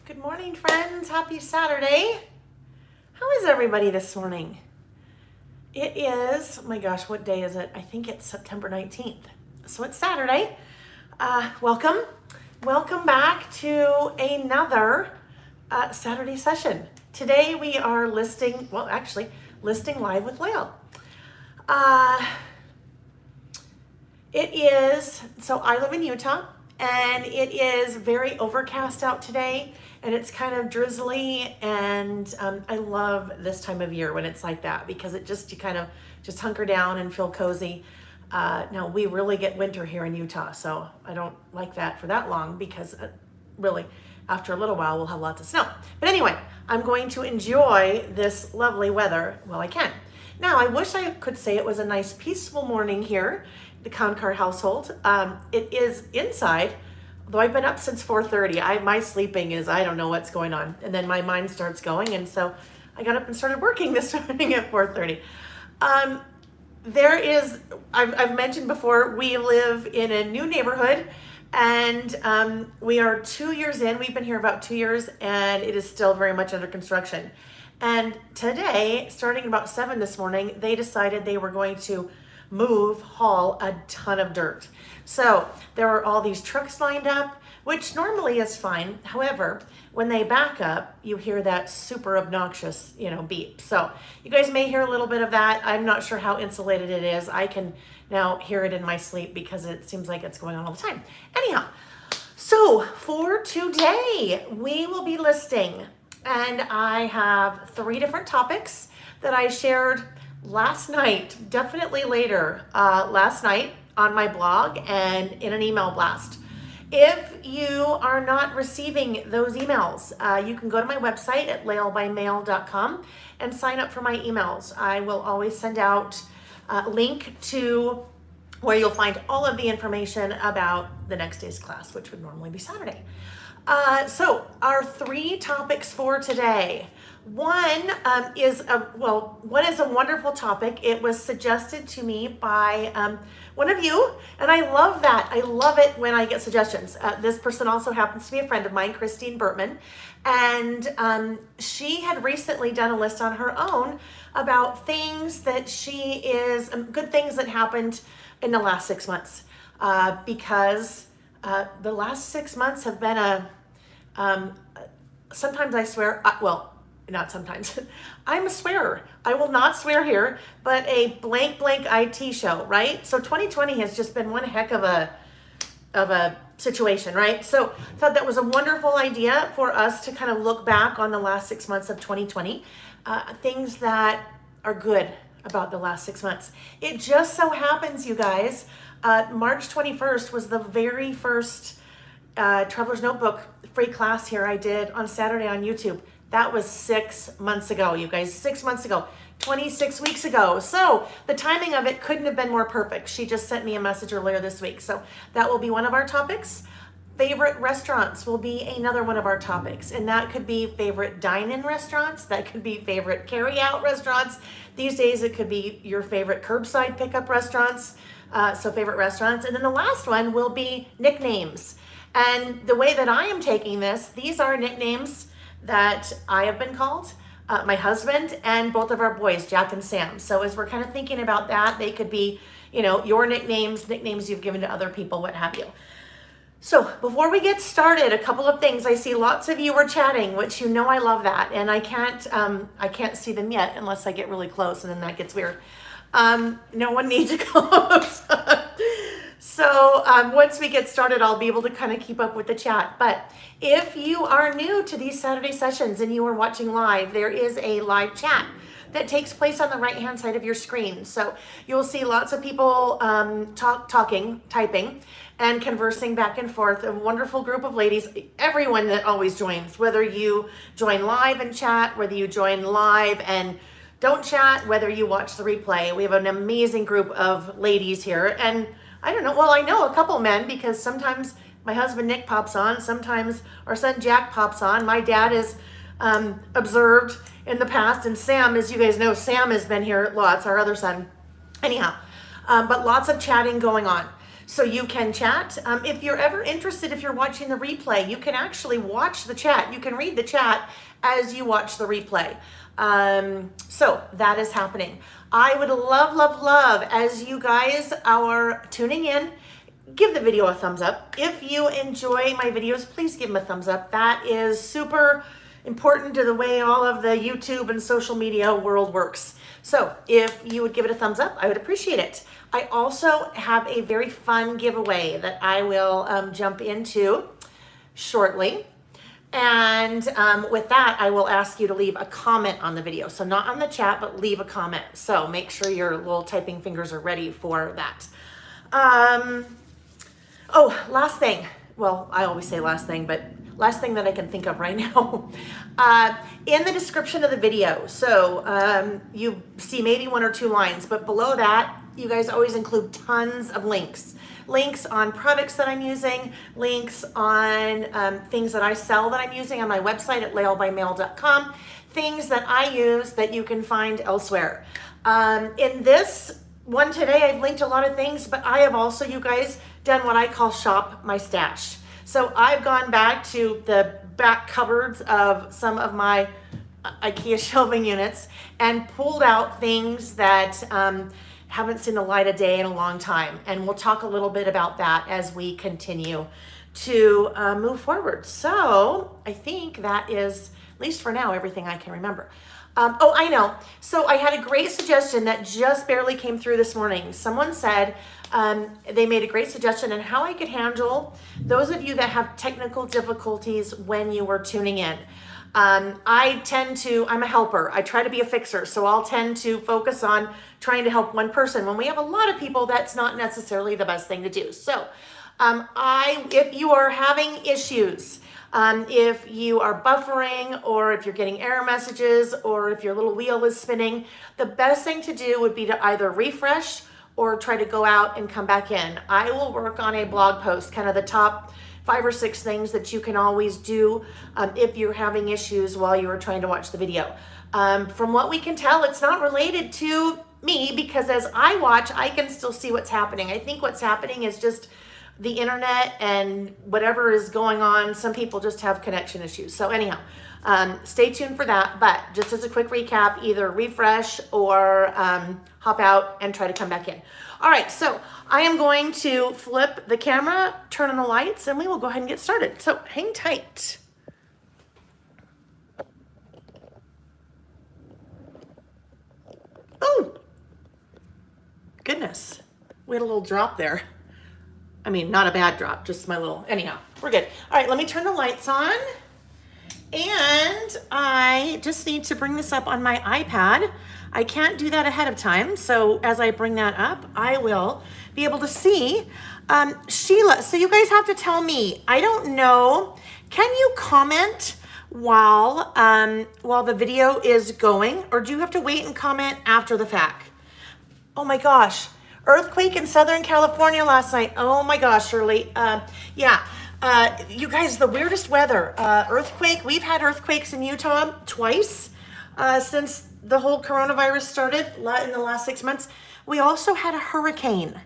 Good morning, friends. Happy Saturday. How is everybody this morning? It is, oh my gosh, what day is it? I think it's September 19th. So it's Saturday. Welcome. Welcome back to another Saturday session. Today we are listing live with Lael. So I live in Utah, and it is very overcast out today, and it's kind of drizzly, and I love this time of year when it's like that, because you kind of just hunker down and feel cozy. Now we really get winter here in Utah, so I don't like that for that long, because really after a little while we'll have lots of snow. But anyway, I'm going to enjoy this lovely weather while I can. Now, I wish I could say it was a nice peaceful morning here, the Concar household. It is inside, though I've been up since 4:30. My sleeping is, I don't know what's going on. And then my mind starts going. And so I got up and started working this morning at 4:30. I've mentioned before, we live in a new neighborhood, and we are 2 years in. We've been here about 2 years, and it is still very much under construction. And today, starting about 7 this morning, they decided they were going to haul a ton of dirt. So there are all these trucks lined up, which normally is fine. However, when they back up, you hear that super obnoxious, beep. So you guys may hear a little bit of that. I'm not sure how insulated it is. I can now hear it in my sleep because it seems like it's going on all the time. Anyhow, so for today, we will be listing, and I have 3 different topics that I shared last night, definitely later last night on my blog and in an email blast. If you are not receiving those emails, you can go to my website at laelbymail.com and sign up for my emails. I will always send out a link to where you'll find all of the information about the next day's class, which would normally be Saturday. So our 3 topics for today. One is a wonderful topic. It was suggested to me by one of you, and I love that. I love it when I get suggestions. This person also happens to be a friend of mine, Christine Burtman, and she had recently done a list on her own about things that good things that happened in the last 6 months, because the last 6 months have been sometimes I swear, not sometimes, I'm a swearer. I will not swear here, but a blank IT show, right? So 2020 has just been one heck of a situation, right? So I thought that was a wonderful idea for us to kind of look back on the last 6 months of 2020, things that are good about the last 6 months. It just so happens, you guys, March 21st was the very first Traveler's Notebook free class here I did on Saturday on YouTube. That was 6 months ago, you guys, 6 months ago, 26 weeks ago. So the timing of it couldn't have been more perfect. She just sent me a message earlier this week. So that will be one of our topics. Favorite restaurants will be another one of our topics. And that could be favorite dine-in restaurants. That could be favorite carry-out restaurants. These days, it could be your favorite curbside pickup restaurants. So favorite restaurants. And then the last one will be nicknames. And the way that I am taking this, these are nicknames that I have been called, my husband, and both of our boys, Jack and Sam. So as we're kind of thinking about that, they could be, your nicknames you've given to other people, what have you. So before we get started, a couple of things. I see lots of you are chatting, which I love that, and I can't see them yet unless I get really close, and then that gets weird. No one needs to close. So once we get started, I'll be able to kind of keep up with the chat. But if you are new to these Saturday sessions and you are watching live, there is a live chat that takes place on the right-hand side of your screen. So you'll see lots of people talking, typing, and conversing back and forth. A wonderful group of ladies, everyone that always joins, whether you join live and chat, whether you join live and don't chat, whether you watch the replay. We have an amazing group of ladies here. And I don't know, I know a couple men, because sometimes my husband Nick pops on, sometimes our son Jack pops on. My dad is observed in the past, and Sam, as you guys know, Sam has been here lots, our other son. Anyhow, but lots of chatting going on. so you can chat. If you're ever interested, if you're watching the replay, you can actually watch the chat. You can read the chat as you watch the replay. So that is happening. I would love, love, love, as you guys are tuning in, give the video a thumbs up. If you enjoy my videos, please give them a thumbs up. That is super important to the way all of the YouTube and social media world works. So if you would give it a thumbs up, I would appreciate it. I also have a very fun giveaway that I will jump into shortly. And with that, I will ask you to leave a comment on the video. So not on the chat, but leave a comment. So make sure your little typing fingers are ready for that. Oh, last thing. Well, I always say last thing, but last thing that I can think of right now. In the description of the video, so you see maybe 1 or 2 lines, but below that, you guys always include tons of links. Links on products that I'm using, links on things that I sell that I'm using on my website at laelbymail.com, things that I use that you can find elsewhere. In this one today, I've linked a lot of things, but I have also, you guys, done what I call shop my stash. So I've gone back to the back cupboards of some of my IKEA shelving units and pulled out things that haven't seen the light of day in a long time. And we'll talk a little bit about that as we continue to move forward. So I think that is, at least for now, everything I can remember. Oh, I know. So I had a great suggestion that just barely came through this morning. Someone said they made a great suggestion on how I could handle those of you that have technical difficulties when you are tuning in. I'm a helper. I try to be a fixer. So I'll tend to focus on trying to help one person. When we have a lot of people, that's not necessarily the best thing to do. So if you are having issues, if you are buffering, or if you're getting error messages, or if your little wheel is spinning, the best thing to do would be to either refresh or try to go out and come back in. I will work on a blog post, kind of the top 5 or 6 things that you can always do if you're having issues while you are trying to watch the video. From what we can tell, it's not related to me, because as I watch, I can still see what's happening. I think what's happening is just the internet and whatever is going on. Some people just have connection issues. So anyhow, stay tuned for that. But just as a quick recap, either refresh or hop out and try to come back in. All right, so I am going to flip the camera, turn on the lights, and we will go ahead and get started. So hang tight. Oh, goodness. We had a little drop there. I mean, not a bad drop, just my little, anyhow, we're good. All right, let me turn the lights on. And I just need to bring this up on my iPad. I can't do that ahead of time. So as I bring that up, I will be able to see. Sheila, so you guys have to tell me, I don't know, can you comment while the video is going, or do you have to wait and comment after the fact? Oh my gosh. Earthquake in Southern California last night. Oh my gosh, Shirley. You guys, the weirdest weather. Earthquake. We've had earthquakes in Utah twice since the whole coronavirus started in the last 6 months. We also had a hurricane.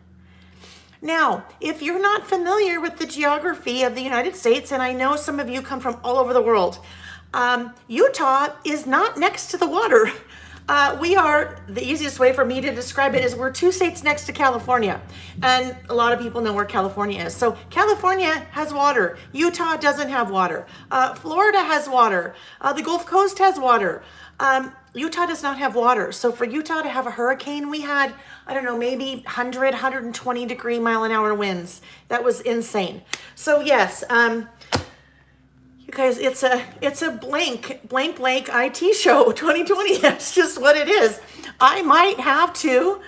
Now, if you're not familiar with the geography of the United States, and I know some of you come from all over the world, Utah is not next to the water. The easiest way for me to describe it is we're 2 states next to California. And a lot of people know where California is. So California has water. Utah doesn't have water. Florida has water. The Gulf Coast has water. Utah does not have water. So for Utah to have a hurricane, we had, I don't know, maybe 100, 120 degree mile an hour winds. That was insane. So yes, you guys, it's a blank IT show 2020. That's just what it is. I might have to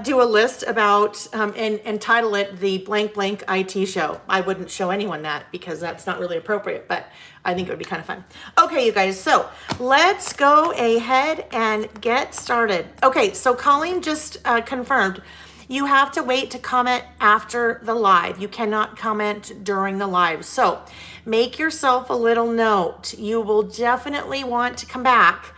do a list about and title it the blank IT show. I wouldn't show anyone that because that's not really appropriate, but I think it would be kind of fun. Okay, you guys, so let's go ahead and get started. Okay, so Colleen just confirmed. You have to wait to comment after the live. You cannot comment during the live. So make yourself a little note. You will definitely want to come back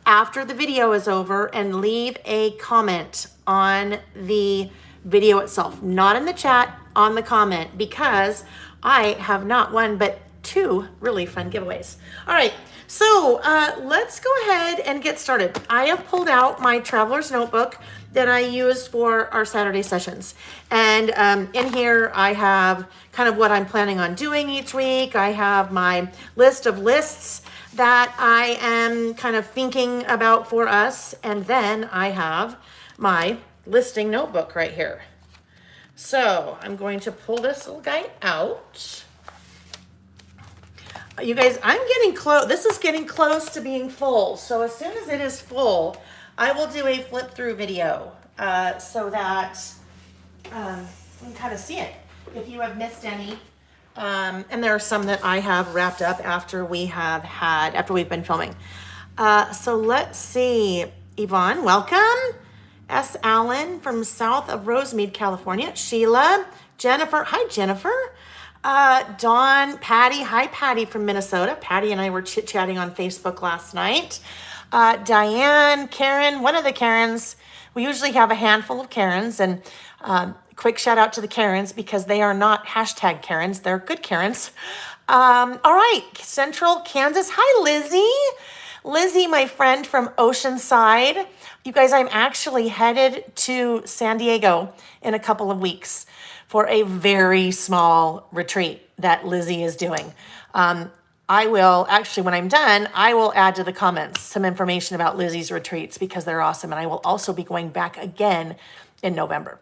after the video is over and leave a comment on the video itself, not in the chat, on the comment, because I have not one but 2 really fun giveaways. All right, so let's go ahead and get started. I have pulled out my traveler's notebook that I used for our Saturday sessions. And in here, I have kind of what I'm planning on doing each week. I have my list of lists that I am kind of thinking about for us. And then I have my listing notebook right here. So I'm going to pull this little guy out. You guys, I'm getting close. This is getting close to being full. So as soon as it is full, I will do a flip through video so that you can kind of see it if you have missed any. And there are some that I have wrapped up after we've been filming. So let's see. Yvonne, welcome. S. Allen from south of Rosemead, California. Sheila, Jennifer. Hi, Jennifer. Dawn, Patty. Hi, Patty from Minnesota. Patty and I were chit-chatting on Facebook last night. Diane, Karen, one of the Karens. We usually have a handful of Karens, and quick shout out to the Karens because they are not hashtag Karens. They're good Karens. All right, Central Kansas. Hi, Lizzie. Lizzie, my friend from Oceanside. You guys, I'm actually headed to San Diego in a couple of weeks for a very small retreat that Lizzie is doing. I will actually, when I'm done, I will add to the comments some information about Lizzie's retreats because they're awesome. And I will also be going back again in November.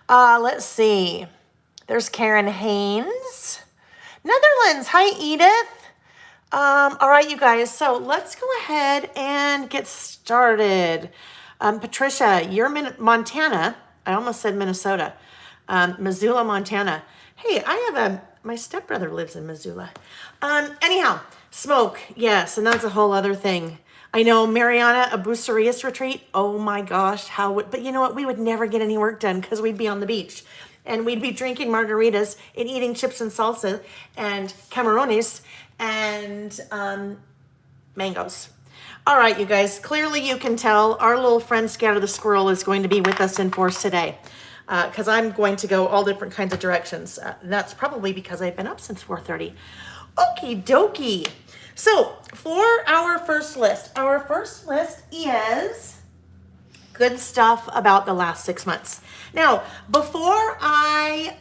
Let's see. There's Karen Haynes. Netherlands. Hi, Edith. All right, you guys. So let's go ahead and get started. Patricia, you're Montana. I almost said Minnesota. Missoula, Montana. Hey, my stepbrother lives in Missoula. Anyhow, smoke, yes, and that's a whole other thing. I know, Mariana, a Bucerius retreat. Oh my gosh, but you know what? We would never get any work done because we'd be on the beach and we'd be drinking margaritas and eating chips and salsa and camarones and mangoes. All right, you guys, clearly you can tell our little friend Scatter the Squirrel is going to be with us in force today. Because I'm going to go all different kinds of directions. That's probably because I've been up since 4:30. Okie dokie. So for our first list is good stuff about the last 6 months. Now, before I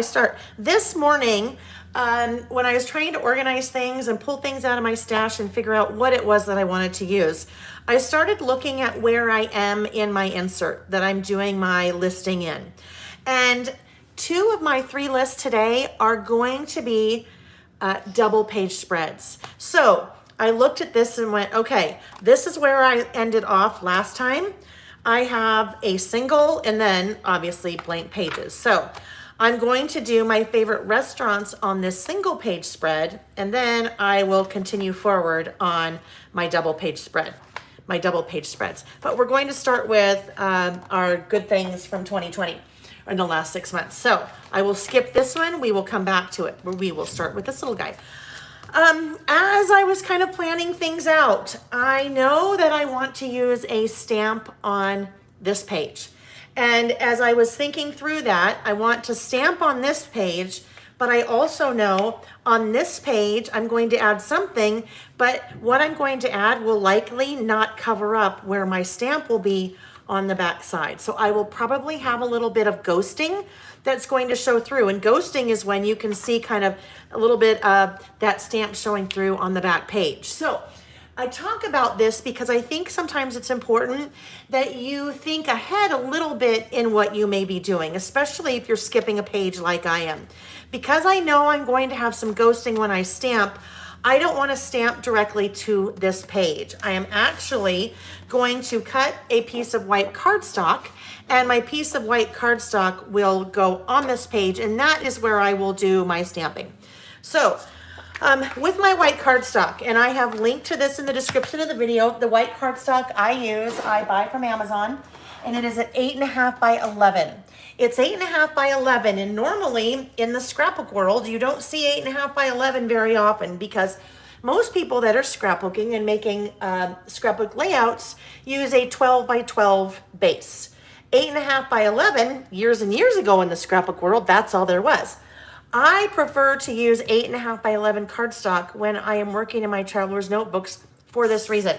start, this morning, when I was trying to organize things and pull things out of my stash and figure out what it was that I wanted to use, I started looking at where I am in my insert that I'm doing my listing in. And 2 of my 3 lists today are going to be double page spreads. So I looked at this and went, okay, this is where I ended off last time. I have a single and then obviously blank pages. So I'm going to do my favorite restaurants on this single page spread, and then I will continue forward on my double page spreads. But we're going to start with our good things from 2020 in the last 6 months. So I will skip this one. We will come back to it. We will start with this little guy. As I was kind of planning things out, I know that I want to use a stamp on this page. And as I was thinking through that, I want to stamp on this page, but I also know on this page, I'm going to add something, but what I'm going to add will likely not cover up where my stamp will be on the back side. So I will probably have a little bit of ghosting that's going to show through. And ghosting is when you can see kind of a little bit of that stamp showing through on the back page. So I talk about this because I think sometimes it's important that you think ahead a little bit in what you may be doing, especially if you're skipping a page like I am. Because I know I'm going to have some ghosting when I stamp, I don't want to stamp directly to this page. I am actually going to cut a piece of white cardstock, and my piece of white cardstock will go on this page, and that is where I will do my stamping. So with my white cardstock, and I have linked to this in the description of the video, the white cardstock I buy from Amazon, and it is at 8.5 by 11. It's 8.5 by 11, and normally in the scrapbook world, you don't see 8.5 by 11 very often because Most people that are scrapbooking and making scrapbook layouts use a 12 by 12 base. 8.5 by 11, years and years ago in the scrapbook world, that's all there was. I prefer to use 8.5 by 11 cardstock when I am working in my traveler's notebooks for this reason.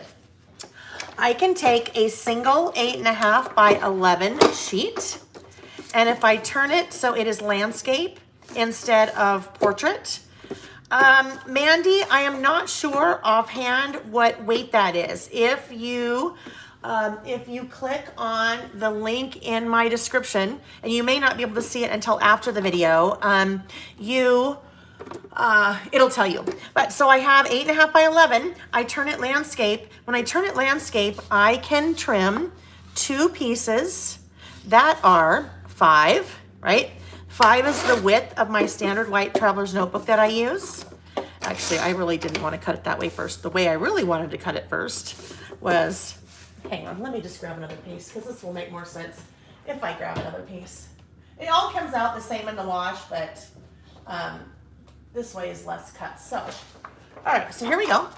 I can take a single 8.5 by 11 sheet, and if I turn it so it is landscape instead of portrait, Mandy, I am not sure offhand what weight that is. If you click on the link in my description, and you may not be able to see it until after the video, it'll tell you. But so I have 8.5 by 11. I turn it landscape. When I turn it landscape, I can trim 2 pieces that are 5, right? 5 is the width of my standard white traveler's notebook that I use. Actually, I really didn't want to cut it that way first. The way I really wanted to cut it first was, hang on, let me just grab another piece because this will make more sense if I grab another piece. It all comes out the same in the wash, but this way is less cut. So, all right, so here we go.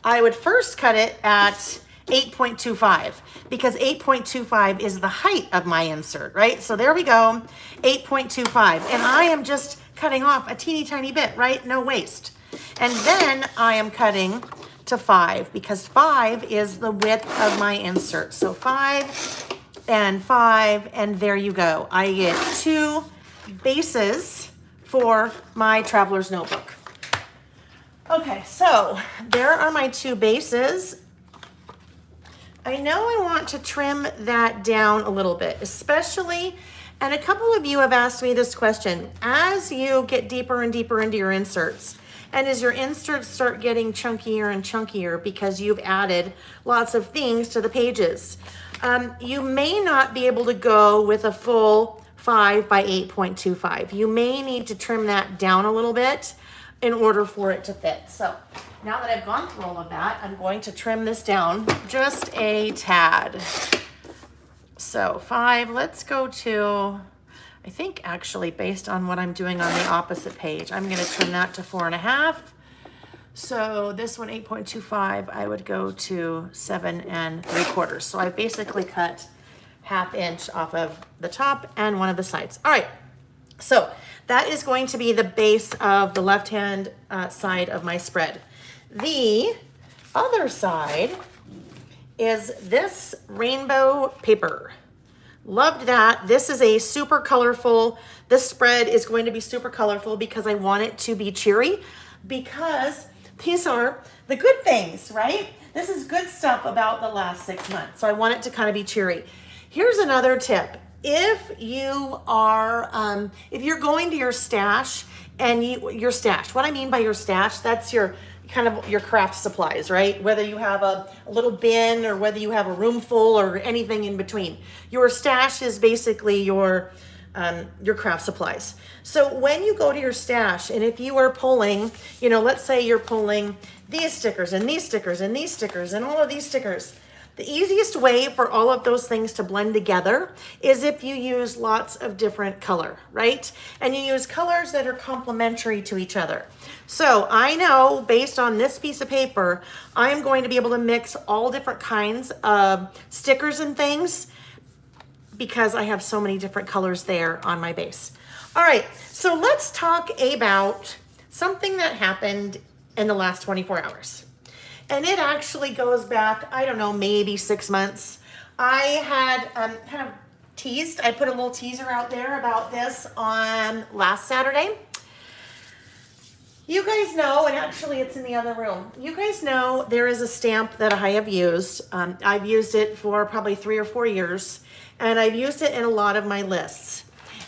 I would first cut it at 8.25 because 8.25 is the height of my insert, right? So there we go, 8.25. And I am just cutting off a teeny tiny bit, right? No waste. And then I am cutting to 5 because 5 is the width of my insert. So 5 and 5, and there you go. I get 2 bases for my traveler's notebook. Okay, so there are my 2 bases. I know I want to trim that down a little bit, especially, and a couple of you have asked me this question, as you get deeper and deeper into your inserts, and as your inserts start getting chunkier and chunkier because you've added lots of things to the pages, you may not be able to go with a full 5 by 8.25. You may need to trim that down a little bit in order for it to fit. So now that I've gone through all of that, I'm going to trim this down just a tad. So 5, let's go to, I think actually based on what I'm doing on the opposite page, I'm gonna trim that to 4.5. So this one, 8.25, I would go to 7 3/4. So I basically cut 1/2 inch off of the top and one of the sides. All right, so that is going to be the base of the left-hand side of my spread. The other side is this rainbow paper. Loved that. This is a super colorful, this spread is going to be super colorful because I want it to be cheery, because these are the good things, right? This is good stuff about the last 6 months. So I want it to kind of be cheery. Here's another tip. If you are, if you're going to your stash and your stash, what I mean by your stash, that's your kind of your craft supplies, right? Whether you have a little bin or whether you have a room full or anything in between. Your stash is basically your craft supplies. So when you go to your stash, and if you are pulling, you know, let's say you're pulling these stickers and these stickers and these stickers and all of these stickers, the easiest way for all of those things to blend together is if you use lots of different color, right? And you use colors that are complementary to each other. So I know based on this piece of paper, I'm going to be able to mix all different kinds of stickers and things because I have so many different colors there on my base. All right, so let's talk about something that happened in the last 24 hours. And it actually goes back, I don't know, maybe 6 months. I had kind of teased, I put a little teaser out there about this on last Saturday. You guys know, and actually it's in the other room, you guys know there is a stamp that I have used. I've used it for probably 3 or 4 years, and I've used it in a lot of my lists.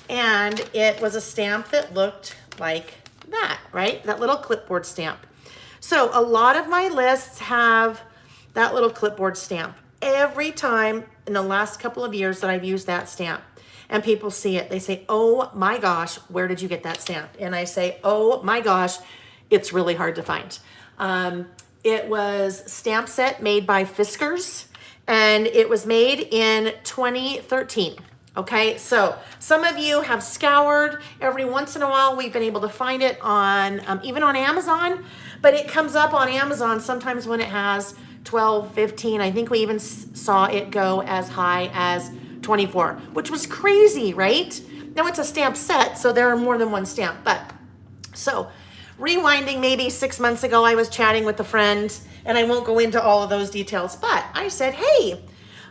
And it was a stamp that looked like that, right? That little clipboard stamp. So a lot of my lists have that little clipboard stamp. Every time in the last couple of years that I've used that stamp and people see it, they say, oh my gosh, where did you get that stamp? And I say, oh my gosh, it's really hard to find. It was stamp set made by Fiskars, and it was made in 2013. Okay, so some of you have scoured. Every once in a while, we've been able to find it on, even on Amazon, but it comes up on Amazon sometimes when it has 12, 15. I think we even saw it go as high as 24, which was crazy, right? Now it's a stamp set, so there are more than one stamp, but so rewinding maybe 6 months ago, I was chatting with a friend, and I won't go into all of those details, but I said, hey,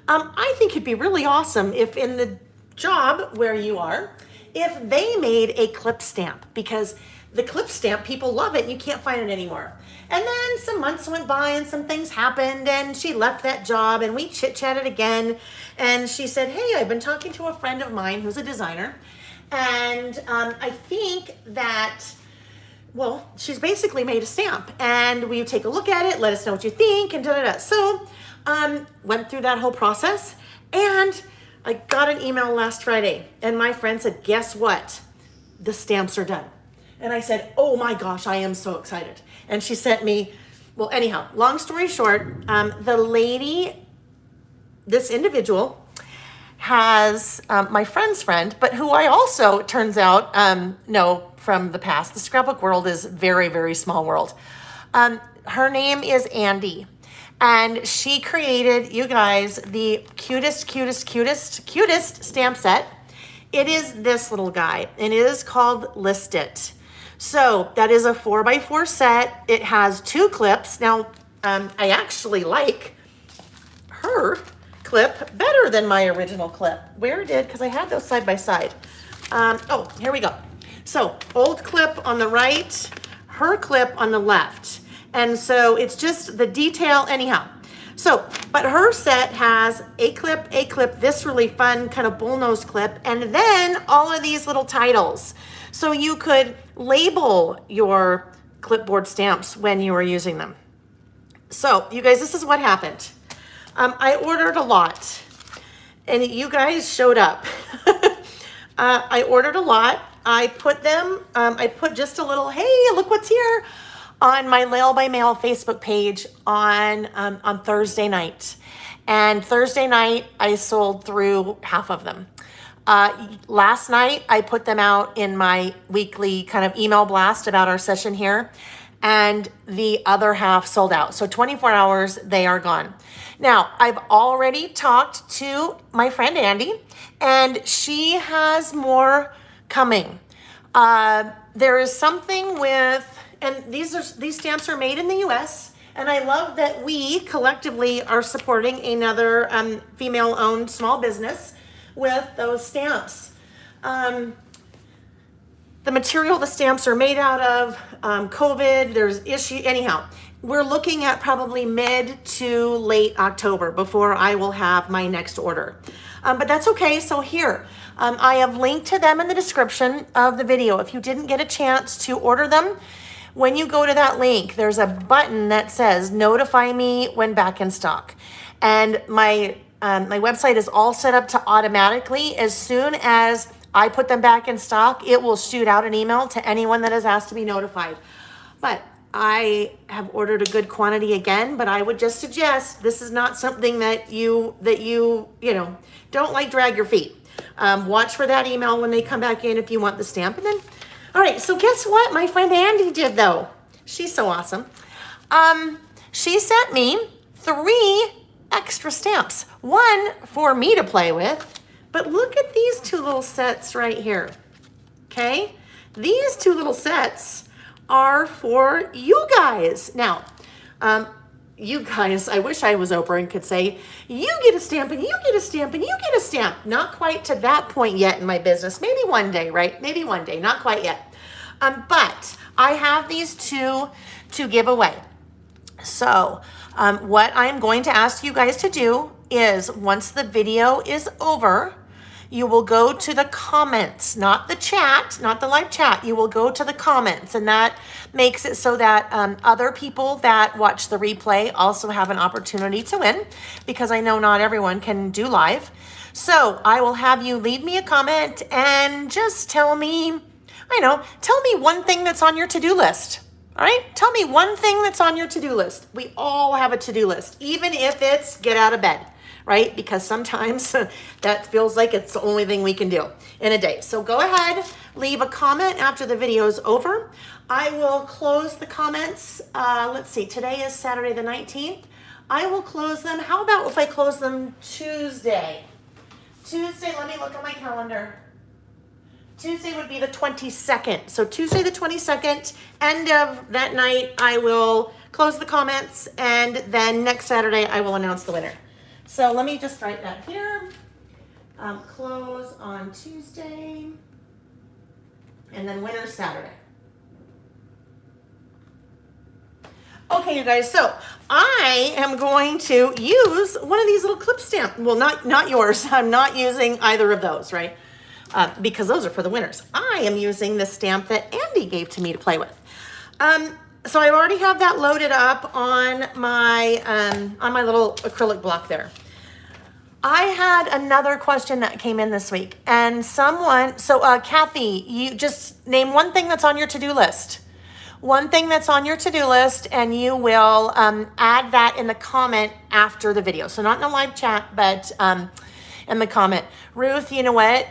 I think it'd be really awesome if in the job where you are, if they made a clip stamp, because the clip stamp, people love it, and you can't find it anymore. And then some months went by and some things happened, and she left that job, and we chit-chatted again, and she said, hey, I've been talking to a friend of mine who's a designer, and I think that, well, she's basically made a stamp, and will you take a look at it, let us know what you think, and da-da-da. So went through that whole process, and I got an email last Friday, and my friend said, guess what? The stamps are done. And I said, oh my gosh, I am so excited. And she sent me, well, anyhow, long story short, the lady, this individual, has my friend's friend, but who I also, turns out, know from the past. The scrapbook world is very, very small world. Her name is Andy. And she created, you guys, the cutest stamp set. It is this little guy, and it is called List It. So that is a 4x4 set. It has 2 clips. Now, I actually like her clip better than my original clip. Where did, because I had those side by side. Oh, here we go. So old clip on the right, her clip on the left. And so it's just the detail anyhow. So, but her set has a clip, this really fun kind of bullnose clip, and then all of these little titles. So you could label your clipboard stamps when you were using them. So you guys, this is what happened. I ordered a lot, and you guys showed up. I ordered a lot. I put them, I put just a little, hey, look what's here, on my Lail by Mail Facebook page on Thursday night. And Thursday night, I sold through half of them. Last night, I put them out in my weekly kind of email blast about our session here, and the other half sold out. So 24 hours, they are gone. Now, I've already talked to my friend Andy, and she has more coming. There is something with, and these stamps are made in the US, and I love that we collectively are supporting another female-owned small business with those stamps. The material the stamps are made out of, COVID, there's issue, anyhow. We're looking at probably mid to late October before I will have my next order. But that's okay, so here, I have linked to them in the description of the video. If you didn't get a chance to order them, when you go to that link, there's a button that says notify me when back in stock. And my website is all set up to automatically, as soon as I put them back in stock, it will shoot out an email to anyone that has asked to be notified. But I have ordered a good quantity again, but I would just suggest this is not something that you know, don't like drag your feet. Watch for that email when they come back in if you want the stamp. And then, all right, so guess what my friend Andy did though? She's so awesome. She sent me 3 extra stamps. 1 for me to play with, but look at these 2 little sets right here, okay? These 2 little sets are for you guys. Now, you guys, I wish I was Oprah and could say, you get a stamp and you get a stamp and you get a stamp. Not quite to that point yet in my business. Maybe one day, right? Maybe one day, not quite yet. But I have these 2 to give away. So what I'm going to ask you guys to do is once the video is over, you will go to the comments, not the chat, not the live chat. You will go to the comments, and that makes it so that other people that watch the replay also have an opportunity to win, because I know not everyone can do live. So I will have you leave me a comment and just tell me, tell me one thing that's on your to-do list. All right, tell me one thing that's on your to-do list. We all have a to-do list, even if it's get out of bed, right? Because sometimes that feels like it's the only thing we can do in a day. So go ahead, leave a comment after the video is over. I will close the comments. Let's see, today is Saturday the 19th. I will close them. How about if I close them Tuesday? Tuesday, let me look at my calendar. Tuesday would be the 22nd. So Tuesday the 22nd, end of that night, I will close the comments, and then next Saturday I will announce the winner. So let me just write that here. Close on Tuesday, and then winner Saturday. Okay, you guys, so I am going to use one of these little clip stamps. Well, not yours. I'm not using either of those, right? Because those are for the winners. I am using the stamp that Andy gave to me to play with. So I already have that loaded up on my little acrylic block there. I had another question that came in this week, and Kathy, you just name one thing that's on your to-do list. One thing that's on your to-do list, and you will add that in the comment after the video. So not in the live chat, but in the comment. Ruth, you know what?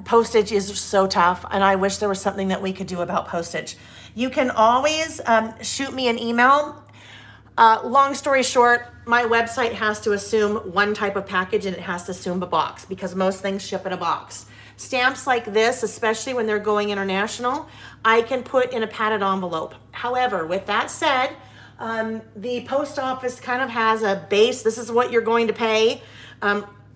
Postage is so tough, and I wish there was something that we could do about postage. You can always shoot me an email. Long story short, my website has to assume one type of package, and it has to assume a box because most things ship in a box. Stamps like this, especially when they're going international, I can put in a padded envelope. However, with that said, the post office kind of has a base. This is what you're going to pay.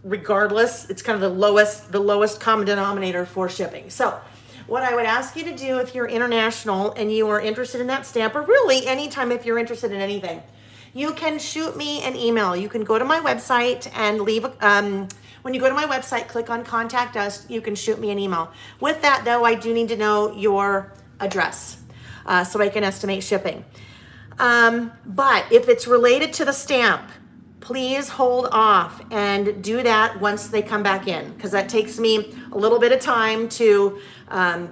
Regardless, it's kind of the lowest common denominator for shipping. So what I would ask you to do if you're international and you are interested in that stamp, or really anytime if you're interested in anything, you can shoot me an email. You can go to my website and leave when you go to my website, click on contact us, you can shoot me an email. With that though, I do need to know your address so I can estimate shipping. But if it's related to the stamp, please hold off and do that once they come back in, because that takes me a little bit of time to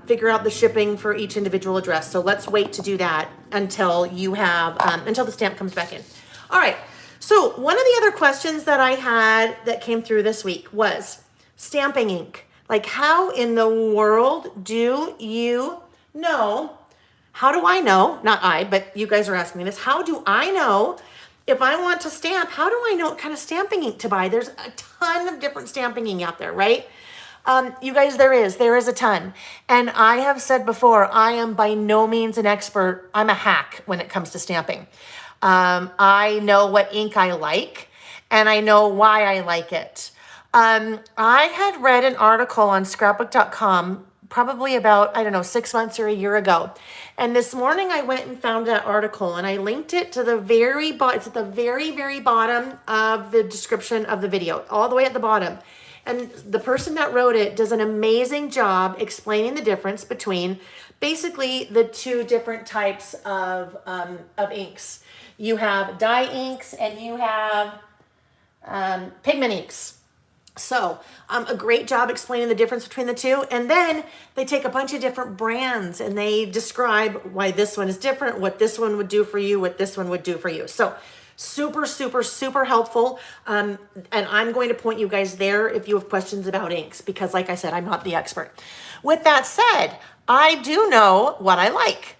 figure out the shipping for each individual address. So let's wait to do that until you have, until the stamp comes back in. All right. So one of the other questions that I had that came through this week was stamping ink. Like, how in the world do you know? How do I know? Not I, but you guys are asking me this. How do I know if I want to stamp? How do I know what kind of stamping ink to buy? There's a ton of different stamping ink out there, right? You guys, there is a ton. And I have said before, I am by no means an expert. I'm a hack when it comes to stamping. I know what ink I like, and I know why I like it. I had read an article on scrapbook.com probably about, 6 months or a year ago. And this morning I went and found that article, and I linked it to the very bottom. It's at the very, very bottom of the description of the video, all the way at the bottom. And the person that wrote it does an amazing job explaining the difference between basically the two different types of inks. You have dye inks and you have pigment inks. So a great job explaining the difference between the two. And then they take a bunch of different brands and they describe why this one is different, what this one would do for you, what this one would do for you. So super, super, super helpful. And I'm going to point you guys there if you have questions about inks, because like I said, I'm not the expert. With that said, I do know what I like.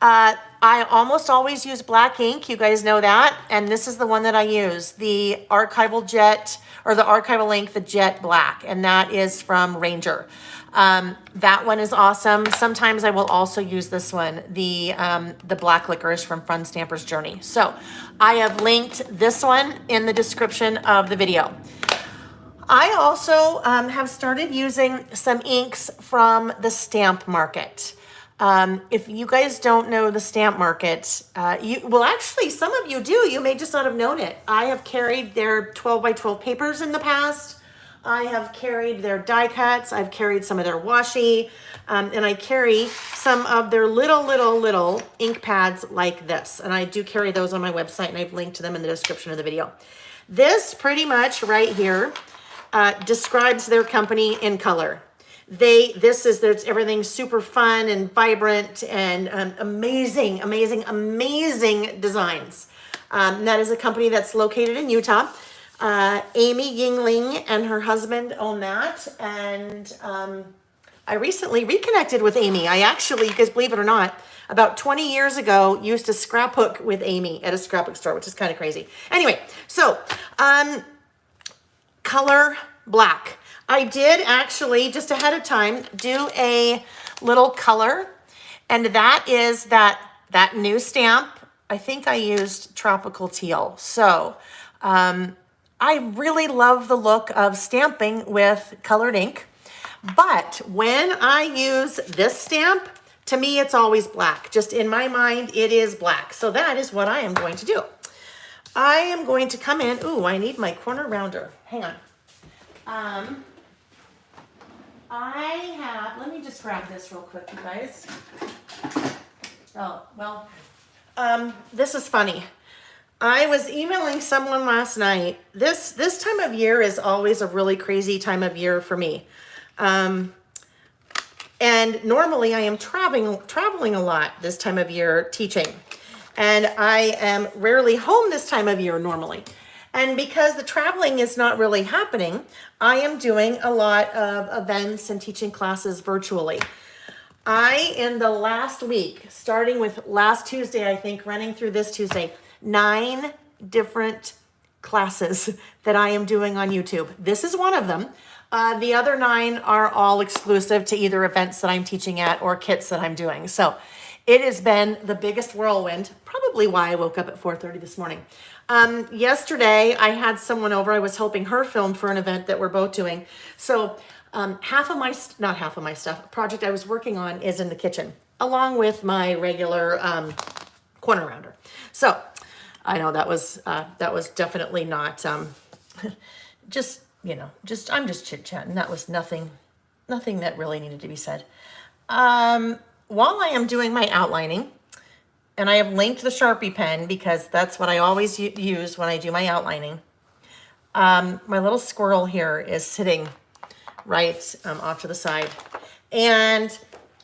I almost always use black ink. You guys know that. And this is the one that I use, the archival jet, or the archival ink, the jet black. And that is from Ranger. That one is awesome. Sometimes I will also use this one, the black licorice from Fun Stamper's Journey. So I have linked this one in the description of the video. I also have started using some inks from the stamp market. If you guys don't know the stamp market, actually some of you do. You may just not have known it. I have carried their 12 by 12 papers in the past. I have carried their die cuts. I've carried some of their washi, and I carry some of their little ink pads like this. And I do carry those on my website, and I've linked to them in the description of the video. This pretty much right here describes their company in color. There's everything super fun and vibrant and amazing designs. That is a company that's located in Utah. Amy Yingling and her husband own that. And I recently reconnected with Amy. I actually, you guys believe it or not, about 20 years ago, used to scrapbook with Amy at a scrapbook store, which is kind of crazy. Anyway, so color black. I did actually, just ahead of time, do a little color, and that is that new stamp. I think I used tropical teal. So I really love the look of stamping with colored ink. But when I use this stamp, to me, it's always black. Just in my mind, it is black. So that is what I am going to do. I am going to come in. Ooh, I need my corner rounder. Hang on. I have, let me just grab this real quick, you guys. Oh, well, this is funny. I was emailing someone last night. This time of year is always a really crazy time of year for me. And normally I am traveling a lot this time of year teaching. And I am rarely home this time of year normally. And because the traveling is not really happening, I am doing a lot of events and teaching classes virtually. In the last week, starting with last Tuesday, I think, running through this Tuesday, 9 different classes that I am doing on YouTube. This is one of them. The other 9 are all exclusive to either events that I'm teaching at or kits that I'm doing. So it has been the biggest whirlwind, probably why I woke up at 4:30 this morning. Yesterday, I had someone over. I was helping her film for an event that we're both doing. So not half of my stuff, project I was working on is in the kitchen, along with my regular corner rounder. So I know that was definitely not I'm just chit-chatting. That was nothing that really needed to be said. While I am doing my outlining, and I have linked the Sharpie pen because that's what I always use when I do my outlining. My little squirrel here is sitting right off to the side. And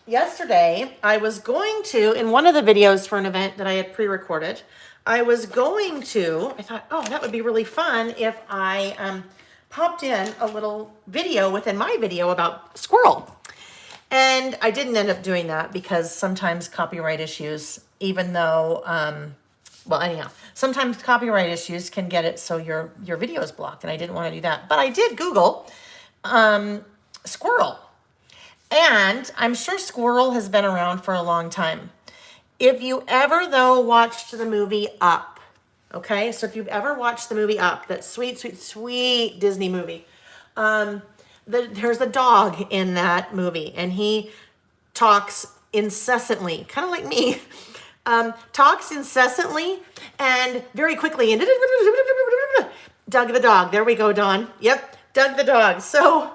yesterday I was going to, in one of the videos for an event that I had pre-recorded, I thought, oh, that would be really fun if I popped in a little video within my video about squirrel. And I didn't end up doing that because sometimes copyright issues, even though, sometimes copyright issues can get it so your video is blocked, and I didn't want to do that. But I did Google squirrel, and I'm sure squirrel has been around for a long time. If you ever, though, watched the movie Up, okay? So if you've ever watched the movie Up, that sweet, sweet, sweet Disney movie, there's a dog in that movie, and he talks incessantly, kind of like me, talks incessantly and very quickly. And Doug the dog. There we go, Dawn. Yep, Doug the dog. So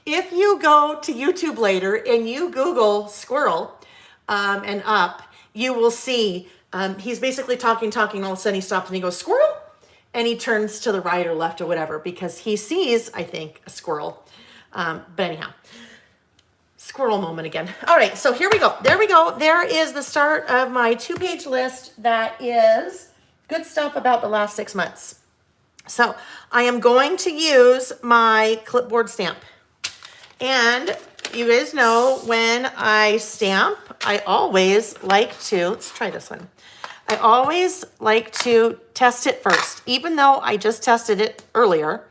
if you go to YouTube later and you Google squirrel and Up, you will see he's basically talking. All of a sudden he stops and he goes, squirrel? And he turns to the right or left or whatever because he sees, I think, a squirrel. But anyhow, squirrel moment again. All right, so here we go. There we go. There is the start of my 2-page list that is good stuff about the last 6 months. So I am going to use my clipboard stamp. And you guys know when I stamp, I always like to, let's try this one. I always like to test it first, even though I just tested it earlier.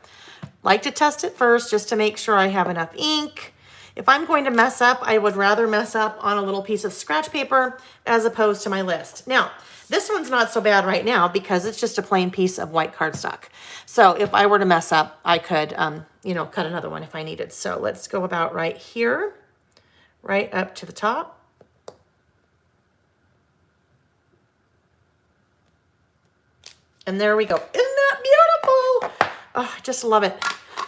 Like to test it first just to make sure I have enough ink. If I'm going to mess up, I would rather mess up on a little piece of scratch paper as opposed to my list. Now, this one's not so bad right now because it's just a plain piece of white cardstock. So if I were to mess up, I could, cut another one if I needed. So let's go about right here, right up to the top. And there we go. Isn't that beautiful? Oh, I just love it.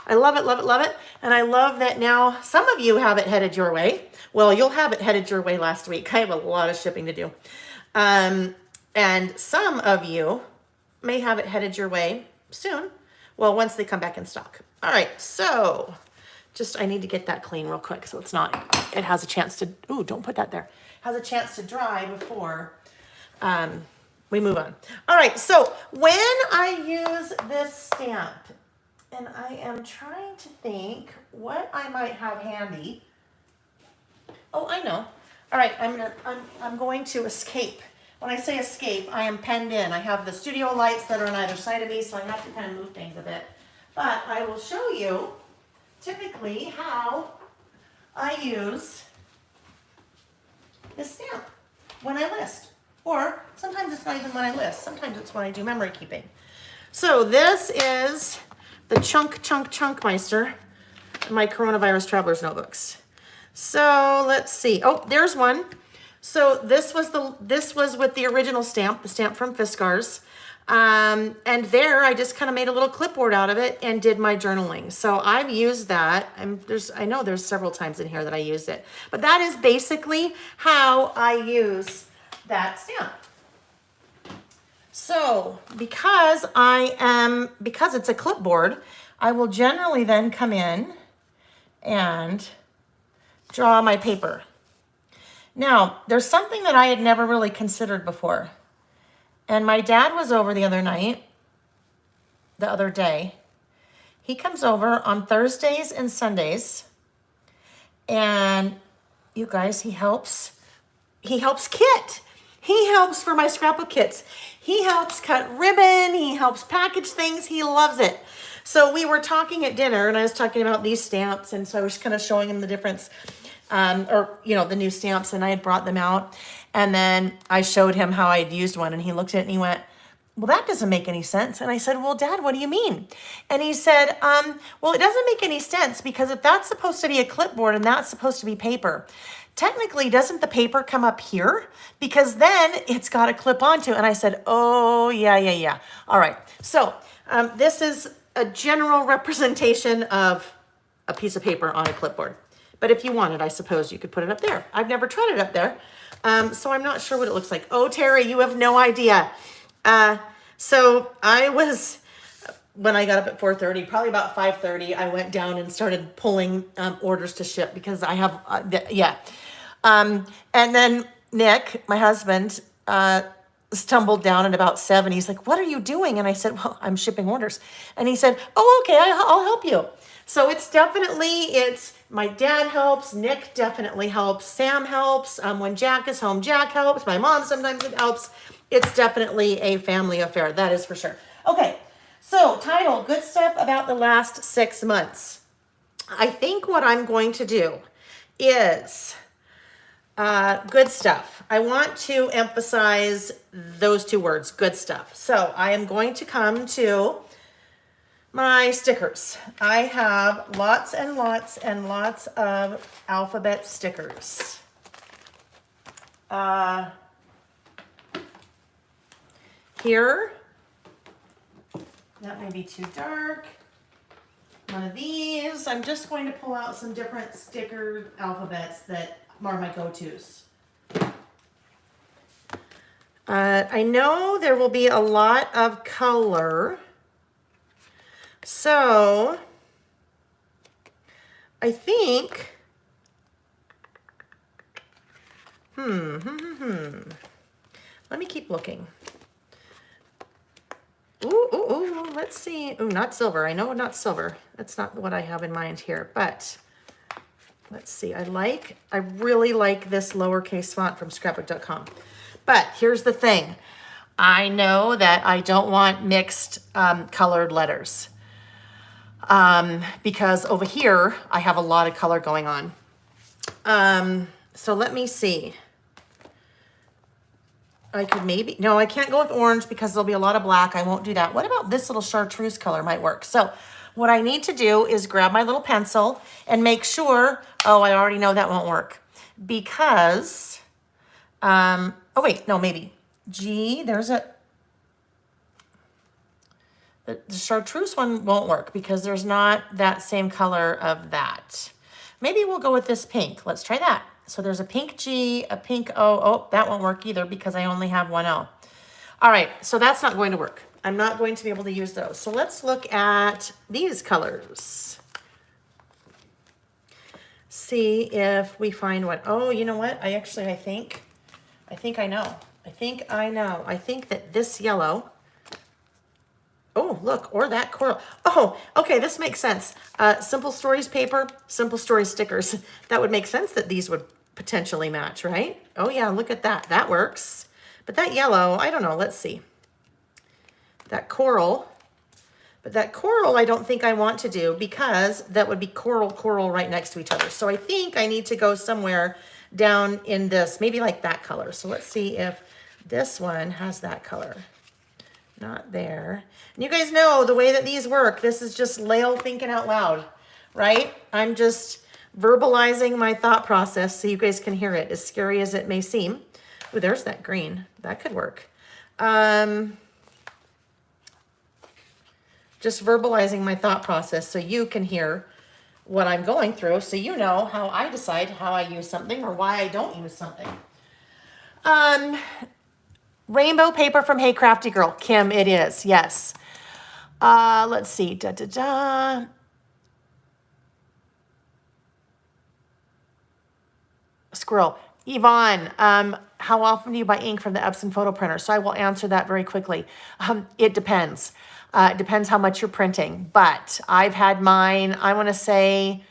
I love it, love it, love it. And I love that now some of you have it headed your way. Well, you'll have it headed your way last week. I have a lot of shipping to do. And some of you may have it headed your way soon. Well, once they come back in stock. All right, so I need to get that clean real quick so it has a chance to, ooh, don't put that there. Has a chance to dry before we move on. All right, so when I use this stamp, And I am trying to think what I might have handy. Oh, I know. All right, I'm going to escape. When I say escape, I am penned in. I have the studio lights that are on either side of me, so I have to kind of move things a bit. But I will show you typically how I use this stamp when I list. Or sometimes it's not even when I list. Sometimes it's when I do memory keeping. So this is the Chunk Meister, my Coronavirus Traveler's Notebooks. So let's see. Oh, there's one. So this was with the original stamp, the stamp from Fiskars. And there I just kind of made a little clipboard out of it and did my journaling. So I've used that. I know there's several times in here that I used it, but that is basically how I use that stamp. So because it's a clipboard, I will generally then come in and draw my paper. Now, there's something that I had never really considered before. And my dad was over the other day. He comes over on Thursdays and Sundays. And you guys, he helps Kit. He helps for my scrapbook kits. He helps cut ribbon. He helps package things. He loves it. So we were talking at dinner and I was talking about these stamps. And so I was kind of showing him the difference, the new stamps, and I had brought them out. And then I showed him how I'd used one and he looked at it and he went, well, that doesn't make any sense. And I said, well, Dad, what do you mean? And he said, well, it doesn't make any sense because if that's supposed to be a clipboard and that's supposed to be paper, technically, doesn't the paper come up here? Because then it's got a clip onto. And I said, oh, yeah. All right. So this is a general representation of a piece of paper on a clipboard. But if you wanted, I suppose you could put it up there. I've never tried it up there. So I'm not sure what it looks like. Oh, Terry, you have no idea. So when I got up at 4:30, probably about 5:30, I went down and started pulling orders to ship because I have, and then Nick, my husband, stumbled down at about 7. He's like, what are you doing? And I said, well, I'm shipping orders. And he said, oh, okay, I'll help you. So it's my dad helps, Nick definitely helps, Sam helps. When Jack is home, Jack helps. My mom sometimes helps. It's definitely a family affair, that is for sure. Okay, so title, Good Stuff About the Last 6 Months. I think what I'm going to do is good stuff. I want to emphasize those 2 words, good stuff. So I am going to come to my stickers. I have lots and lots and lots of alphabet stickers. Here, that may be too dark. One of these. I'm just going to pull out some different sticker alphabets that are my go-tos. I know there will be a lot of color. So I think, let me keep looking. Ooh, let's see. Ooh, not silver. I know not silver. That's not what I have in mind here, but let's see. I really like this lowercase font from scrapbook.com. But here's the thing. I know that I don't want mixed colored letters. Because over here, I have a lot of color going on. So let me see. I can't go with orange because there'll be a lot of black. I won't do that. What about this little chartreuse color might work? So what I need to do is grab my little pencil and make sure, I already know that won't work because, maybe. The chartreuse one won't work because there's not that same color of that. Maybe we'll go with this pink. Let's try that. So there's a pink G, a pink O. Oh, that won't work either because I only have one O. All right, so that's not going to work. I'm not going to be able to use those. So let's look at these colors. See if we find one. Oh, you know what? I think I know. I think that this yellow Oh, look, or that coral. Oh, okay, this makes sense. Simple Stories paper, Simple Stories stickers. That would make sense that these would potentially match, right? Oh yeah, look at that. That works. But that yellow, I don't know, let's see. That coral, but that coral I don't think I want to do because that would be coral right next to each other. So I think I need to go somewhere down in this, maybe like that color. So let's see if this one has that color. Not there. And you guys know the way that these work. This is just Lael thinking out loud, right? I'm just verbalizing my thought process so you guys can hear it, as scary as it may seem. Oh, there's that green. That could work. Just verbalizing my thought process so you can hear what I'm going through, so you know how I decide how I use something or why I don't use something. Rainbow paper from Hey Crafty Girl. Kim, it is, yes. Let's see, Squirrel. Yvonne, how often do you buy ink from the Epson photo printer? So I will answer that very quickly. It depends. It depends how much you're printing. But I've had mine, I want to say,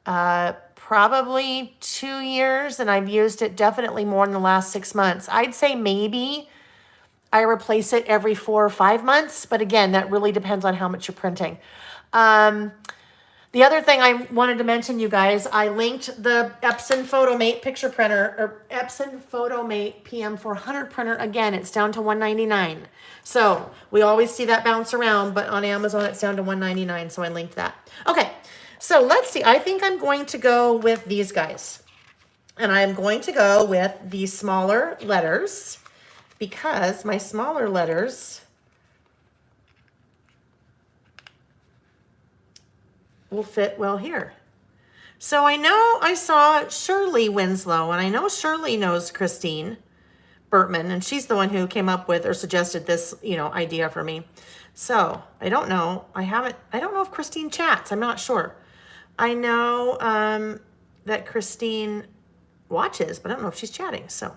probably 2 years, and I've used it definitely more in the last 6 months. I'd say maybe I replace it every 4 or 5 months, but again, that really depends on how much you're printing. The other thing I wanted to mention, you guys, I linked the Epson Photomate picture printer, or Epson Photomate PM400 printer. Again, it's down to $199. So we always see that bounce around, but on Amazon it's down to $199, so I linked that. Okay, so let's see. I think I'm going to go with these guys. And I'm going to go with the smaller letters because my smaller letters will fit well here. So I know I saw Shirley Winslow, and I know Shirley knows Christine Bertman, and she's the one who came up with or suggested this, idea for me. So I don't know. I don't know if Christine chats. I'm not sure. I know that Christine watches, but I don't know if she's chatting. So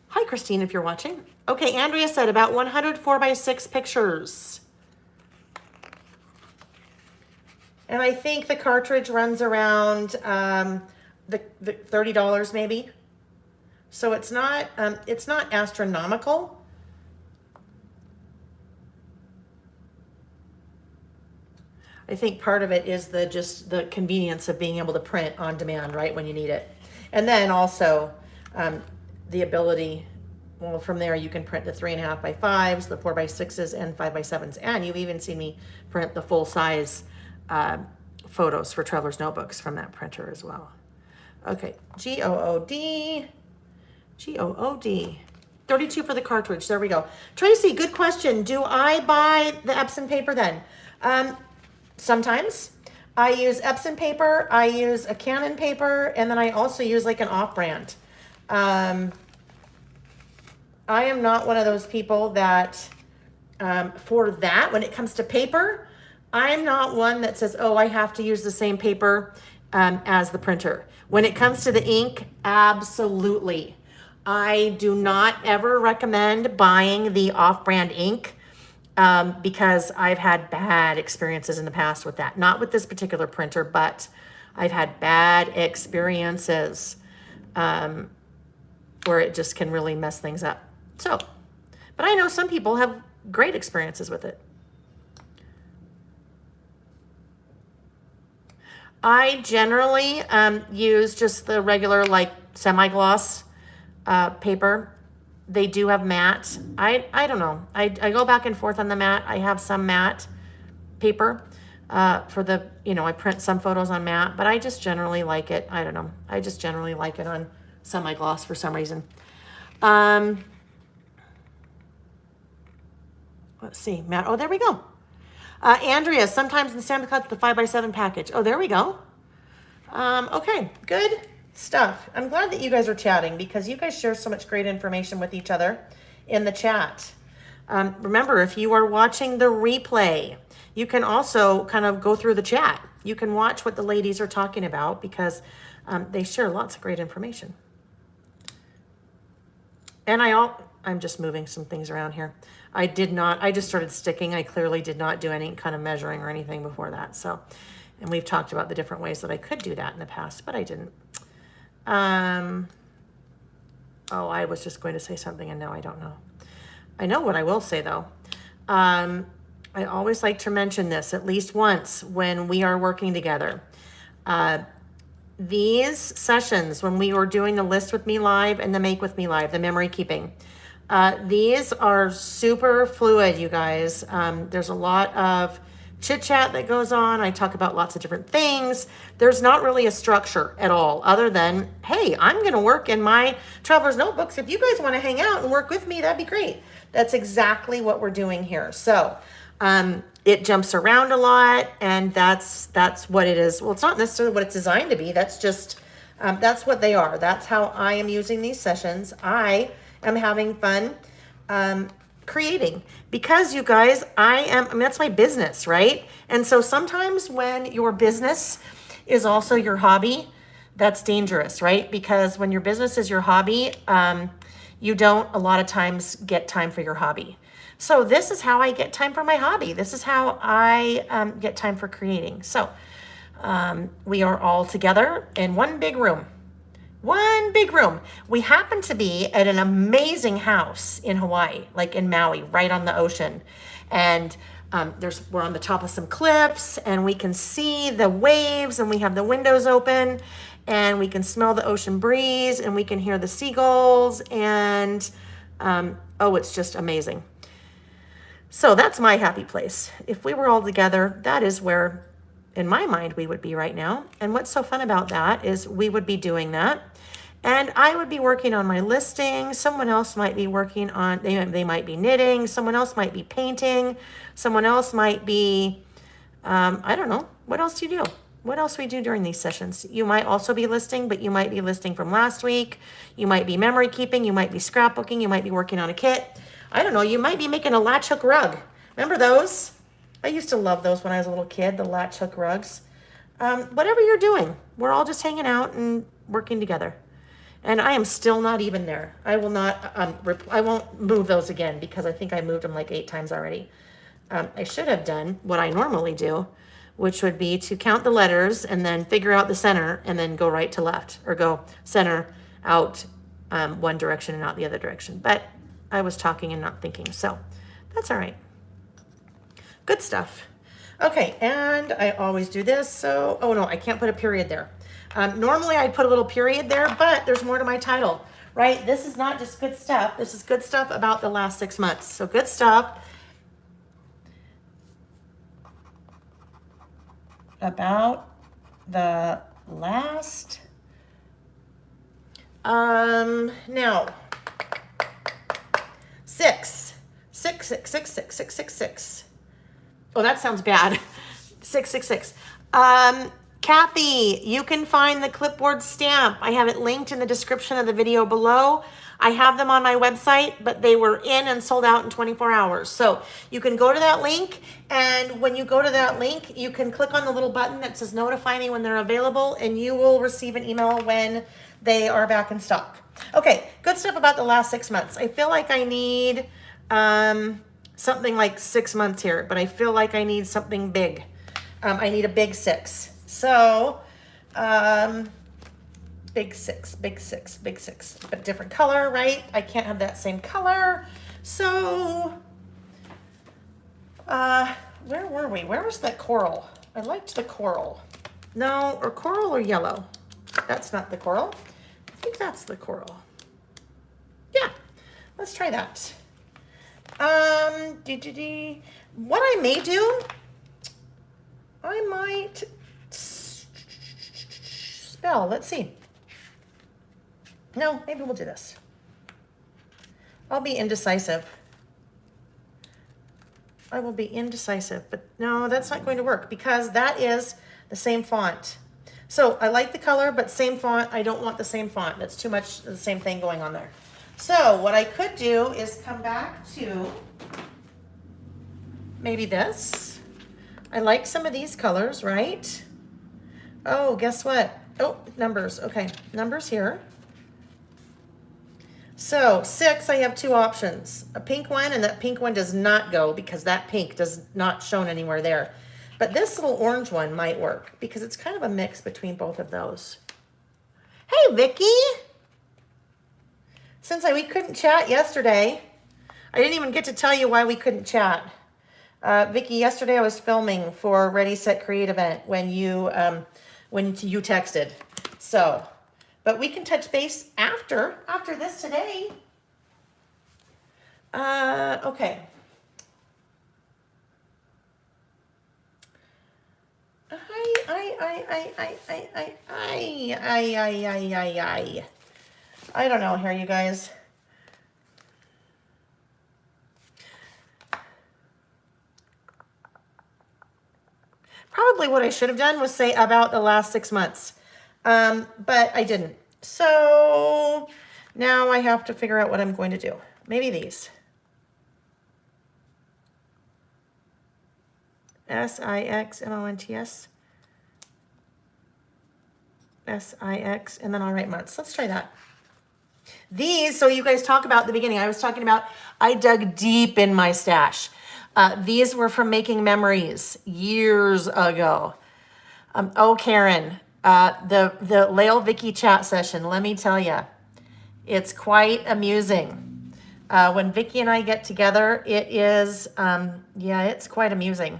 hi, Christine, if you're watching. Okay, Andrea said about 100 4x6 pictures. And I think the cartridge runs around the $30 maybe. So it's not astronomical. I think part of it is just the convenience of being able to print on demand, right, when you need it. And then also the ability, well, from there you can print the 3.5x5s, the 4x6s, and 5x7s. And you've even seen me print the full size photos for Traveler's Notebooks from that printer as well. Okay, G-O-O-D. 32 for the cartridge. There we go. Tracy, good question. Do I buy the Epson paper then? Sometimes. I use Epson paper, I use a Canon paper, and then I also use like an off-brand. I am not one of those people that, for that, when it comes to paper, I'm not one that says, oh, I have to use the same paper as the printer. When it comes to the ink, absolutely. I do not ever recommend buying the off-brand ink because I've had bad experiences in the past with that. Not with this particular printer, but I've had bad experiences where it just can really mess things up. So, but I know some people have great experiences with it. I generally use just the regular like semi-gloss paper. They do have matte. I don't know. I go back and forth on the matte. I have some matte paper for the, I print some photos on matte, but I just generally like it. I don't know. I just generally like it on semi-gloss for some reason. Let's see, matte. Oh, there we go. Andrea, sometimes in Santa Claus, the 5x7 package. Oh, there we go. Okay, good stuff. I'm glad that you guys are chatting because you guys share so much great information with each other in the chat. Remember, if you are watching the replay, you can also kind of go through the chat. You can watch what the ladies are talking about because they share lots of great information. And I'm just moving some things around here. I just started sticking. I clearly did not do any kind of measuring or anything before that. So, and we've talked about the different ways that I could do that in the past, but I didn't. Oh, I was just going to say something and now I don't know. I know what I will say though. I always like to mention this at least once when we are working together. These sessions, when we were doing the List with Me Live and the Make with Me Live, the memory keeping, these are super fluid, you guys. There's a lot of chit chat that goes on. I talk about lots of different things. There's not really a structure at all other than, hey, I'm going to work in my traveler's notebooks. If you guys want to hang out and work with me, that'd be great. That's exactly what we're doing here. So, it jumps around a lot, and that's what it is. Well, it's not necessarily what it's designed to be. That's just, that's what they are. That's how I am using these sessions. I am having fun creating because you guys, I mean, that's my business, right? And so sometimes when your business is also your hobby, that's dangerous, right? Because when your business is your hobby, you don't a lot of times get time for your hobby. So this is how I get time for my hobby. This is how I get time for creating. So we are all together in one big room. One big room. We happen to be at an amazing house in Hawaii, like in Maui, right on the ocean. And we're on the top of some cliffs and we can see the waves and we have the windows open and we can smell the ocean breeze and we can hear the seagulls and oh, it's just amazing. So that's my happy place. If we were all together, that is where, in my mind, we would be right now. And what's so fun about that is we would be doing that. And I would be working on my listing. Someone else might be working on, they might be knitting. Someone else might be painting. Someone else might be, I don't know. What else do you do? What else we do during these sessions? You might also be listing, but you might be listing from last week. You might be memory keeping. You might be scrapbooking. You might be working on a kit. I don't know, you might be making a latch hook rug. Remember those? I used to love those when I was a little kid, the latch hook rugs. Whatever you're doing, we're all just hanging out and working together. And I am still not even there. I will not, I won't move those again because I think I moved them like 8 times already. I should have done what I normally do, which would be to count the letters and then figure out the center and then go right to left or go center out one direction and out the other direction. But I was talking and not thinking, so that's all right. Good stuff. Okay, and I always do this, so, oh no, I can't put a period there. Normally I'd put a little period there, but there's more to my title, right? This is not just good stuff. This is good stuff about the last 6 months. So good stuff about the last, now, 6. Oh, that sounds bad. 666. Kathy, you can find the clipboard stamp. I have it linked in the description of the video below. I have them on my website, but they were in and sold out in 24 hours. So you can go to that link, and when you go to that link, you can click on the little button that says notify me when they're available, and you will receive an email when they are back in stock. Okay, good stuff about the last 6 months. I feel like I need something like 6 months here, but I feel like I need something big. I need a big 6. So, big six, but different color, right? I can't have that same color. So, where were we? Where was that coral? I liked the coral. No, or coral or yellow. That's not the coral. I think that's the coral. Yeah, let's try that. What I may do, I might spell, let's see. No, maybe we'll do this. I'll be indecisive. I will be indecisive, but no, that's not going to work because that is the same font. So I like the color, but same font. I don't want the same font. That's too much the same thing going on there. So what I could do is come back to maybe this. I like some of these colors, right? Oh, guess what? Oh, numbers. Okay, numbers here. So 6, I have 2 options. A pink one, and that pink one does not go because that pink does not shown anywhere there. But this little orange one might work because it's kind of a mix between both of those. Hey, Vicky! Since we couldn't chat yesterday, I didn't even get to tell you why we couldn't chat. Vicky, yesterday I was filming for Ready, Set, Create event when you texted. So, but we can touch base after this today. Okay. I don't know here, you guys. Probably what I should have done was say about the last 6 months. But I didn't. So now I have to figure out what I'm going to do. Maybe these. SIXMONTS. SIX, and then I'll write months. Let's try that. These, so you guys talk about at the beginning, I was talking about, I dug deep in my stash. These were from Making Memories years ago. Oh, Karen, the Lael Vicky chat session, let me tell you, it's quite amusing. When Vicky and I get together, it is, yeah, it's quite amusing.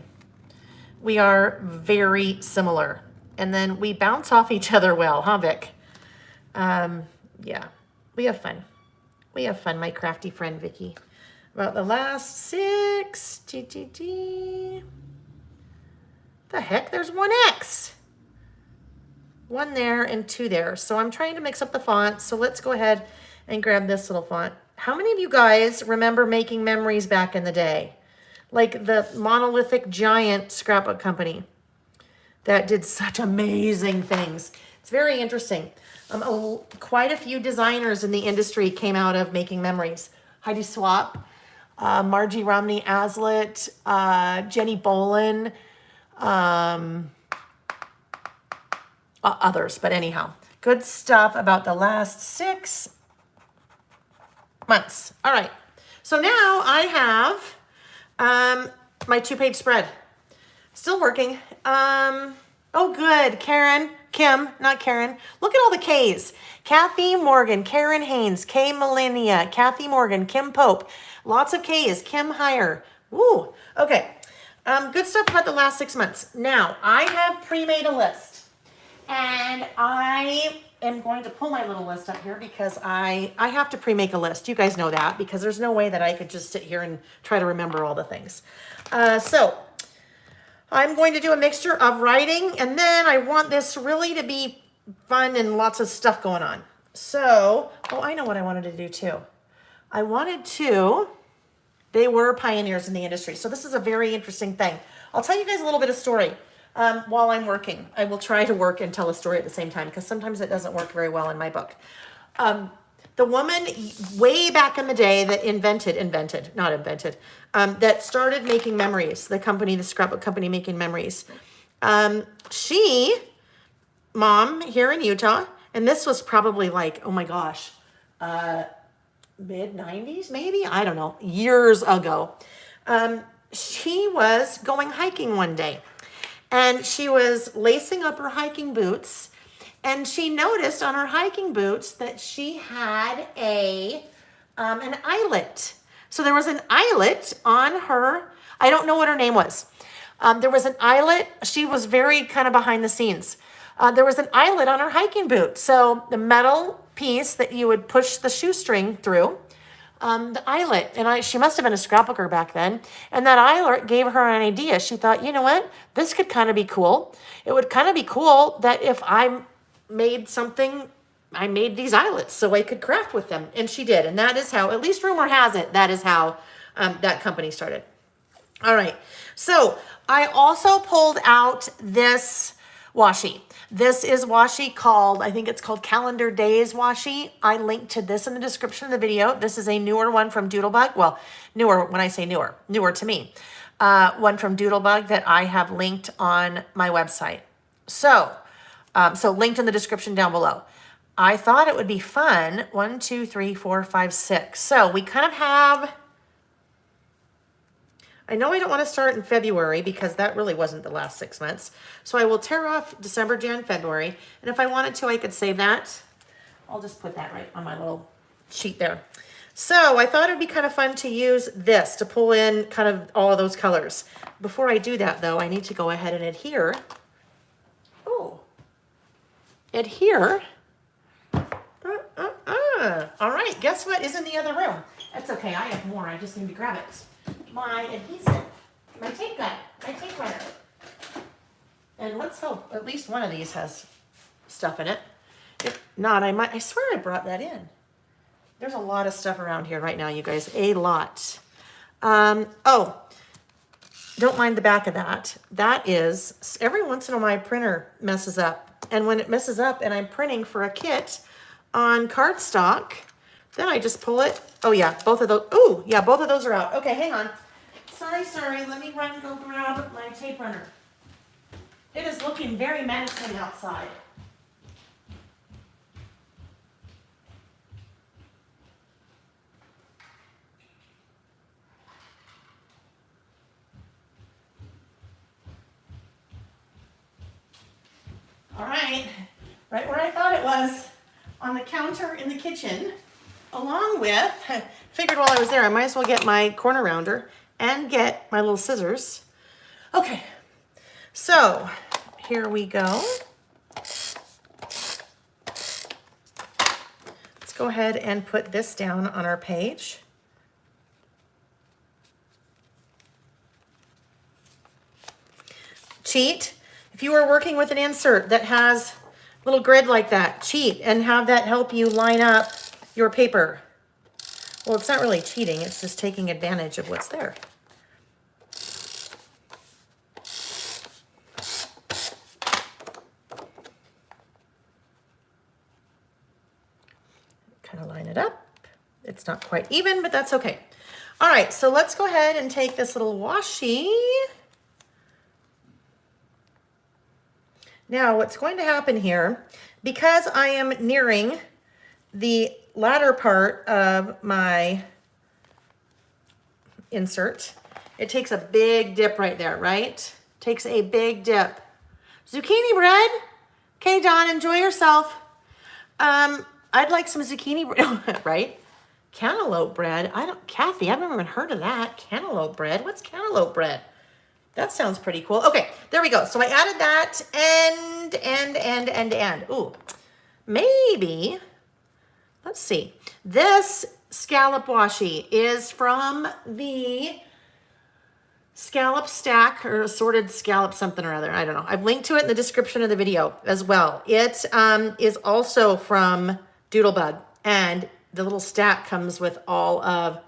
We are very similar. And then we bounce off each other well, huh, Vic? Yeah, we have fun. We have fun, my crafty friend, Vicky. About the last 6. The heck? There's 1X. 1 there and 2 there. So I'm trying to mix up the fonts. So let's go ahead and grab this little font. How many of you guys remember Making Memories back in the day? Like the monolithic giant scrapbook company that did such amazing things. It's very interesting. Quite a few designers in the industry came out of Making Memories. Heidi Swap, Margie Romney Aslet, Jenny Bolin, others, but anyhow, good stuff about the last 6 months. All right, so now I have my 2-page spread. Still working. Oh, good. Kim, not Karen. Look at all the K's. Kathy Morgan, Karen Haynes, Kay Millennia, Kathy Morgan, Kim Pope. Lots of K's. Kim Heyer. Woo. Okay. Good stuff about the last 6 months. Now, I have pre-made a list. And I am going to pull my little list up here because I have to pre-make a list. You guys know that because there's no way that I could just sit here and try to remember all the things. So I'm going to do a mixture of writing, and then I want this really to be fun and lots of stuff going on. So, oh, I know what I wanted to do too. They were pioneers in the industry. So this is a very interesting thing. I'll tell you guys a little bit of story while I'm working. I will try to work and tell a story at the same time because sometimes it doesn't work very well in my book. The woman way back in the day that that started Making Memories, the scrapbook company Making Memories. Mom here in Utah, and this was probably like, oh my gosh, mid-90s maybe? I don't know, years ago. She was going hiking one day, and she was lacing up her hiking boots, and she noticed on her hiking boots that she had an eyelet. So there was an eyelet on her. I don't know what her name was. There was an eyelet. She was very kind of behind the scenes. There was an eyelet on her hiking boot. So the metal piece that you would push the shoestring through, the eyelet. And she must have been a scrapbooker back then. And that eyelet gave her an idea. She thought, you know what? This could kind of be cool. It would kind of be cool that if I made these eyelets so I could craft with them. And she did. And that is how, at least rumor has it, that is how that company started. All right. So I also pulled out this washi. This is washi called, I think it's called Calendar Days washi. I linked to this in the description of the video. This is a newer one from Doodlebug. Well, newer when I say newer to me. One from Doodlebug that I have linked on my website. So linked in the description down below. I thought it would be fun. 1, 2, 3, 4, 5, 6. So we kind of have, I know I don't want to start in February because that really wasn't the last 6 months. So I will tear off December, Jan, February. And if I wanted to, I could save that. I'll just put that right on my little sheet there. So I thought it'd be kind of fun to use this to pull in kind of all of those colors. Before I do that though, I need to go ahead and adhere. Oh, adhere. All right, guess what is in the other room? That's okay, I have more, I just need to grab it. My adhesive, my tape gun, my tape runner. And let's hope at least one of these has stuff in it. If not, I swear I brought that in. There's a lot of stuff around here right now, you guys, a lot. Oh, don't mind the back of that. That is, every once in a while my printer messes up. And when it messes up and I'm printing for a kit on cardstock, then I just pull it. Oh yeah, both of those, oh yeah, both of those are out. Okay, hang on. Sorry, let me run, go grab my tape runner. It is looking very menacing outside. All right where I thought it was, on the counter in the kitchen, along with, figured while I was there, I might as well get my corner rounder and get my little scissors. Okay, so here we go. Let's go ahead and put this down on our page. Cheat. If you are working with an insert that has a little grid like that, cheat and have that help you line up your paper. Well, it's not really cheating, it's just taking advantage of what's there. Kind of line it up. It's not quite even, but that's okay. All right, so let's go ahead and take this little washi. Now, what's going to happen here, because I am nearing the latter part of my insert, it takes a big dip right there, right? Takes a big dip. Zucchini bread. Okay, Dawn, enjoy yourself. I'd like some zucchini bread, right? Cantaloupe bread. Kathy, I've never even heard of that. Cantaloupe bread. What's cantaloupe bread? That sounds pretty cool. Okay, there we go. So I added that and. Ooh, maybe, let's see. This scallop washi is from the scallop stack or assorted scallop something or other. I don't know. I've linked to it in the description of the video as well. It is also from Doodlebug, and the little stack comes with all of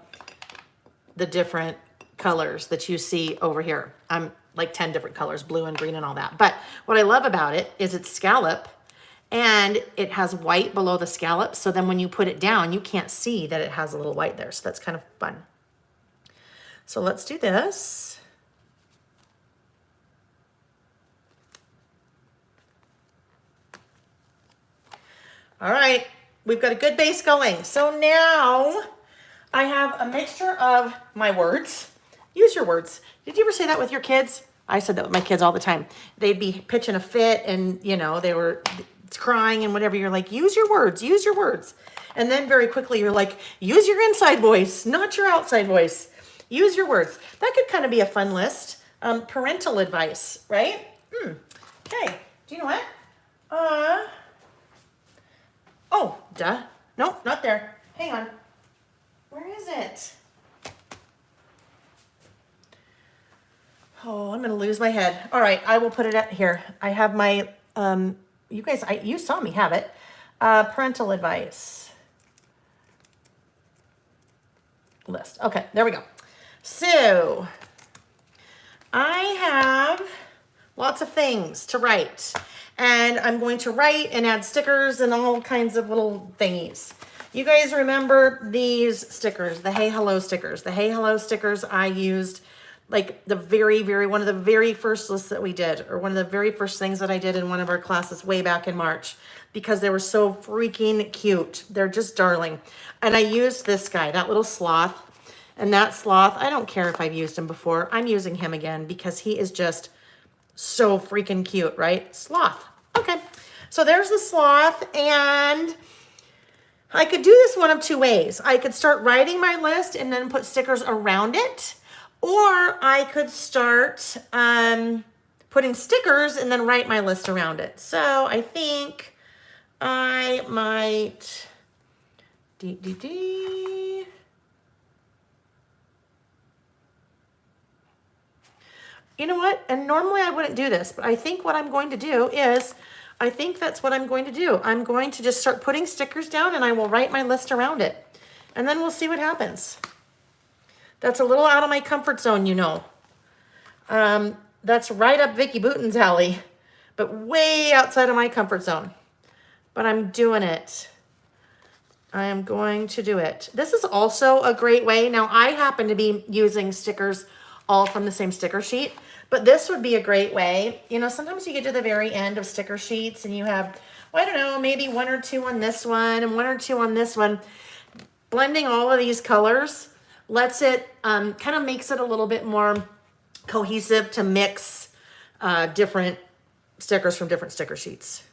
the different colors that you see over here. Like 10 different colors, blue and green and all that. But what I love about it is it's scallop and it has white below the scallop. So then when you put it down, you can't see that it has a little white there. So that's kind of fun. So let's do this. All right, we've got a good base going. So now I have a mixture of my words. Use your words. Did you ever say that with your kids? I said that with my kids all the time. They'd be pitching a fit and, you know, they were crying and whatever. You're like, use your words, use your words. And then very quickly you're like, use your inside voice, not your outside voice. Use your words. That could kind of be a fun list. Parental advice, right? Okay, do you know what? Oh, duh. Nope, not there. Hang on. Where is it? Oh, I'm going to lose my head. All right, I will put it at here. I have my, you guys, you saw me have it. Parental advice list. Okay, there we go. So I have lots of things to write, and I'm going to write and add stickers and all kinds of little thingies. You guys remember these stickers, the Hey Hello stickers. The Hey Hello stickers I used like the one of the very first lists that we did, or one of the very first things that I did in one of our classes way back in March. because they were so freaking cute. They're just darling. And I used this guy, that little sloth. And that sloth, I don't care if I've used him before. I'm using him again because he is just so freaking cute, right? Sloth. Okay. So there's the sloth, and I could do this one of two ways. I could start writing my list and then put stickers around it, or I could start putting stickers and then write my list around it. So I think I might, You know what? And normally I wouldn't do this, but I think what I'm going to do is, I think that's what I'm going to do. I'm going to just start putting stickers down and I will write my list around it. And then we'll see what happens. That's a little out of my comfort zone, you know. That's right up Vicky Booten's alley, but way outside of my comfort zone. But I'm doing it. I am going to do it. This is also a great way. Now, I happen to be using stickers all from the same sticker sheet, but this would be a great way. You know, sometimes you get to the very end of sticker sheets and you have, well, I don't know, maybe one or two on this one and one or two on this one. Blending all of these colors lets it, kind of makes it a little bit more cohesive to mix different stickers from different sticker sheets.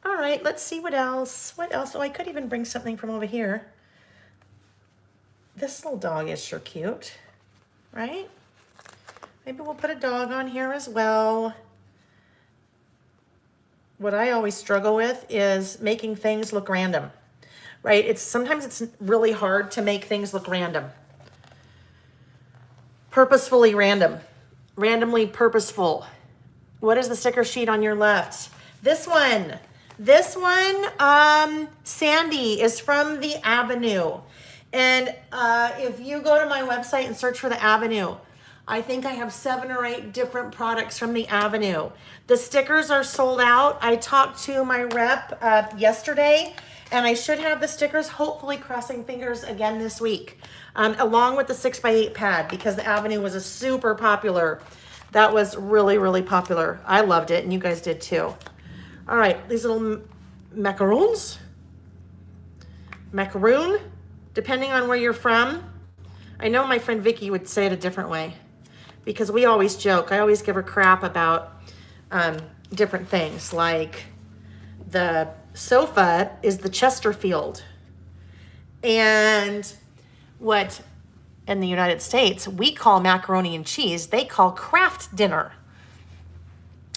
All right, let's see what else. What else? Oh, I could even bring something from over here. This little dog is sure cute, right? Maybe we'll put a dog on here as well. What I always struggle with is making things look random, right? Sometimes it's really hard to make things look random. Purposefully random, randomly purposeful. What is the sticker sheet on your left? This one, Sandy, is from the Avenue. And if you go to my website and search for the Avenue, I think I have 7 or 8 different products from the Avenue. The stickers are sold out. I talked to my rep yesterday, and I should have the stickers, hopefully crossing fingers, again this week, along with the 6x8 pad, because the Avenue was a super popular. That was really, really popular. I loved it, and you guys did too. All right, these little macaroons. Macaroon, depending on where you're from. I know my friend Vicky would say it a different way, because we always joke. I always give her crap about different things, like the sofa is the Chesterfield. And what in the United States we call macaroni and cheese, they call Kraft dinner.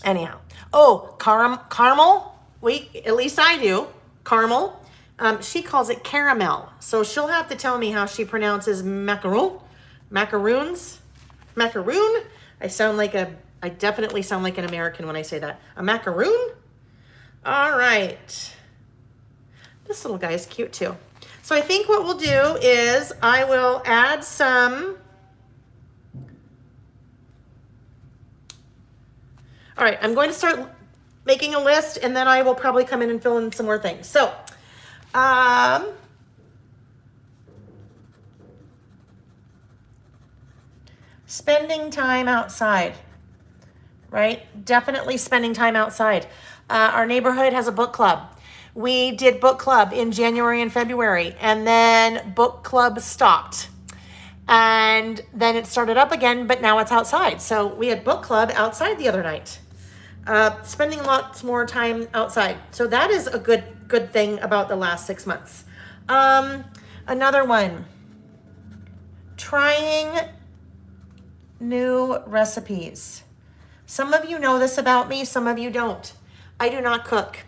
Anyhow, oh, caramel, at least I do, caramel. She calls it caramel. So she'll have to tell me how she pronounces macaroons. Macaroon? I definitely sound like an American when I say that. A macaroon? All right. This little guy is cute too. So I think what we'll do is I will add some. All right, I'm going to start making a list, and then I will probably come in and fill in some more things. So, spending time outside, right? Definitely spending time outside. Our neighborhood has a book club. We did book club in January and February, and then book club stopped. And then it started up again, but now it's outside. So we had book club outside the other night. Spending lots more time outside. So that is a good thing about the last 6 months. Another one, trying new recipes. Some of you know this about me, some of you don't. I do not cook.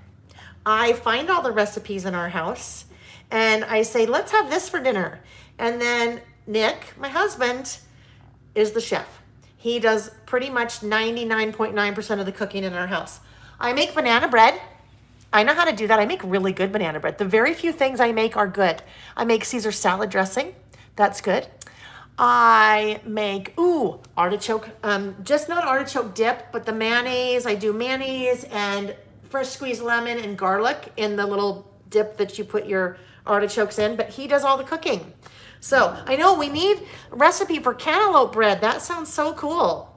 I find all the recipes in our house and I say, let's have this for dinner. And then Nick, my husband, is the chef. He does pretty much 99.9% of the cooking in our house. I make banana bread. I know how to do that. I make really good banana bread. The very few things I make are good. I make Caesar salad dressing. That's good. I make, artichoke, just not artichoke dip, but the mayonnaise. I do mayonnaise and fresh squeezed lemon and garlic in the little dip that you put your artichokes in, but he does all the cooking. So I know we need a recipe for cantaloupe bread. That sounds so cool.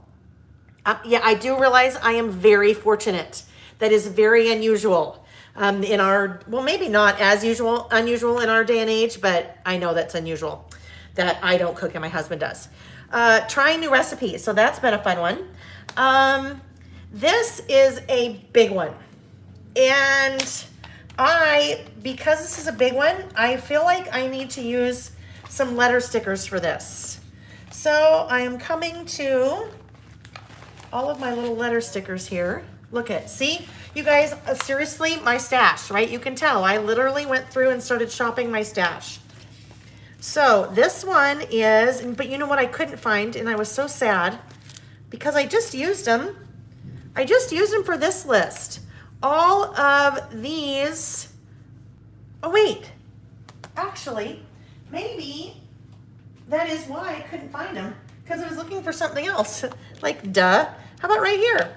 Yeah, I do realize I am very fortunate. That is very unusual in our, well, maybe not as unusual in our day and age, but I know that's unusual that I don't cook and my husband does. Trying new recipes. So that's been a fun one. This is a big one. And because this is a big one, I feel like I need to use some letter stickers for this. So I am coming to all of my little letter stickers here. Look at, see, you guys, seriously, my stash, right? You can tell I literally went through and started shopping my stash. So this one is, but you know what I couldn't find, and I was so sad because I just used them. I just used them for this list. All of these, oh wait, actually, maybe that is why I couldn't find them, because I was looking for something else. Like, duh. How about right here?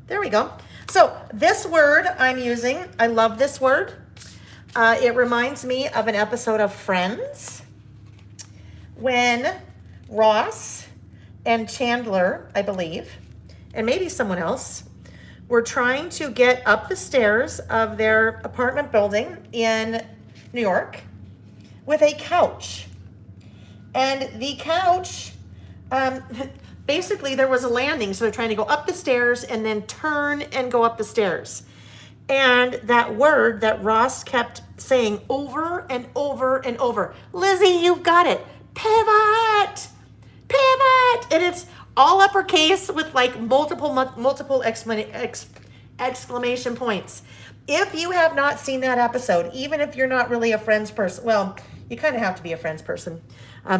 There we go. So this word I'm using, I love this word. It reminds me of an episode of Friends when Ross and Chandler, I believe, and maybe someone else, were trying to get up the stairs of their apartment building in New York with a couch. And the couch, basically there was a landing, so they're trying to go up the stairs and then turn and go up the stairs. And that word that Ross kept saying over and over and over, Lizzie, you've got it, pivot, pivot. And it's all uppercase with like multiple exclamation points. If you have not seen that episode, even if you're not really a Friends person, well, you kind of have to be a Friends person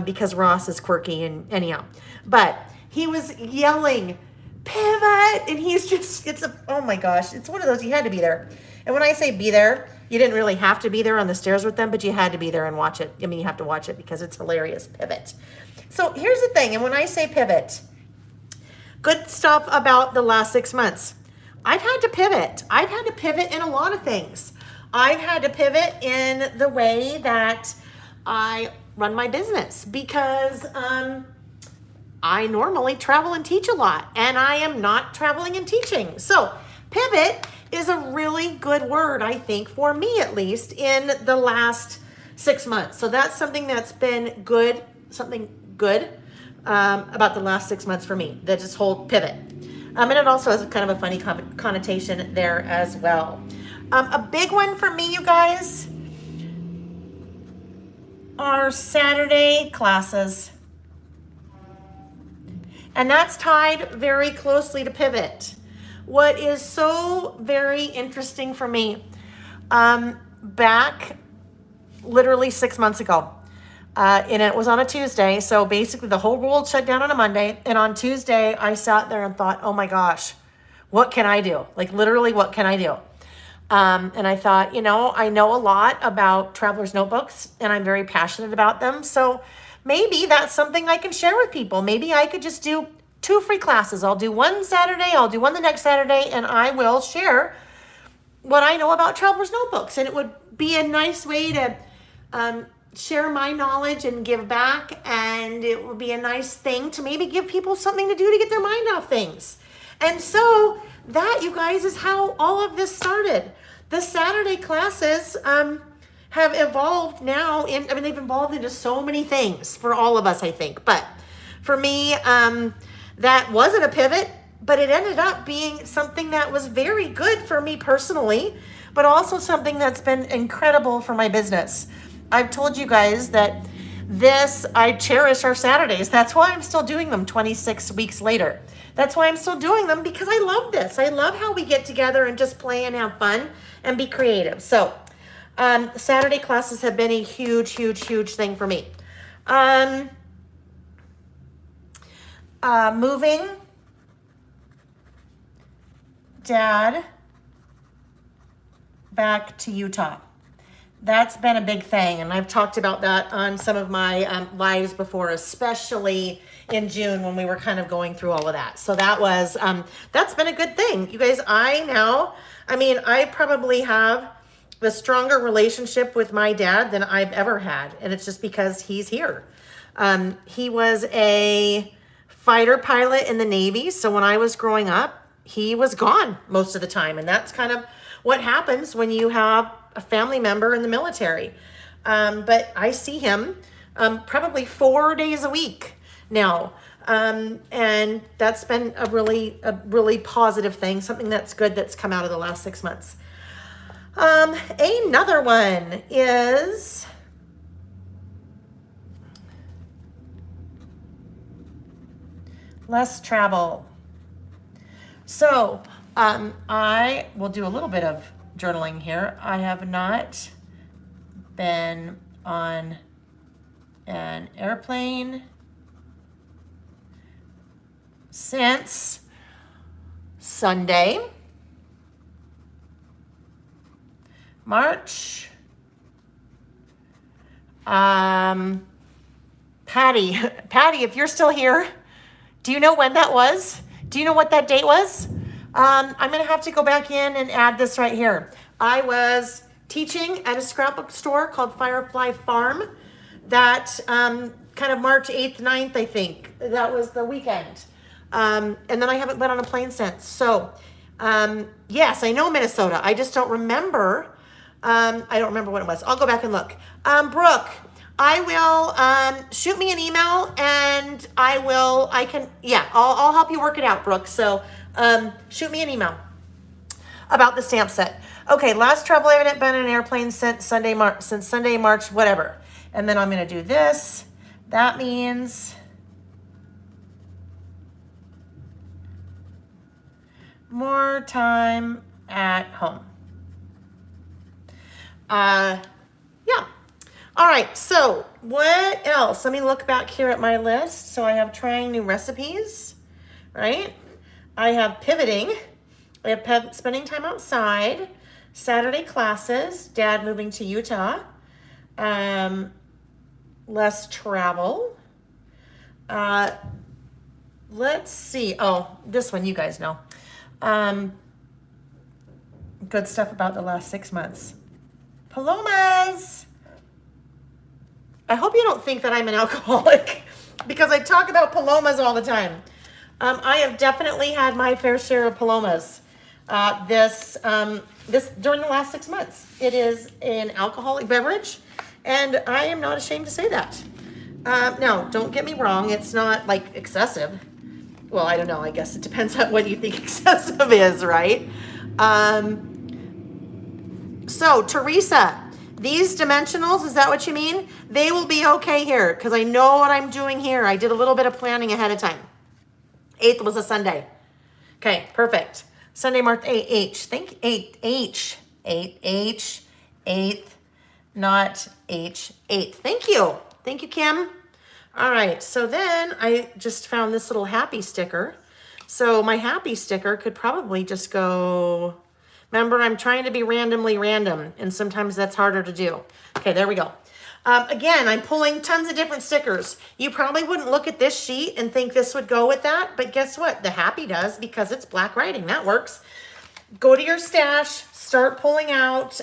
because Ross is quirky and anyhow. But he was yelling, pivot, and he's just, oh my gosh, it's one of those, you had to be there. And when I say be there, you didn't really have to be there on the stairs with them, but you had to be there and watch it. I mean, you have to watch it because it's hilarious, pivot. So here's the thing, and when I say pivot, good stuff about the last 6 months. I've had to pivot. I've had to pivot in a lot of things. I've had to pivot in the way that I run my business because I normally travel and teach a lot, and I am not traveling and teaching. So pivot is a really good word, I think, for me at least, in the last 6 months. So that's something that's been good, something good about the last 6 months for me, that this whole pivot. And it also has kind of a funny connotation there as well. A big one for me, you guys, are Saturday classes. And that's tied very closely to pivot. What is so very interesting for me, back literally 6 months ago, and it was on a Tuesday, so basically the whole world shut down on a Monday, and on Tuesday I sat there and thought, oh my gosh, what can I do? Like literally, what can I do? And I thought, you know, I know a lot about Traveler's Notebooks, and I'm very passionate about them, so maybe that's something I can share with people. Maybe I could just do 2 free classes. I'll do one Saturday, I'll do one the next Saturday, and I will share what I know about Traveler's Notebooks. And it would be a nice way to share my knowledge and give back, and it would be a nice thing to maybe give people something to do to get their mind off things. And so that, you guys, is how all of this started. The Saturday classes have evolved now, they've evolved into so many things for all of us, I think. But for me, that wasn't a pivot, but it ended up being something that was very good for me personally, but also something that's been incredible for my business. I've told you guys that I cherish our Saturdays. That's why I'm still doing them 26 weeks later. That's why I'm still doing them, because I love this. I love how we get together and just play and have fun and be creative. So Saturday classes have been a huge, huge, huge thing for me. Moving Dad back to Utah. That's been a big thing, and I've talked about that on some of my lives before, especially in June when we were kind of going through all of that. So that was, that's been a good thing. You guys, I probably have a stronger relationship with my dad than I've ever had, and it's just because he's here. He was a fighter pilot in the Navy. So when I was growing up, he was gone most of the time. And that's kind of what happens when you have a family member in the military. But I see him probably 4 days a week now. And that's been a really positive thing, something that's good that's come out of the last 6 months. Another one is less travel. So I will do a little bit of journaling here. I have not been on an airplane since Sunday, March. Patty, if you're still here, do you know when that was? Do you know what that date was? I'm going to have to go back in and add this right here. I was teaching at a scrapbook store called Firefly Farm that kind of March 8th, 9th, I think. That was the weekend. And then I haven't been on a plane since. So, yes, I know Minnesota. I just don't remember. I don't remember what it was. I'll go back and look. Brooke, I will shoot me an email and I'll help you work it out, Brooke. So shoot me an email about the stamp set. Okay, last travel, I haven't been in an airplane since Sunday, March, whatever. And then I'm going to do this. That means more time at home. Yeah. All right, so what else? Let me look back here at my list. So I have trying new recipes, right? I have pivoting. I have spending time outside, Saturday classes, Dad moving to Utah, less travel. Let's see. Oh, this one you guys know. Good stuff about the last 6 months. Palomas. I hope you don't think that I'm an alcoholic because I talk about palomas all the time. I have definitely had my fair share of palomas. This during the last 6 months. It is an alcoholic beverage, and I am not ashamed to say that. Now, don't get me wrong. It's not like excessive. Well, I don't know. I guess it depends on what you think excessive is, right? So, Teresa, these dimensionals, is that what you mean? They will be okay here because I know what I'm doing here. I did a little bit of planning ahead of time. 8th was a Sunday. Okay, perfect. Sunday marked H. Think 8H. 8H. 8th, not H. 8th. Thank you. Thank you, Kim. All right, so then I just found this little happy sticker. So my happy sticker could probably just go... Remember, I'm trying to be randomly random, and sometimes that's harder to do. Okay, there we go. Again, I'm pulling tons of different stickers. You probably wouldn't look at this sheet and think this would go with that, but guess what? The happy does because it's black writing. That works. Go to your stash, start pulling out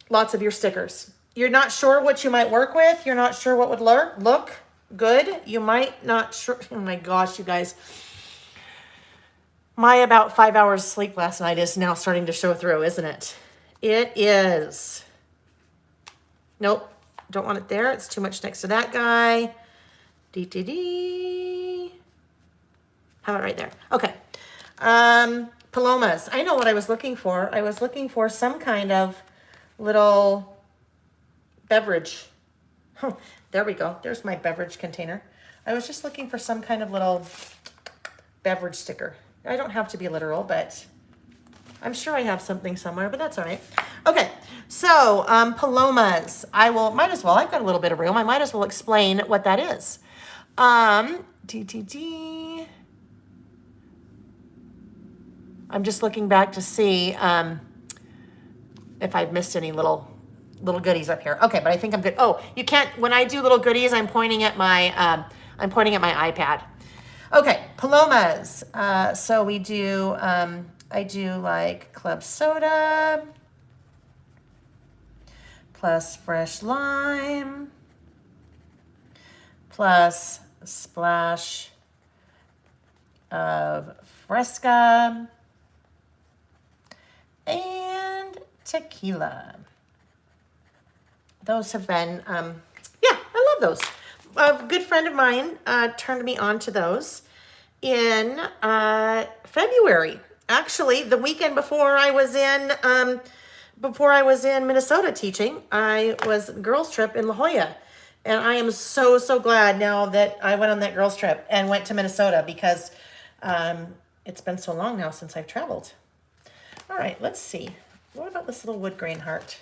lots of your stickers. You're not sure what you might work with. You're not sure what would look good. You might not sure. Oh my gosh, you guys. My about 5 hours sleep last night is now starting to show through, isn't it? It is. Nope, don't want it there. It's too much next to that guy. DTD. How about right there? Okay. Palomas. I know what I was looking for. I was looking for some kind of little beverage. Oh, there we go. There's my beverage container. I was just looking for some kind of little beverage sticker. I don't have to be literal, but I'm sure I have something somewhere, but that's all right. Okay, so palomas. Might as well, I've got a little bit of room. I might as well explain what that is. TTD. I'm just looking back to see if I've missed any little goodies up here. Okay, but I think I'm good. Oh, you can't, when I do little goodies, I'm pointing at my iPad. Okay, palomas. So we do, I do like club soda plus fresh lime plus a splash of Fresca and tequila. Those have been, yeah, I love those. A good friend of mine turned me on to those in February. Actually, the weekend before I was in Minnesota teaching, I was girls trip in La Jolla. And I am so, so glad now that I went on that girls trip and went to Minnesota because it's been so long now since I've traveled. All right, let's see. What about this little wood grain heart?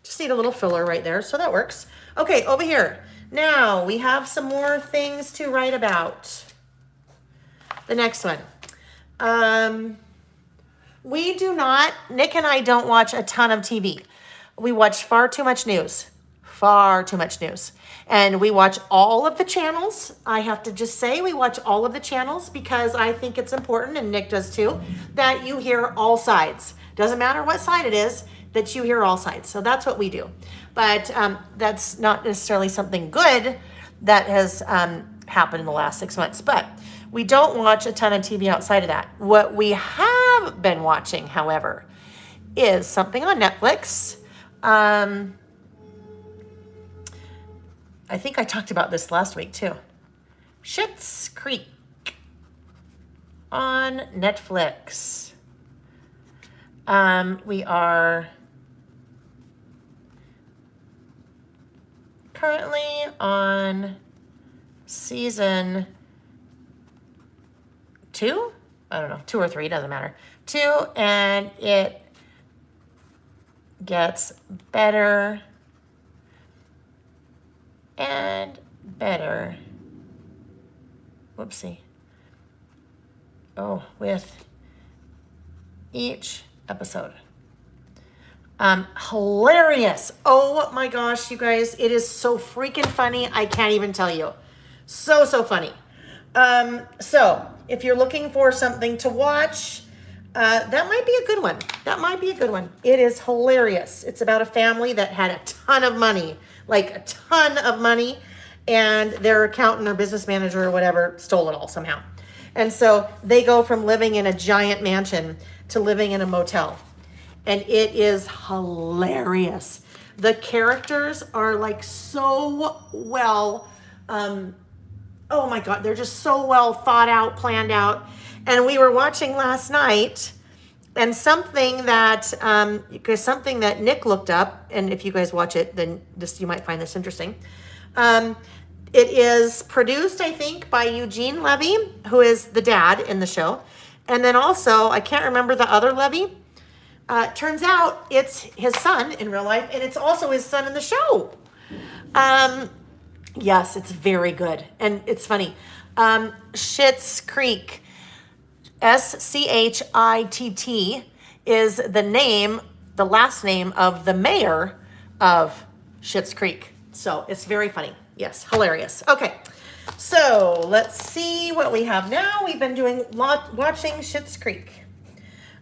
Just need a little filler right there, so that works. Okay, over here. Now we have some more things to write about. The next one. Nick and I don't watch a ton of TV. We watch far too much news. Far too much news. And we watch all of the channels. I have to just say we watch all of the channels because I think it's important, and Nick does too, that you hear all sides. Doesn't matter what side it is, that you hear all sides. So that's what we do. But that's not necessarily something good that has happened in the last 6 months. But we don't watch a ton of TV outside of that. What we have been watching, however, is something on Netflix. I think I talked about this last week too. Schitt's Creek on Netflix. We are currently on season 2. I don't know, 2 or 3, doesn't matter. 2, and it gets better and better. Whoopsie. Oh, with each episode. Hilarious. Oh my gosh, you guys, it is so freaking funny. I can't even tell you. So funny. So if you're looking for something to watch, that might be a good one. That might be a good one. It is hilarious. It's about a family that had a ton of money, like a ton of money, and their accountant or business manager or whatever stole it all somehow. And so they go from living in a giant mansion to living in a motel. And it is hilarious. The characters are like so well, oh my God, they're just so well thought out, planned out. And we were watching last night, and something that Nick looked up, and if you guys watch it, then you might find this interesting. It is produced, I think, by Eugene Levy, who is the dad in the show. And then also, I can't remember the other Levy. Turns out it's his son in real life, and it's also his son in the show. Yes, it's very good. And it's funny. Schitt's Creek, Schitt, is the last name of the mayor of Schitt's Creek. So it's very funny. Yes, hilarious. Okay, so let's see what we have now. We've been watching Schitt's Creek.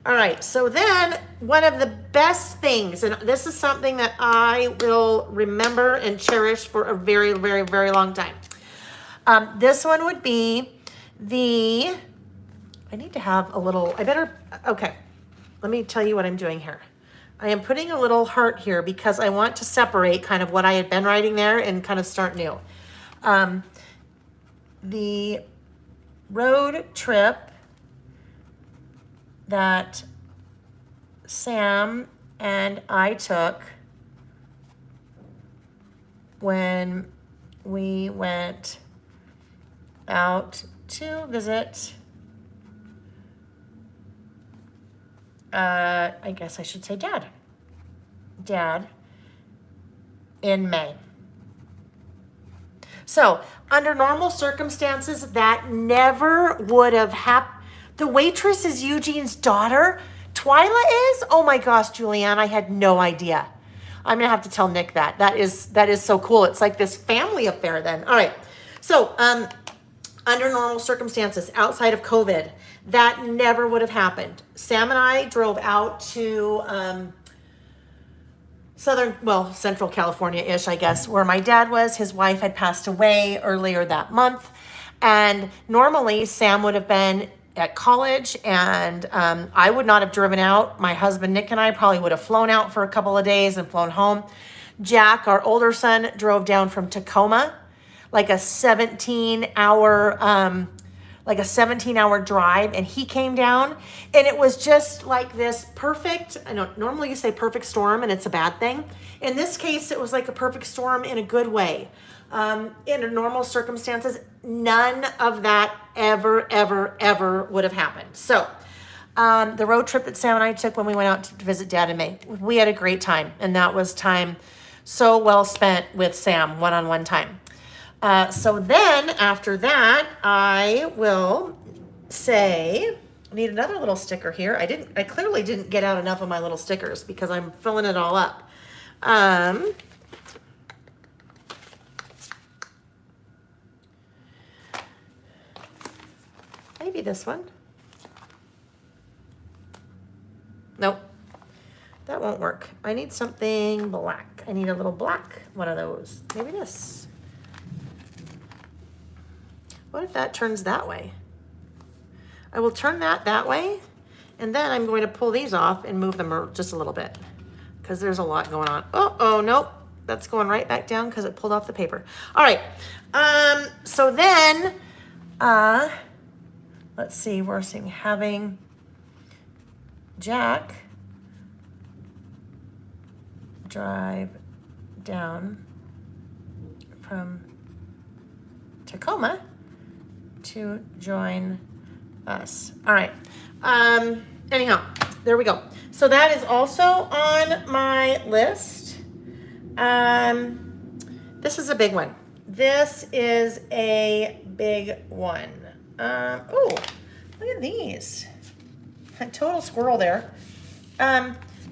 All right, so then one of the best things, and this is something that I will remember and cherish for a very, very, very long time. This one would be I need to have a little, okay, let me tell you what I'm doing here. I am putting a little heart here because I want to separate kind of what I had been writing there and kind of start new. The road trip that Sam and I took when we went out to visit, I guess I should say Dad in May. So under normal circumstances, that never would have happened. The waitress is Eugene's daughter. Twyla is? Oh my gosh, Julianne, I had no idea. I'm gonna have to tell Nick that. That is so cool. It's like this family affair then. All right. So under normal circumstances, outside of COVID, that never would have happened. Sam and I drove out to Central California-ish, I guess, where my dad was. His wife had passed away earlier that month. And normally Sam would have been at college, and I would not have driven out. My husband, Nick, and I probably would have flown out for a couple of days and flown home. Jack, our older son, drove down from Tacoma, like a 17-hour drive, and he came down, and it was just like this perfect, I know normally you say perfect storm and it's a bad thing. In this case, it was like a perfect storm in a good way. In normal circumstances, none of that ever would have happened. So the road trip that Sam and I took when we went out to visit Dad in May, we had a great time, and that was time so well spent with Sam, one-on-one time. So then after that, I will say, I need another little sticker here. I clearly didn't get out enough of my little stickers because I'm filling it all up. Maybe this one. Nope, that won't work. I need something black. I need a little black one of those. Maybe this. What if that turns that way? I will turn that way, and then I'm going to pull these off and move them just a little bit because there's a lot going on. Oh, nope. That's going right back down because it pulled off the paper. All right. So then, let's see. We're seeing having Jack drive down from Tacoma to join us. All right. Anyhow, there we go. So that is also on my list. This is a big one. This is a big one. Oh, look at these. A total squirrel there.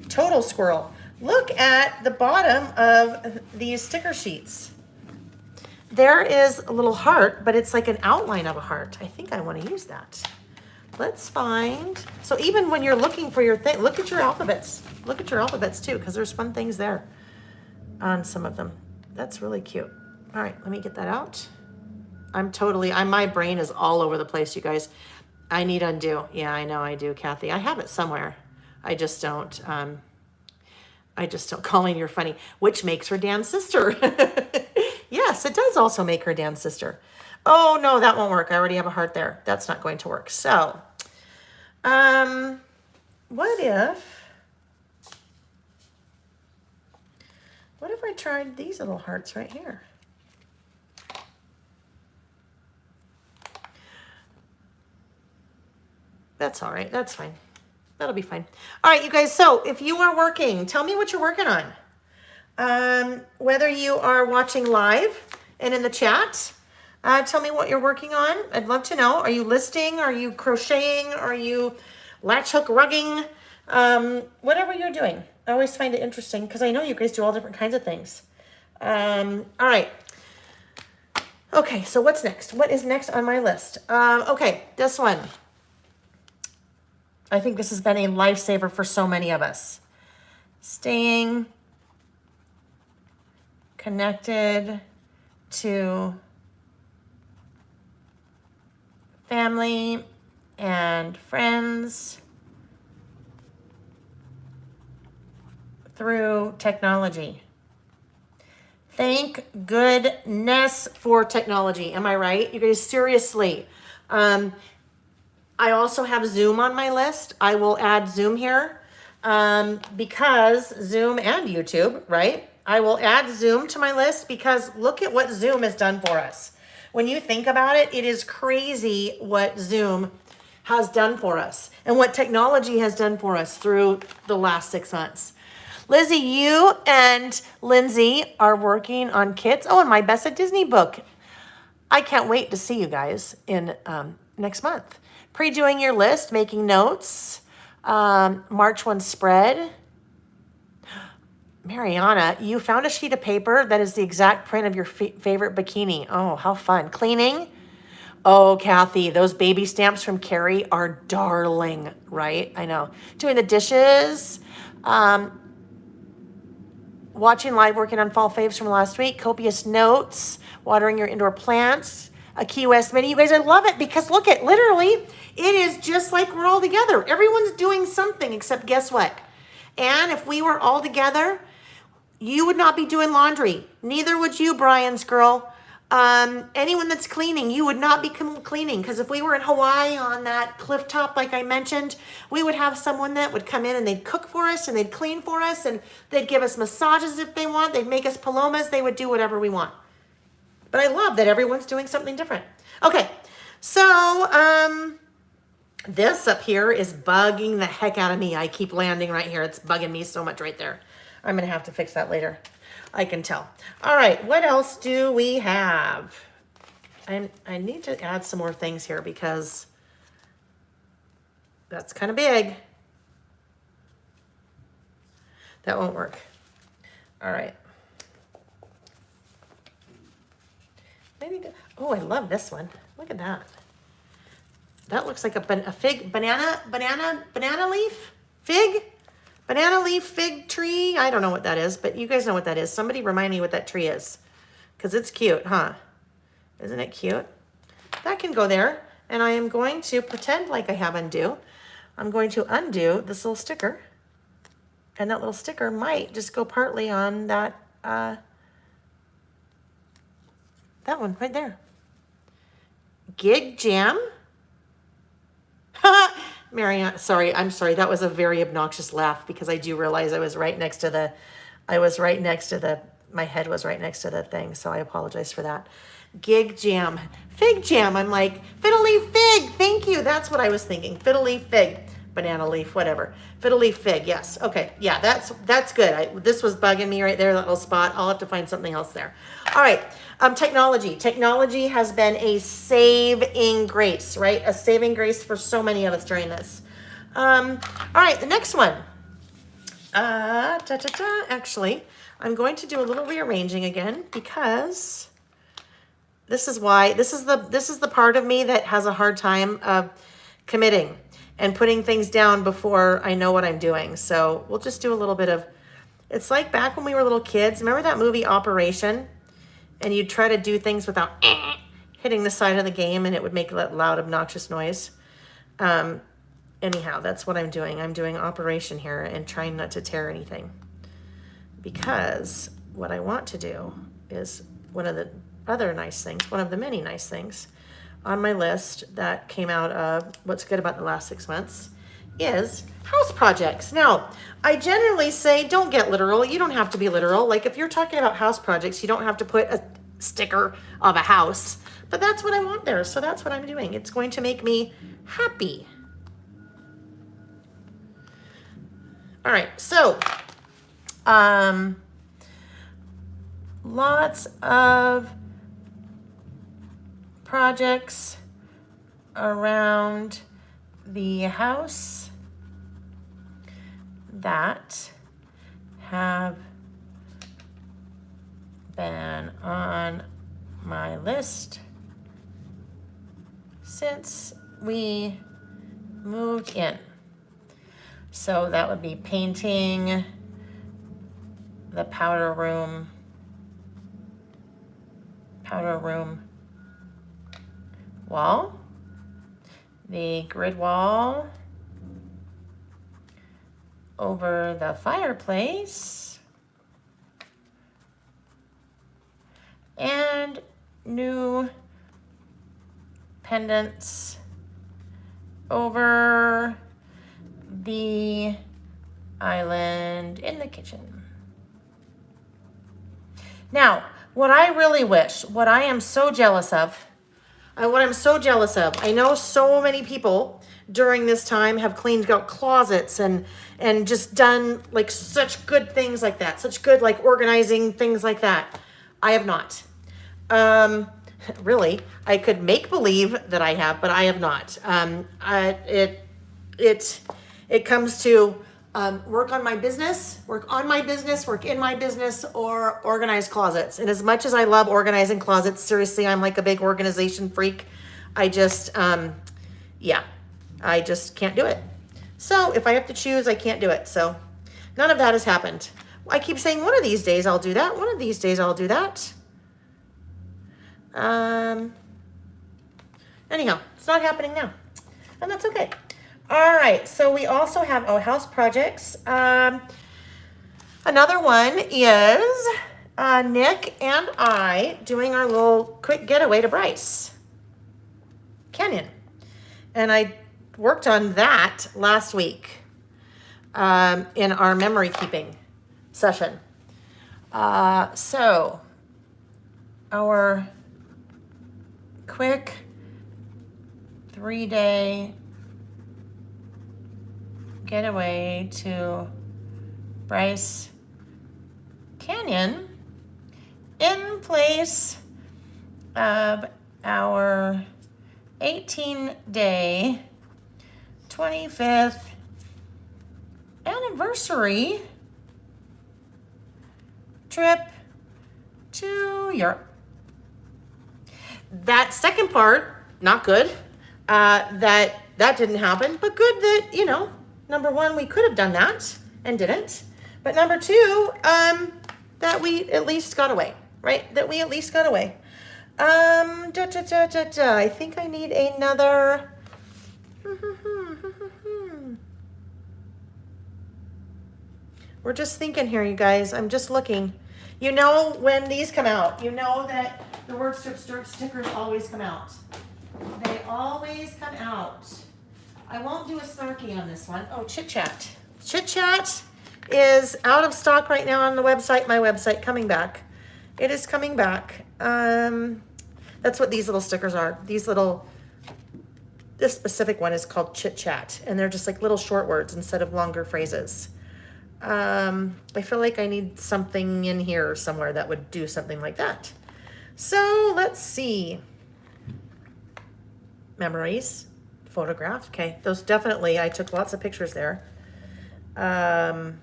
Total squirrel. Look at the bottom of these sticker sheets. There is a little heart, but it's like an outline of a heart. I think I want to use that. Let's find, so even when you're looking for your thing, look at your alphabets. Look at your alphabets too, because there's fun things there on some of them. That's really cute. All right, let me get that out. My brain is all over the place, you guys. I need undo. Yeah, I know I do, Kathy. I have it somewhere. I just don't Colleen, you're funny, which makes her Dan's sister. Yes, it does also make her Dan's sister. Oh, no, that won't work. I already have a heart there. That's not going to work. So, what if I tried these little hearts right here? That's all right. That's fine. That'll be fine. All right, you guys. So if you are working, tell me what you're working on. Whether you are watching live and in the chat, tell me what you're working on. I'd love to know. Are you listing? Are you crocheting? Are you latch hook rugging? Whatever you're doing. I always find it interesting because I know you guys do all different kinds of things. All right. Okay, so what's next? What is next on my list? Okay, this one. I think this has been a lifesaver for so many of us. Staying connected to family and friends through technology. Thank goodness for technology. Am I right? You guys, seriously. I also have Zoom on my list. I will add Zoom here because Zoom and YouTube, right? I will add Zoom to my list because look at what Zoom has done for us. When you think about it, it is crazy what Zoom has done for us and what technology has done for us through the last 6 months. Lizzie, you and Lindsay are working on kits. Oh, and my Best at Disney book. I can't wait to see you guys in next month. Pre-doing your list, making notes. March 1 spread. Mariana, you found a sheet of paper that is the exact print of your favorite bikini. Oh, how fun. Cleaning. Oh, Kathy, those baby stamps from Carrie are darling, right? I know. Doing the dishes. watching live, working on fall faves from last week, copious notes, watering your indoor plants, a Key West mini. You guys, I love it because look at, literally, it is just like we're all together. Everyone's doing something except guess what? And if we were all together, you would not be doing laundry. Neither would you, Brian's girl. Anyone that's cleaning, you would not be cleaning, because if we were in Hawaii on that cliff top, like I mentioned, we would have someone that would come in and they'd cook for us and they'd clean for us and they'd give us massages if they want. They'd make us palomas. They would do whatever we want. But I love that everyone's doing something different. Okay, so this up here is bugging the heck out of me. I keep landing right here. It's bugging me so much right there. I'm going to have to fix that later. I can tell. All right, what else do we have? I need to add some more things here because that's kind of big. That won't work. All right. Maybe. Oh, I love this one. Look at that. That looks like a banana leaf? Fig? Banana leaf, fig tree. I don't know what that is, but you guys know what that is. Somebody remind me what that tree is, because it's cute, huh? Isn't it cute? That can go there, and I am going to pretend like I have undo. I'm going to undo this little sticker, and that little sticker might just go partly on that, that one right there. Gig Jam. Marianne, sorry, I'm sorry. That was a very obnoxious laugh because I do realize I was right next to the, my head was right next to the thing. So I apologize for that. Gig Jam, Fig Jam. I'm like, fiddle leaf fig. Thank you. That's what I was thinking. Fiddle leaf fig, banana leaf, whatever. Fiddle leaf fig. Yes. Okay. Yeah, that's good. This was bugging me right there, that little spot. I'll have to find something else there. All right. Technology. Technology has been a saving grace, right? A saving grace for so many of us during this. All right, the next one. Actually, I'm going to do a little rearranging again because this is the part of me that has a hard time committing and putting things down before I know what I'm doing. So we'll just do a little bit of, it's like back when we were little kids. Remember that movie Operation? And you'd try to do things without hitting the side of the game and it would make that loud, obnoxious noise. Anyhow, that's what I'm doing. I'm doing Operation here and trying not to tear anything. Because what I want to do is one of the other nice things, one of the many nice things on my list that came out of what's good about the last 6 months is house projects. Now, I generally say don't get literal. You don't have to be literal. Like if you're talking about house projects, you don't have to put a sticker of a house, but that's what I want there. So that's what I'm doing. It's going to make me happy. All right. So, lots of projects around the house that have been on my list since we moved in. So that would be painting the powder room wall, the grid wall over the fireplace, and new pendants over the island in the kitchen. Now, what I really wish, what I am so jealous of, I know so many people during this time have cleaned out closets and just done like such good things like that, such good like organizing things like that. I have not. Really, I could make believe that I have, but I have not. It comes to work in my business, work in my business, or organize closets. And as much as I love organizing closets, seriously, I'm like a big organization freak. I just, I just can't do it. So if I have to choose, I can't do it. So none of that has happened. I keep saying one of these days I'll do that. One of these days I'll do that. Anyhow, it's not happening now. And that's okay. All right, so we also have house projects. Another one is Nick and I doing our little quick getaway to Bryce Canyon. And I worked on that last week in our memory keeping session. So our quick 3-day getaway to Bryce Canyon in place of our 18-day 25th anniversary trip to Europe. That second part, not good. That didn't happen, but good that, you know, number one, we could have done that and didn't. But number two, that we at least got away, right? That we at least got away. I think I need another. We're just thinking here, you guys. I'm just looking. You know when these come out. You know that the word strip stickers always come out. They always come out. I won't do a snarky on this one. Oh, Chit Chat. Chit Chat is out of stock right now on the website. My website coming back. It is coming back. That's what these little stickers are. This specific one is called Chit Chat, and they're just like little short words instead of longer phrases. I feel like I need something in here somewhere that would do something like that. So let's see. Memories, photograph. Okay, those definitely, I took lots of pictures there. How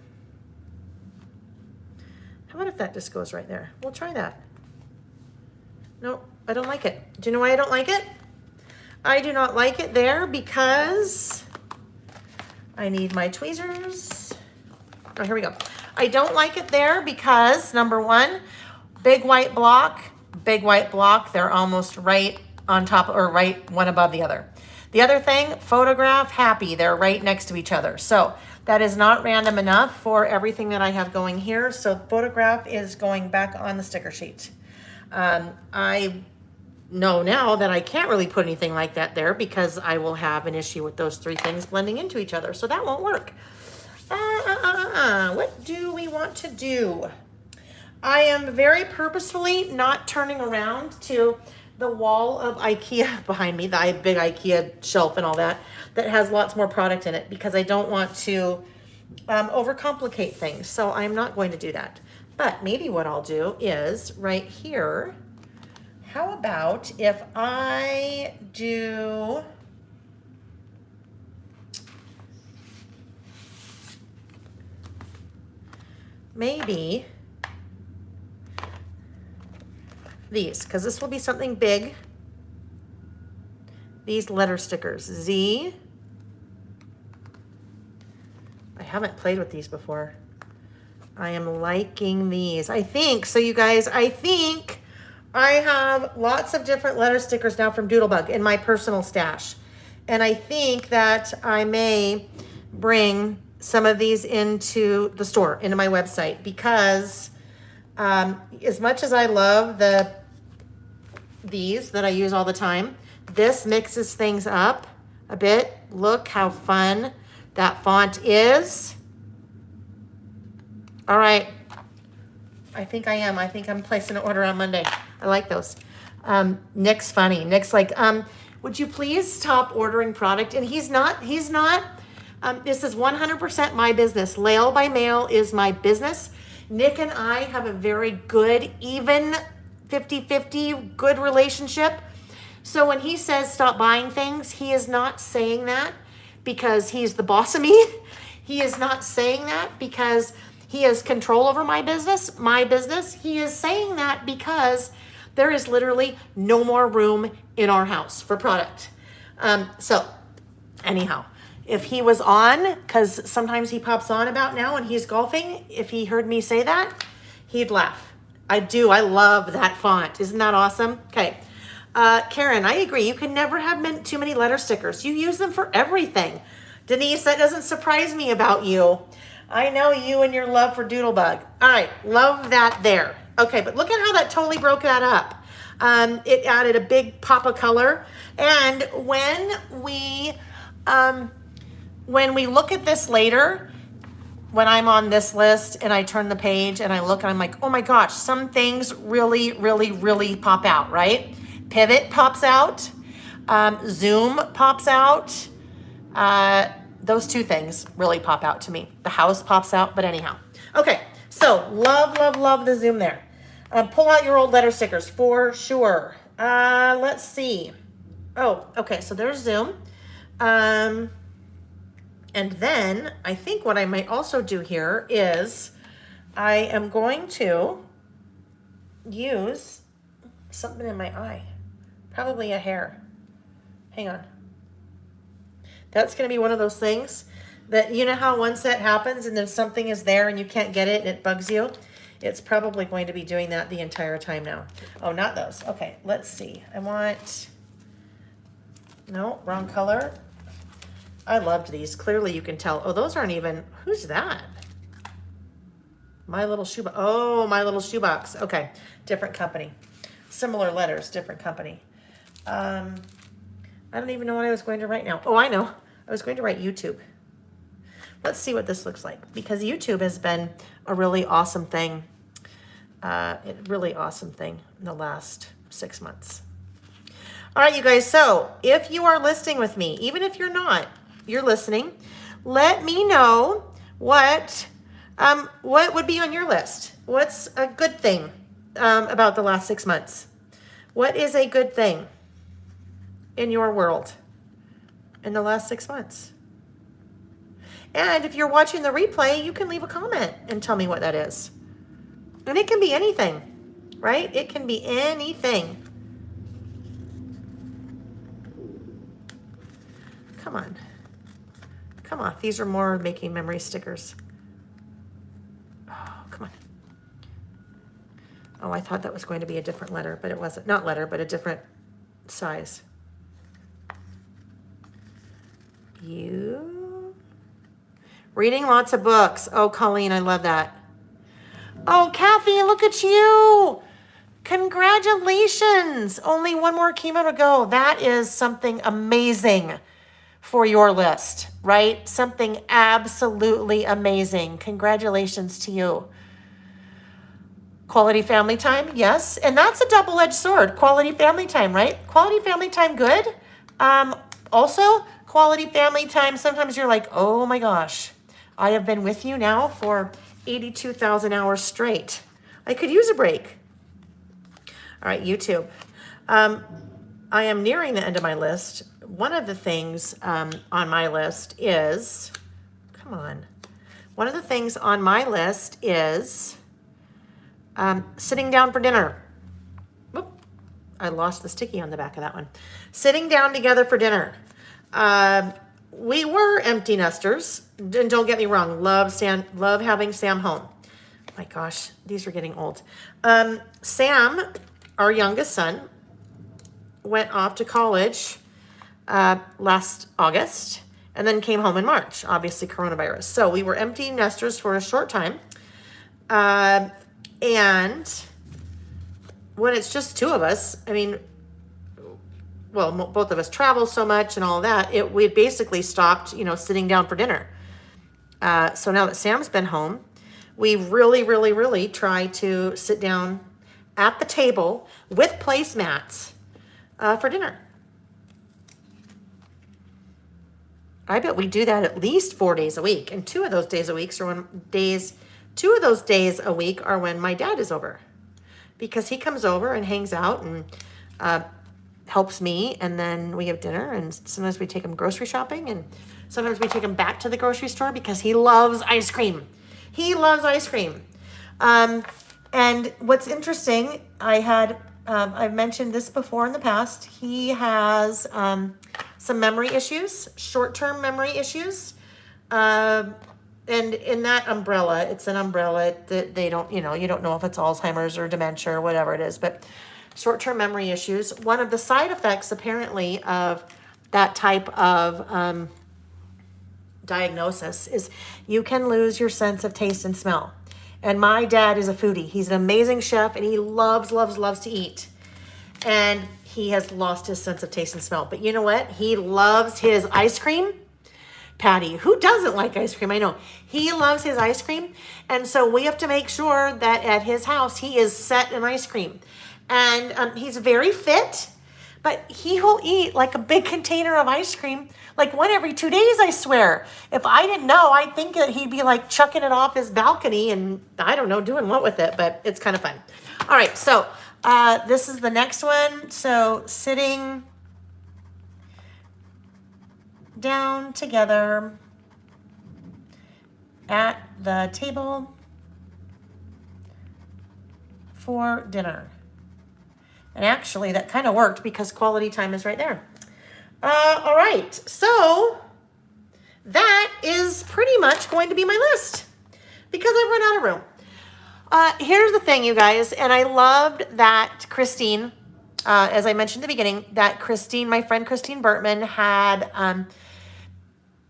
about if that just goes right there? We'll try that. No, I don't like it. Do you know why I don't like it? I do not like it there because I need my tweezers. Oh, here we go. I don't like it there because, number one, big white block, they're almost right on top or right one above the other. The other thing, photograph, happy, they're right next to each other. So that is not random enough for everything that I have going here. So photograph is going back on the sticker sheet. I know now that I can't really put anything like that there because I will have an issue with those three things blending into each other. So that won't work. What do we want to do? I am very purposefully not turning around to the wall of IKEA behind me, the big IKEA shelf and all that has lots more product in it because I don't want to overcomplicate things. So I'm not going to do that. But maybe what I'll do is right here, how about if I do maybe these, because this will be something big. These letter stickers, Z. I haven't played with these before. I am liking these. I think, so you guys, I think I have lots of different letter stickers now from Doodlebug in my personal stash. And I think that I may bring some of these into the store, into my website, because as much as I love these that I use all the time, this mixes things up a bit. Look how fun that font is. All right. I think I'm placing an order on Monday. I like those. Nick's funny. Nick's like, would you please stop ordering product? And he's not, this is 100% my business. Lail by Mail is my business. Nick and I have a very good, even 50-50 good relationship. So when he says stop buying things, he is not saying that because he's the boss of me. He is not saying that because he has control over my business. He is saying that because there is literally no more room in our house for product. So anyhow, if he was on, because sometimes he pops on about now when he's golfing, if he heard me say that, he'd laugh. I do. I love that font. Isn't that awesome? Okay. Karen, I agree. You can never have too many letter stickers. You use them for everything. Denise, that doesn't surprise me about you. I know you and your love for Doodlebug. All right. Love that there. Okay. But look at how that totally broke that up. It added a big pop of color. And when we look at this later, when I'm on this list and I turn the page and I look and I'm like, oh my gosh, some things really, really, really pop out, right? Pivot pops out. Zoom pops out. Those two things really pop out to me. The house pops out, but anyhow. Okay, so love, love, love the Zoom there. Pull out your old letter stickers for sure. Let's see. Oh, okay, so there's Zoom. And then I think what I might also do here is I am going to use something in my eye, probably a hair. Hang on. That's going to be one of those things that, you know how once that happens and then something is there and you can't get it and it bugs you? It's probably going to be doing that the entire time now. Oh, not those. Okay, let's see. I want, no, wrong color. I loved these. Clearly you can tell. Oh, those aren't even, who's that? My Little Shoebox. Oh, My Little Shoebox. Okay, different company. Similar letters, different company. I don't even know what I was going to write now. Oh, I know. I was going to write YouTube. Let's see what this looks like, because YouTube has been a really awesome thing. Really awesome thing in the last 6 months. All right, you guys. So if you are listening with me, even if you're not, you're listening, let me know what would be on your list. What's a good thing about the last 6 months? What is a good thing in your world in the last 6 months? And if you're watching the replay, you can leave a comment and tell me what that is. And it can be anything, right? It can be anything. Come on. Come on. These are more making memory stickers. Oh, come on. Oh, I thought that was going to be a different letter, but it wasn't. Not letter, but a different size. You. Reading lots of books. Oh, Colleen, I love that. Oh, Kathy, look at you. Congratulations. Only one more chemo to go. That is something amazing for your list, right? Something absolutely amazing. Congratulations to you. Quality family time, yes. And that's a double-edged sword. Quality family time, right? Quality family time, good. Also, quality family time, sometimes you're like, oh my gosh, I have been with you now for 82,000 hours straight. I could use a break. All right, YouTube. I am nearing the end of my list. One of the things on my list is, come on. One of the things on my list is sitting down for dinner. Whoop, I lost the sticky on the back of that one. Sitting down together for dinner. We were empty nesters, and don't get me wrong, love having Sam home. My gosh, these are getting old. Sam, our youngest son, went off to college last August and then came home in March, obviously coronavirus. So we were empty nesters for a short time. And when it's just two of us, I mean, well, both of us travel so much and all that, we basically stopped, sitting down for dinner. So now that Sam's been home, we really, really, really try to sit down at the table with placemats for dinner. I bet we do that at least 4 days a week. And 2 of those days a week are when my dad is over. Because he comes over and hangs out and helps me, and then we have dinner, and sometimes we take him grocery shopping, and sometimes we take him back to the grocery store because he loves ice cream. He loves ice cream. And what's interesting, I've mentioned this before in the past, he has some memory issues, short-term memory issues. And in that umbrella, it's an umbrella that they don't, you don't know if it's Alzheimer's or dementia or whatever it is, but short-term memory issues. One of the side effects, apparently, of that type of diagnosis is you can lose your sense of taste and smell. And my dad is a foodie. He's an amazing chef, and he loves, loves, loves to eat. And he has lost his sense of taste and smell. But you know what? He loves his ice cream. Patty, who doesn't like ice cream? I know. He loves his ice cream. And so we have to make sure that at his house, he is set in ice cream. And he's very fit, but he will eat like a big container of ice cream, like one every 2 days, I swear. If I didn't know, I'd think that he'd be like chucking it off his balcony and I don't know, doing what with it, but it's kind of fun. All right, so this is the next one. So sitting down together at the table for dinner. And actually, that kind of worked because quality time is right there. All right, so that is pretty much going to be my list because I've run out of room. Here's the thing, you guys, and I loved that Christine, as I mentioned at the beginning, that Christine, my friend Christine Bertman, had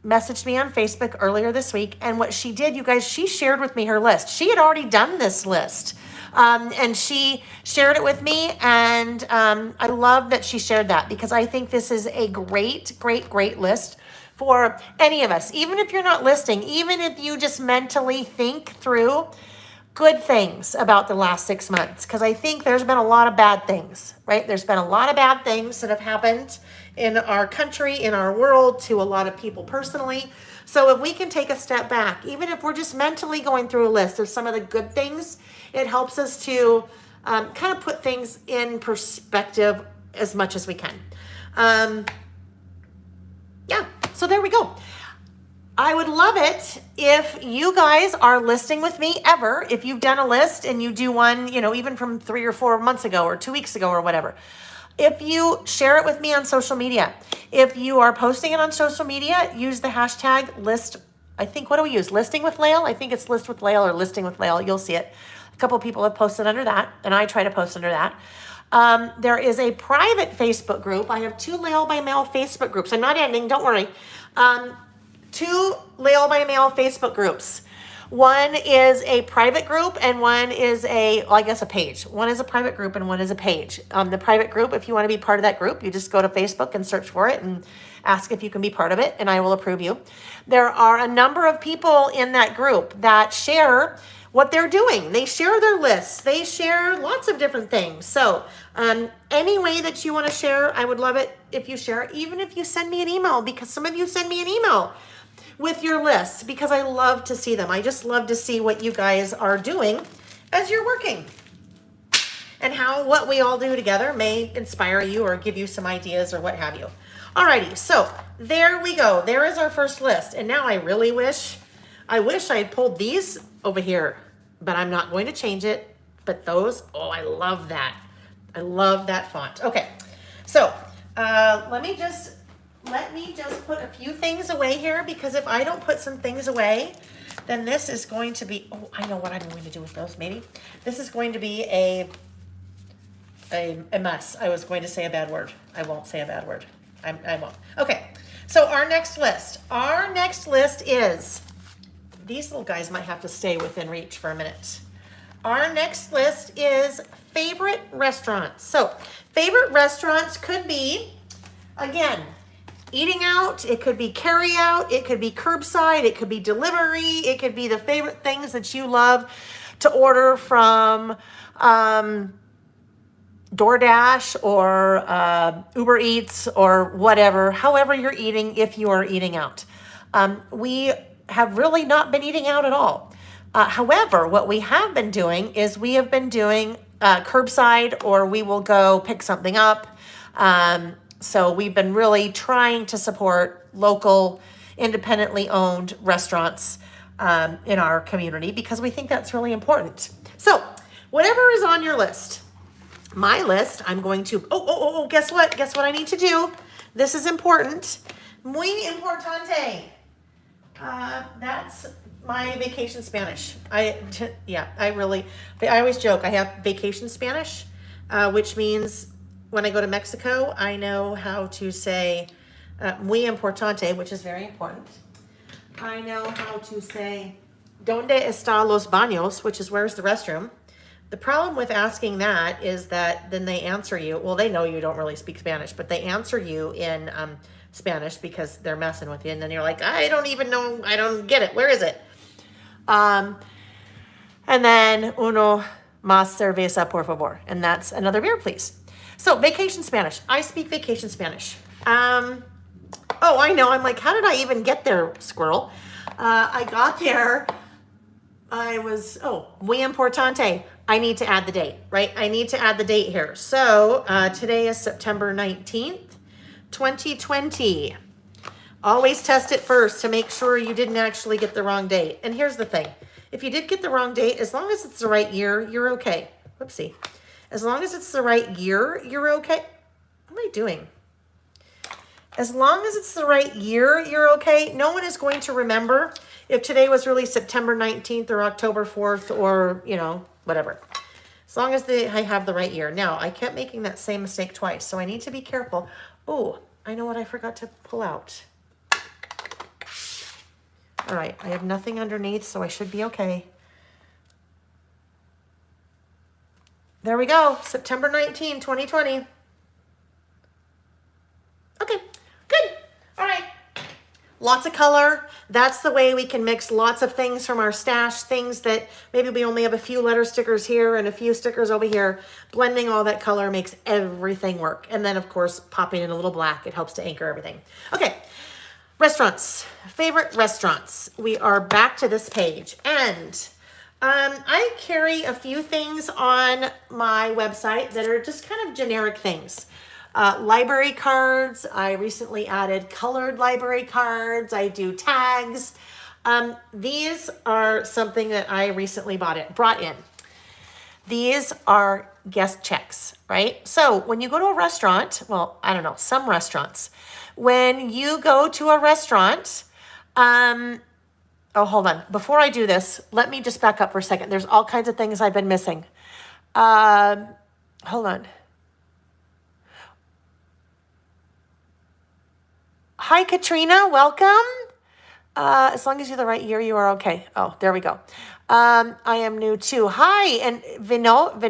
messaged me on Facebook earlier this week. And what she did, you guys, she shared with me her list. She had already done this list. And she shared it with me, and I love that she shared that because I think this is a great, great, great list for any of us. Even if you're not listing, even if you just mentally think through good things about the last 6 months, because I think there's been a lot of bad things, right? There's been a lot of bad things that have happened in our country, in our world, to a lot of people personally. So if we can take a step back, even if we're just mentally going through a list of some of the good things, it helps us to kind of put things in perspective as much as we can. Yeah, so there we go. I would love it if you guys are listing with me ever. If you've done a list and you do one, even from 3 or 4 months ago or 2 weeks ago or whatever. If you share it with me on social media, if you are posting it on social media, use the hashtag list. I think, what do we use? Listing with Lael? I think it's list with Lael or listing with Lael. You'll see it. A couple people have posted under that, and I try to post under that. There is a private Facebook group. I have 2 Lael by Mail Facebook groups. I'm not ending, don't worry. 2 Lael by Mail Facebook groups. One is a private group and one is a page. One is a private group and one is a page. The private group, if you want to be part of that group, you just go to Facebook and search for it and ask if you can be part of it, and I will approve you. There are a number of people in that group that share what they're doing. They share their lists. They share lots of different things. So any way that you want to share, I would love it if you share, even if you send me an email, because some of you send me an email with your lists, because I love to see them. I just love to see what you guys are doing as you're working and how what we all do together may inspire you or give you some ideas or what have you. Alrighty, so there we go. There is our first list. And now I really wish I had pulled these over here, but I'm not going to change it. But those, I love that. I love that font. Okay, so let me just put a few things away here, because if I don't put some things away, then this is going to be, I know what I'm going to do with those, maybe. This is going to be a mess. I was going to say a bad word. I won't say a bad word. I won't. Okay, so our next list. Our next list is, these little guys might have to stay within reach for a minute. Our next list is favorite restaurants. So favorite restaurants could be, again, eating out, it could be carry out, it could be curbside, it could be delivery, it could be the favorite things that you love to order from DoorDash or Uber Eats or whatever, however you're eating, if you are eating out. We have really not been eating out at all. However, what we have been doing is we have been doing curbside, or we will go pick something up. So we've been really trying to support local, independently owned restaurants in our community, because we think that's really important. So whatever is on your list, my list, I'm going to, guess what? Guess what I need to do? This is important. Muy importante. That's my vacation Spanish. I always joke. I have vacation Spanish, which means when I go to Mexico, I know how to say muy importante, which is very important. I know how to say ¿Dónde está los baños?, which is where's the restroom. The problem with asking that is that then they answer you. Well, they know you don't really speak Spanish, but they answer you in Spanish because they're messing with you. And then you're like, I don't even know. I don't get it. Where is it? And then uno más cerveza, por favor. And that's another beer, please. So vacation Spanish. I speak vacation Spanish. Oh, I know. I'm like, how did I even get there, squirrel? I got there. Muy importante. I need to add the date, right? I need to add the date here. So today is September 19th, 2020. Always test it first to make sure you didn't actually get the wrong date. And here's the thing. If you did get the wrong date, as long as it's the right year, you're okay. Whoopsie. As long as it's the right year, you're okay. What am I doing? As long as it's the right year, you're okay. No one is going to remember if today was really September 19th or October 4th or, whatever. As long as I have the right year. Now, I kept making that same mistake twice, so I need to be careful. Oh, I know what I forgot to pull out. All right, I have nothing underneath, so I should be okay. There we go, September 19, 2020. Okay, good. All right. Lots of color. That's the way we can mix lots of things from our stash, things that maybe we only have a few letter stickers here and a few stickers over here. Blending all that color makes everything work. And then, of course, popping in a little black, it helps to anchor everything. Okay, restaurants. Favorite restaurants. We are back to this page. And I carry a few things on my website that are just kind of generic things. Library cards. I recently added colored library cards. I do tags. These are something that I recently brought in. These are guest checks, right? So when you go to a restaurant, well, I don't know, some restaurants, when you go to a restaurant, oh, hold on. Before I do this, let me just back up for a second. There's all kinds of things I've been missing. Hold on. Hi, Katrina. Welcome. As long as you're the right year, you are okay. Oh, there we go. I am new too. Hi, and Vinod.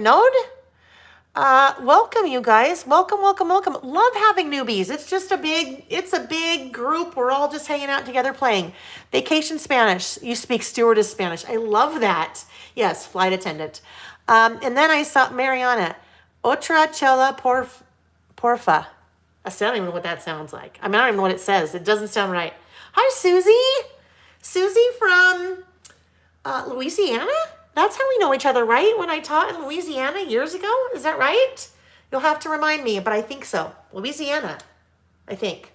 Welcome, you guys. Welcome, welcome, welcome. Love having newbies. It's a big group. We're all just hanging out together playing. Vacation Spanish. You speak stewardess Spanish. I love that. Yes, flight attendant. And then I saw Mariana. Otra chela porfa. I don't even know what that sounds like. I don't even know what it says. It doesn't sound right. Hi, Susie. Susie from Louisiana? That's how we know each other, right? When I taught in Louisiana years ago? Is that right? You'll have to remind me, but I think so. Louisiana, I think.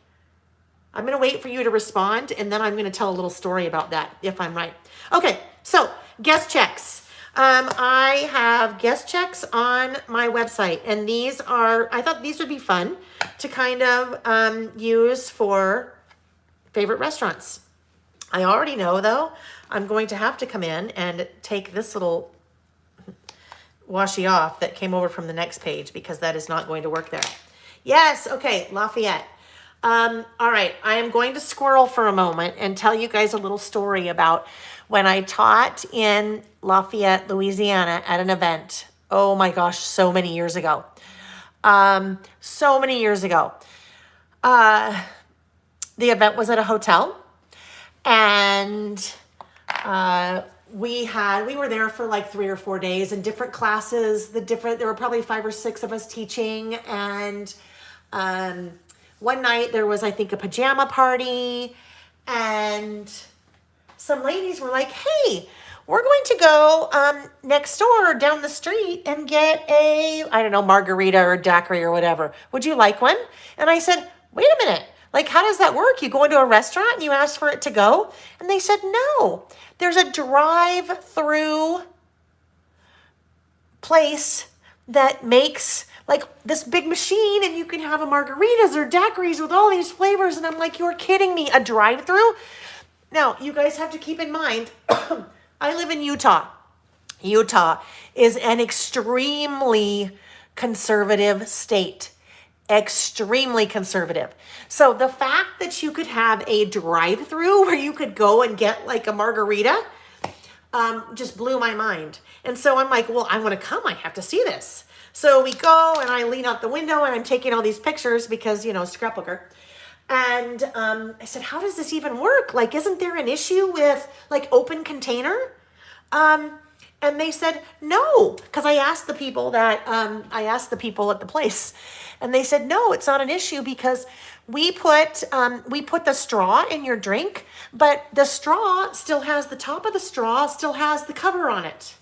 I'm going to wait for you to respond, and then I'm going to tell a little story about that, if I'm right. Okay, so guest checks. I have guest checks on my website, and I thought these would be fun to kind of use for favorite restaurants. I already know, though, I'm going to have to come in and take this little washi off that came over from the next page because that is not going to work there. Yes, okay, Lafayette. All right, I am going to squirrel for a moment and tell you guys a little story about when I taught in Lafayette, Louisiana at an event. Oh my gosh, so many years ago. So many years ago. The event was at a hotel, and we were there for like 3 or 4 days in different classes. There were probably 5 or 6 of us teaching, and one night there was, I think, a pajama party, and some ladies were like, hey, we're going to go next door down the street and get a, I don't know, margarita or daiquiri or whatever. Would you like one? And I said, wait a minute. Like, how does that work? You go into a restaurant and you ask for it to go? And they said, no, there's a drive-through place that makes like this big machine and you can have a margaritas or daiquiris with all these flavors. And I'm like, you're kidding me, a drive-through? Now, you guys have to keep in mind, I live in Utah. Utah is an extremely conservative state. Extremely conservative. So the fact that you could have a drive-through where you could go and get like a margarita just blew my mind. And so I'm like, well, I want to come. I have to see this. So we go and I lean out the window and I'm taking all these pictures because, scrapbooker. And I said, how does this even work? Like, isn't there an issue with like open container? And they said, no, because I asked the people at the place, and they said, no, it's not an issue because we put the straw in your drink, but the straw still has the top of the straw still has the cover on it.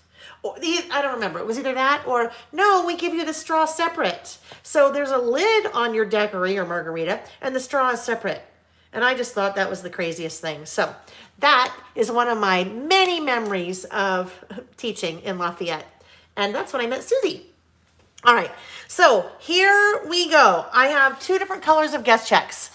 I don't remember. It was either that or no, we give you the straw separate. So there's a lid on your daiquiri or margarita and the straw is separate. And I just thought that was the craziest thing. So that is one of my many memories of teaching in Lafayette. And that's when I met Susie. All right, so here we go. I have 2 different colors of guest checks.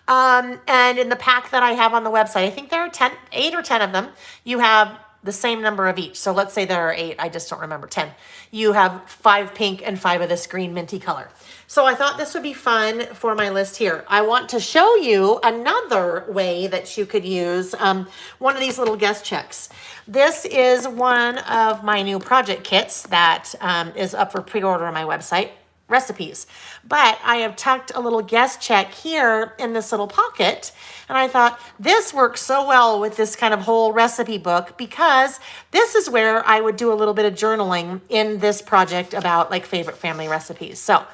And in the pack that I have on the website, I think there are 8 or 10 of them. You have the same number of each. So let's say there are 8. I just don't remember. 10. You have 5 pink and 5 of this green minty color. So I thought this would be fun for my list here. I want to show you another way that you could use one of these little guest checks. This is one of my new project kits that is up for pre-order on my website, recipes. But I have tucked a little guest check here in this little pocket. And I thought this works so well with this kind of whole recipe book because this is where I would do a little bit of journaling in this project about like favorite family recipes. So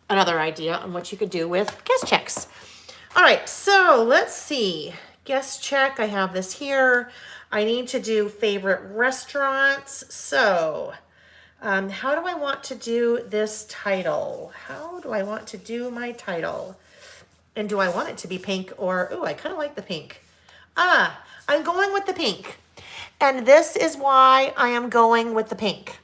another idea on what you could do with guest checks. All right, so let's see. Guest check, I have this here. I need to do favorite restaurants. So how do I want to do this title? How do I want to do my title? And do I want it to be pink or, ooh, I kind of like the pink. I'm going with the pink. And this is why I am going with the pink.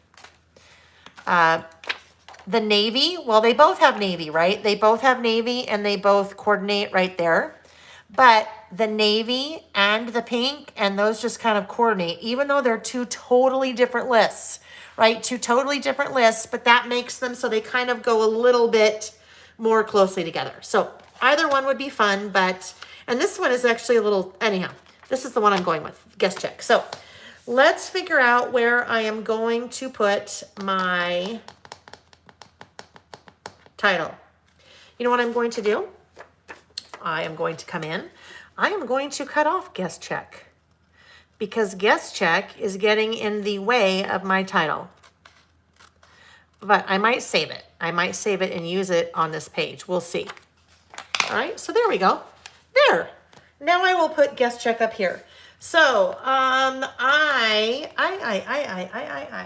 The navy, well, they both have navy, right? They both have navy and they both coordinate right there. But the navy and the pink and those just kind of coordinate, even though they're 2 totally different lists, right? 2 totally different lists, but that makes them so they kind of go a little bit more closely together. So either one would be fun, but, and this one is actually a little, anyhow, this is the one I'm going with, guest check. So let's figure out where I am going to put my title. You know what I'm going to do? I am going to come in. I am going to cut off guest check because guest check is getting in the way of my title. But I might save it. I might save it and use it on this page. We'll see. All right, so there we go. There. Now I will put guest check up here. So,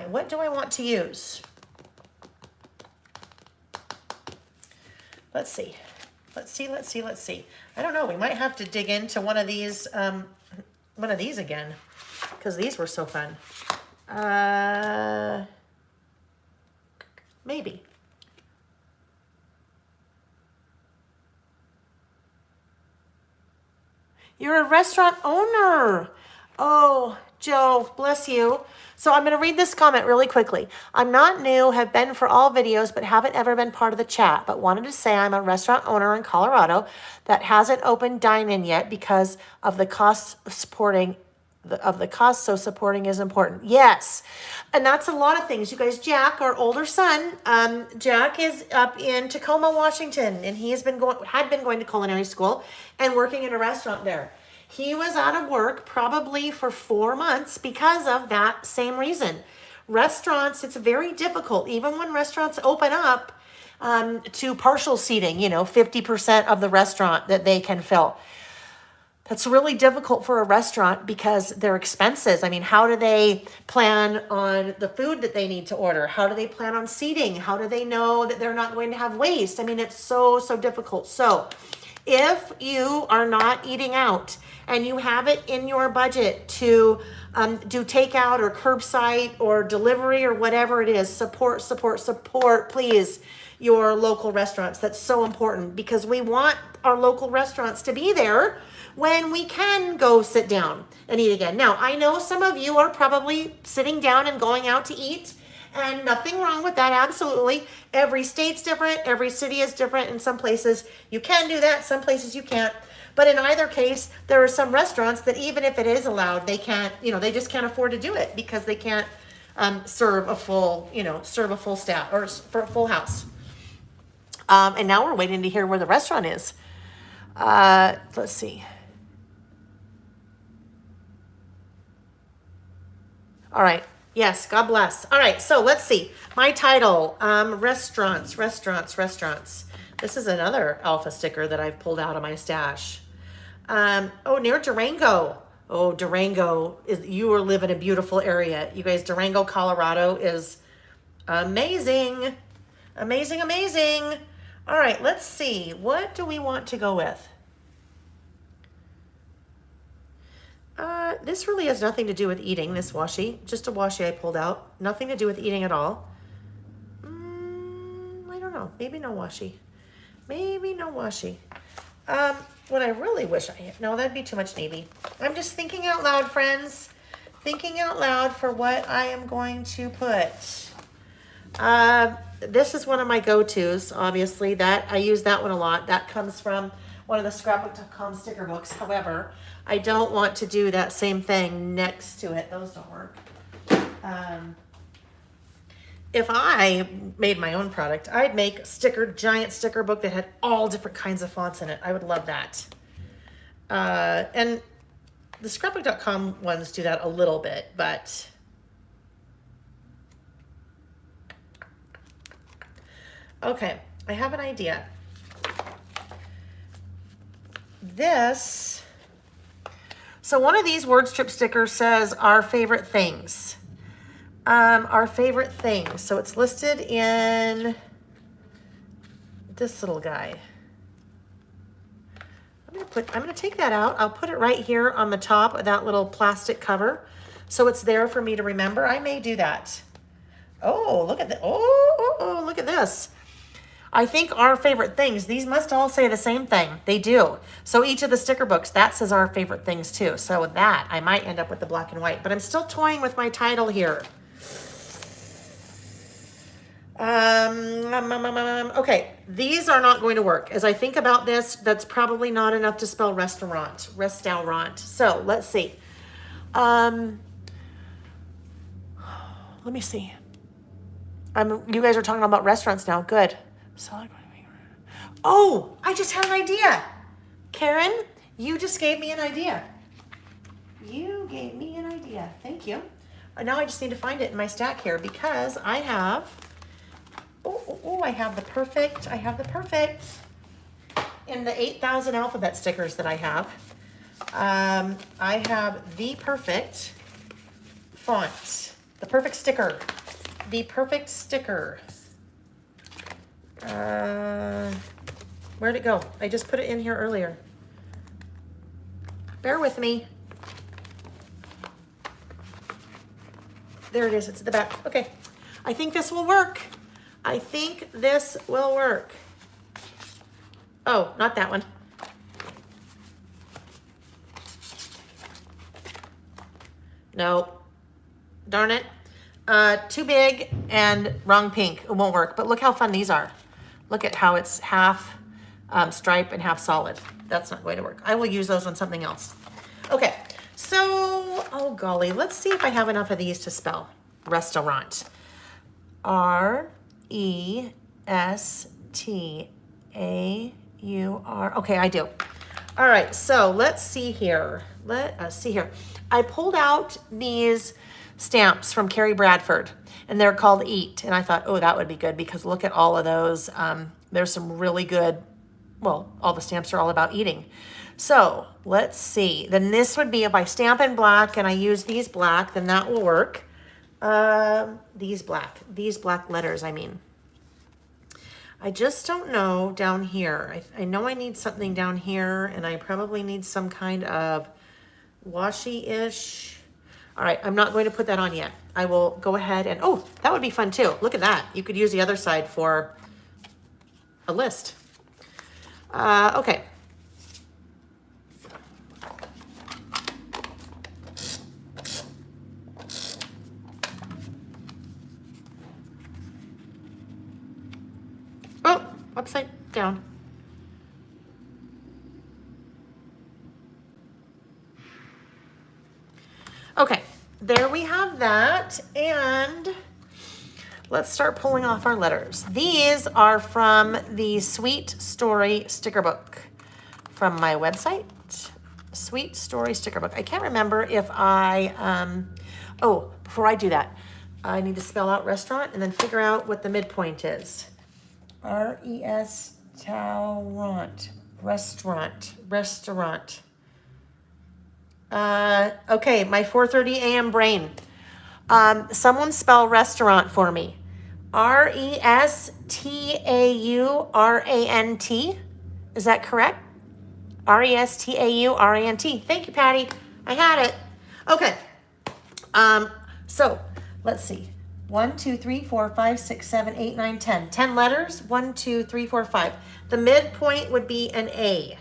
what do I want to use? Let's see. I don't know. We might have to dig into one of these again because these were so fun. Maybe. You're a restaurant owner. Oh, Joe, bless you. So I'm going to read this comment really quickly. I'm not new, have been for all videos, but haven't ever been part of the chat. But wanted to say I'm a restaurant owner in Colorado that hasn't opened dine-in yet because of the cost of supporting so supporting is important. Yes. And that's a lot of things. You guys, Jack, our older son, Jack is up in Tacoma, Washington, and he had been going to culinary school and working in a restaurant there. He was out of work probably for 4 months because of that same reason. Restaurants, it's very difficult, even when restaurants open up to partial seating, 50% of the restaurant that they can fill. That's really difficult for a restaurant because their expenses. I mean, how do they plan on the food that they need to order? How do they plan on seating? How do they know that they're not going to have waste? I mean, it's so difficult. So if you are not eating out and you have it in your budget to do takeout or curbside or delivery or whatever it is, support, support, support, please, your local restaurants. That's so important because we want our local restaurants to be there when we can go sit down and eat again. Now, I know some of you are probably sitting down and going out to eat, and nothing wrong with that, absolutely. Every state's different, every city is different. In some places you can do that, some places you can't. But in either case, there are some restaurants that even if it is allowed, they can't, they just can't afford to do it because they can't serve a full staff or for a full house. And now we're waiting to hear where the restaurant is. Let's see. All right. Yes, God bless. All right, so let's see. My title, restaurants. This is another alpha sticker that I've pulled out of my stash. Near Durango. Oh, Durango, you are live in a beautiful area. You guys, Durango, Colorado is amazing. Amazing, amazing. All right, let's see. What do we want to go with? This really has nothing to do with eating, this washi. Just a washi I pulled out. Nothing to do with eating at all. I don't know. Maybe no washi. Maybe no washi. What I really wish I had... No, that'd be too much navy. I'm just thinking out loud, friends. Thinking out loud for what I am going to put. This is one of my go-tos, obviously. I use that one a lot. That comes from one of the scrapbook.com sticker books. However, I don't want to do that same thing next to it. Those don't work. If I made my own product, I'd make a giant sticker book that had all different kinds of fonts in it. I would love that. And the scrapbook.com ones do that a little bit, but... Okay, I have an idea. So one of these word strip stickers says our favorite things. Our favorite things. So it's listed in this little guy. I'm going to take that out. I'll put it right here on the top of that little plastic cover. So it's there for me to remember. I may do that. Oh, look at that. Oh, look at this. I think our favorite things, these must all say the same thing. They do. So each of the sticker books, that says our favorite things too. So with that, I might end up with the black and white, but I'm still toying with my title here. Okay, these are not going to work. As I think about this, that's probably not enough to spell restaurant. So let's see. Let me see. You guys are talking about restaurants now. Good. Oh, I just had an idea. Karen, you just gave me an idea. Thank you. Now I just need to find it in my stack here because I have, I have the perfect in the 8,000 alphabet stickers that I have. I have the perfect font, the perfect sticker. Where'd it go? I just put it in here earlier. Bear with me. There it is. It's at the back. Okay. I think this will work. Oh, not that one. No. Darn it. Too big and wrong pink. It won't work. But look how fun these are. Look at how it's half stripe and half solid. That's not going to work. I will use those on something else. Okay. So, oh golly, let's see if I have enough of these to spell restaurant. R-E-S-T-A-U-R. Okay, I do. All right, so let's see here. Let us see here. I pulled out these stamps from Carrie Bradford, and they're called Eat. And I thought, oh, that would be good because look at all of those. There's some really good, well, all the stamps are all about eating. So let's see. Then this would be if I stamp in black and I use these black, then that will work. These black letters, I I just don't know down here. I know I need something down here, and I probably need some kind of washi-ish. All right, I'm not going to put that on yet. I will go ahead and, oh, that would be fun too. Look at that. You could use the other side for a list. Okay. Oh, upside down. Okay, there we have that, and let's start pulling off our letters. These are from the Sweet Story sticker book from my website, Sweet Story sticker book. I can't remember if oh, before I do that, I need to spell out restaurant and then figure out what the midpoint is. Restaurant. Okay, my 4:30 a.m. brain. Someone spell restaurant for me. Restaurant. Is that correct? Restaurant. Thank you, Patty. I had it. Okay. So let's see. 1, 2, 3, 4, 5, 6, 7, 8, 9, 10. 10 letters. 1, 2, 3, 4, 5. The midpoint would be an A.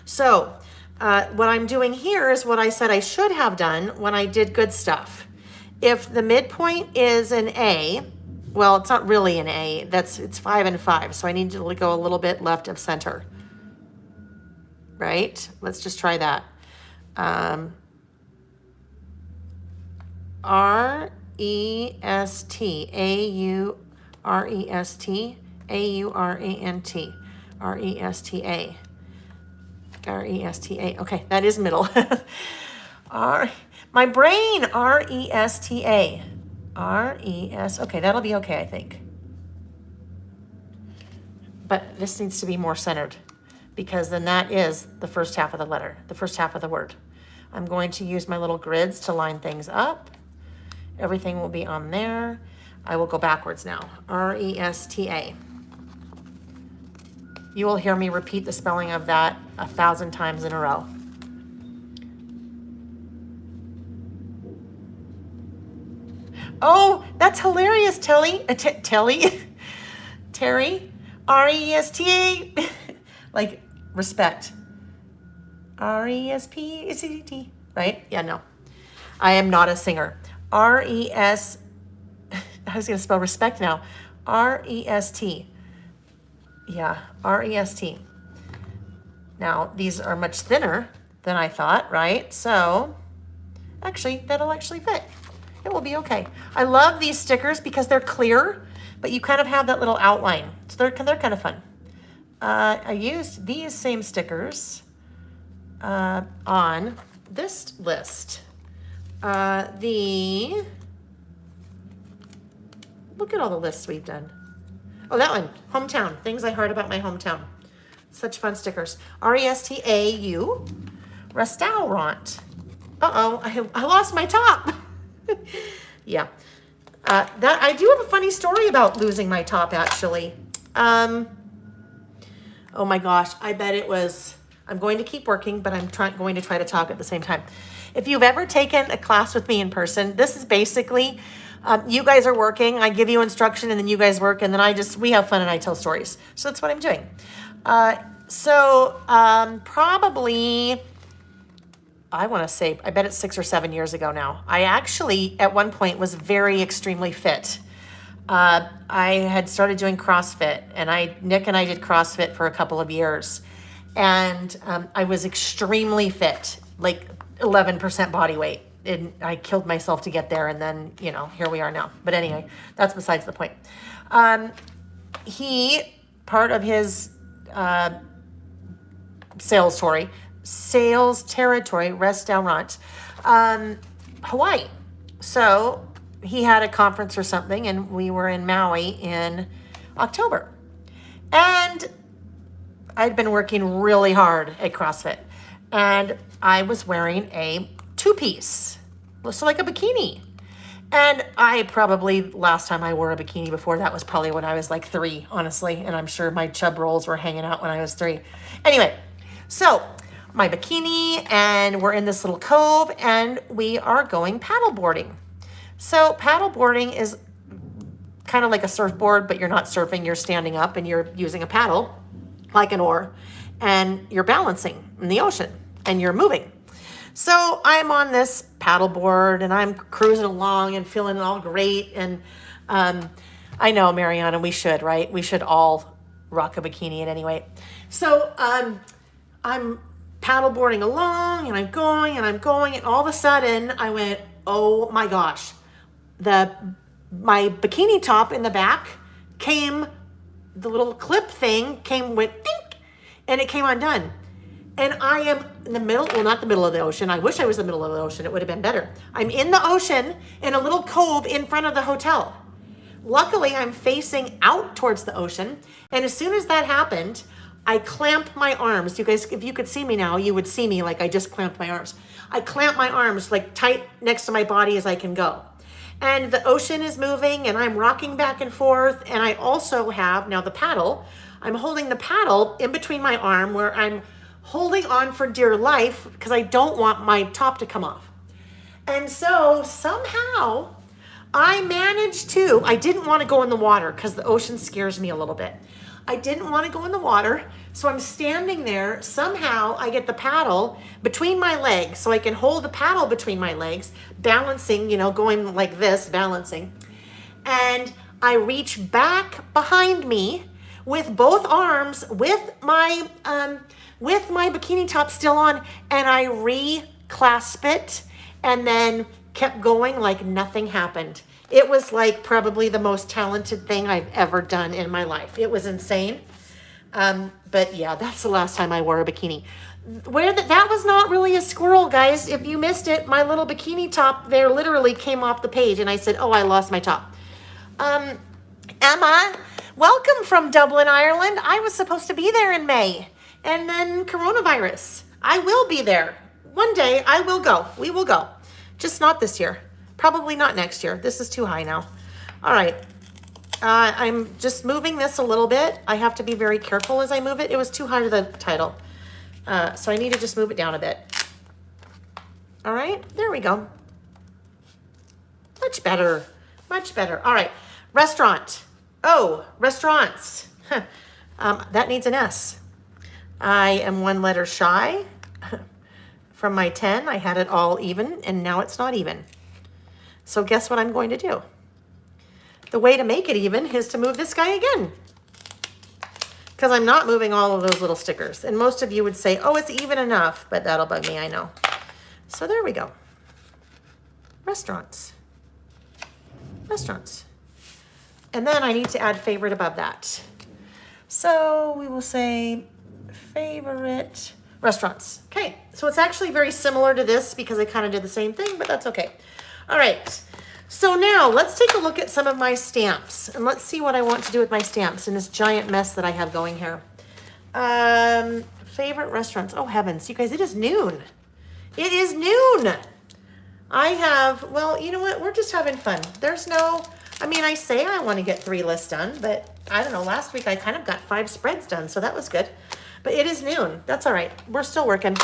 So what I'm doing here is what I said I should have done when I did good stuff. If the midpoint is an A, well, it's not really an A. It's 5 and 5. So I need to go a little bit left of center. Right? Let's just try that. R-E-S-T, A-U-R-E-S-T, A-U-R-A-N-T, R-E-S-T-A, R-E-S-T-A. Okay, that is middle. My brain, R-E-S-T-A, R-E-S, okay, that'll be okay, I think. But this needs to be more centered, because then that is the first half of the letter, the first half of the word. I'm going to use my little grids to line things up. Everything will be on there. I will go backwards now. R-E-S-T-A. You will hear me repeat the spelling of that 1,000 times in a row. Oh, that's hilarious, Telly. Terry. R-E-S-T-A. Like, respect. R-E-S-P-E-C-T. Right? Yeah, no. I am not a singer. R-E-S, I was going to spell respect now. R-E-S-T. Yeah, R-E-S-T. Now, these are much thinner than I thought, right? So, actually, that'll actually fit. It will be okay. I love these stickers because they're clear, but you kind of have that little outline. So they're kind of fun. I used these same stickers on this list. Look at all the lists we've done. Oh, that one, hometown, things I heard about my hometown. Such fun stickers. R-E-S-T-A-U, restaurant. Uh-oh, I lost my top. Yeah, that I do have a funny story about losing my top, actually. Oh my gosh, I bet it was, I'm going to keep working, but I'm going to try to talk at the same time. If you've ever taken a class with me in person, this is basically, you guys are working, I give you instruction, and then you guys work, and then we have fun and I tell stories. So that's what I'm doing. Probably, I want to say, I bet it's 6 or 7 years ago now. I actually, at one point, was very extremely fit. I had started doing CrossFit, and Nick and I did CrossFit for a couple of years. And I was extremely fit, like 11% body weight. And I killed myself to get there, and then, here we are now. But anyway, that's besides the point. Part of his sales territory, restaurant, Hawaii. So he had a conference or something, and we were in Maui in October. And I'd been working really hard at CrossFit, and I was wearing a two-piece, so like a bikini. And I probably, last time I wore a bikini before that was probably when I was like 3, honestly. And I'm sure my chub rolls were hanging out when I was 3. Anyway, so my bikini, and we're in this little cove, and we are going paddleboarding. So paddleboarding is kind of like a surfboard, but you're not surfing, you're standing up and you're using a paddle like an oar, and you're balancing in the ocean and you're moving. So I'm on this paddleboard and I'm cruising along and feeling all great. And I know, Mariana, we should, right? We should all rock a bikini at any rate. So I'm paddleboarding along and I'm going and I'm going. And all of a sudden I went, oh my gosh, my bikini top in the back came, the little clip thing went dink, and it came undone. And I am in the middle, well, not the middle of the ocean. I wish I was in the middle of the ocean. It would have been better. I'm in the ocean in a little cove in front of the hotel. Luckily, I'm facing out towards the ocean. And as soon as that happened, I clamped my arms. You guys, if you could see me now, you would see me like I just clamped my arms. I clamped my arms like tight next to my body as I can go. And the ocean is moving and I'm rocking back and forth. And I also have now the paddle. I'm holding the paddle in between my arm where I'm holding on for dear life because I don't want my top to come off. And so somehow I didn't want to go in the water because the ocean scares me a little bit. I didn't want to go in the water. So I'm standing there. Somehow I get the paddle between my legs so I can hold the paddle between my legs, balancing, going like this, balancing. And I reach back behind me with both arms with my bikini top still on, and I reclasp it and then kept going like nothing happened. It was like probably the most talented thing I've ever done in my life. It was insane. But yeah, that's the last time I wore a bikini. That was not really a squirrel, guys. If you missed it, my little bikini top there literally came off the page and I said, oh, I lost my top. Emma, welcome from Dublin, Ireland. I was supposed to be there in May. And then coronavirus. I will be there. One day I will go. We will go. Just not this year. Probably not next year. This is too high now. All right. I'm just moving this a little bit. I have to be very careful as I move it. It was too high to the title. So I need to just move it down a bit. All right. There we go. Much better. Much better. All right. Restaurant. Oh, restaurants. That needs an S. I am 1 letter shy from my 10. I had it all even, and now it's not even. So guess what I'm going to do? The way to make it even is to move this guy again, because I'm not moving all of those little stickers. And most of you would say, oh, it's even enough, but that'll bug me, I know. So there we go. Restaurants. Restaurants. And then I need to add favorite above that. So we will say favorite restaurants. Okay, so it's actually very similar to this because I kind of did the same thing, but that's okay. All right, so now let's take a look at some of my stamps and let's see what I want to do with my stamps in this giant mess that I have going here. Favorite restaurants. Oh heavens, you guys, it is noon. It is noon. Well, you know what? We're just having fun. I say I want to get 3 lists done, but I don't know. Last week I kind of got 5 spreads done, so that was good. But it is noon. That's all right. We're still working.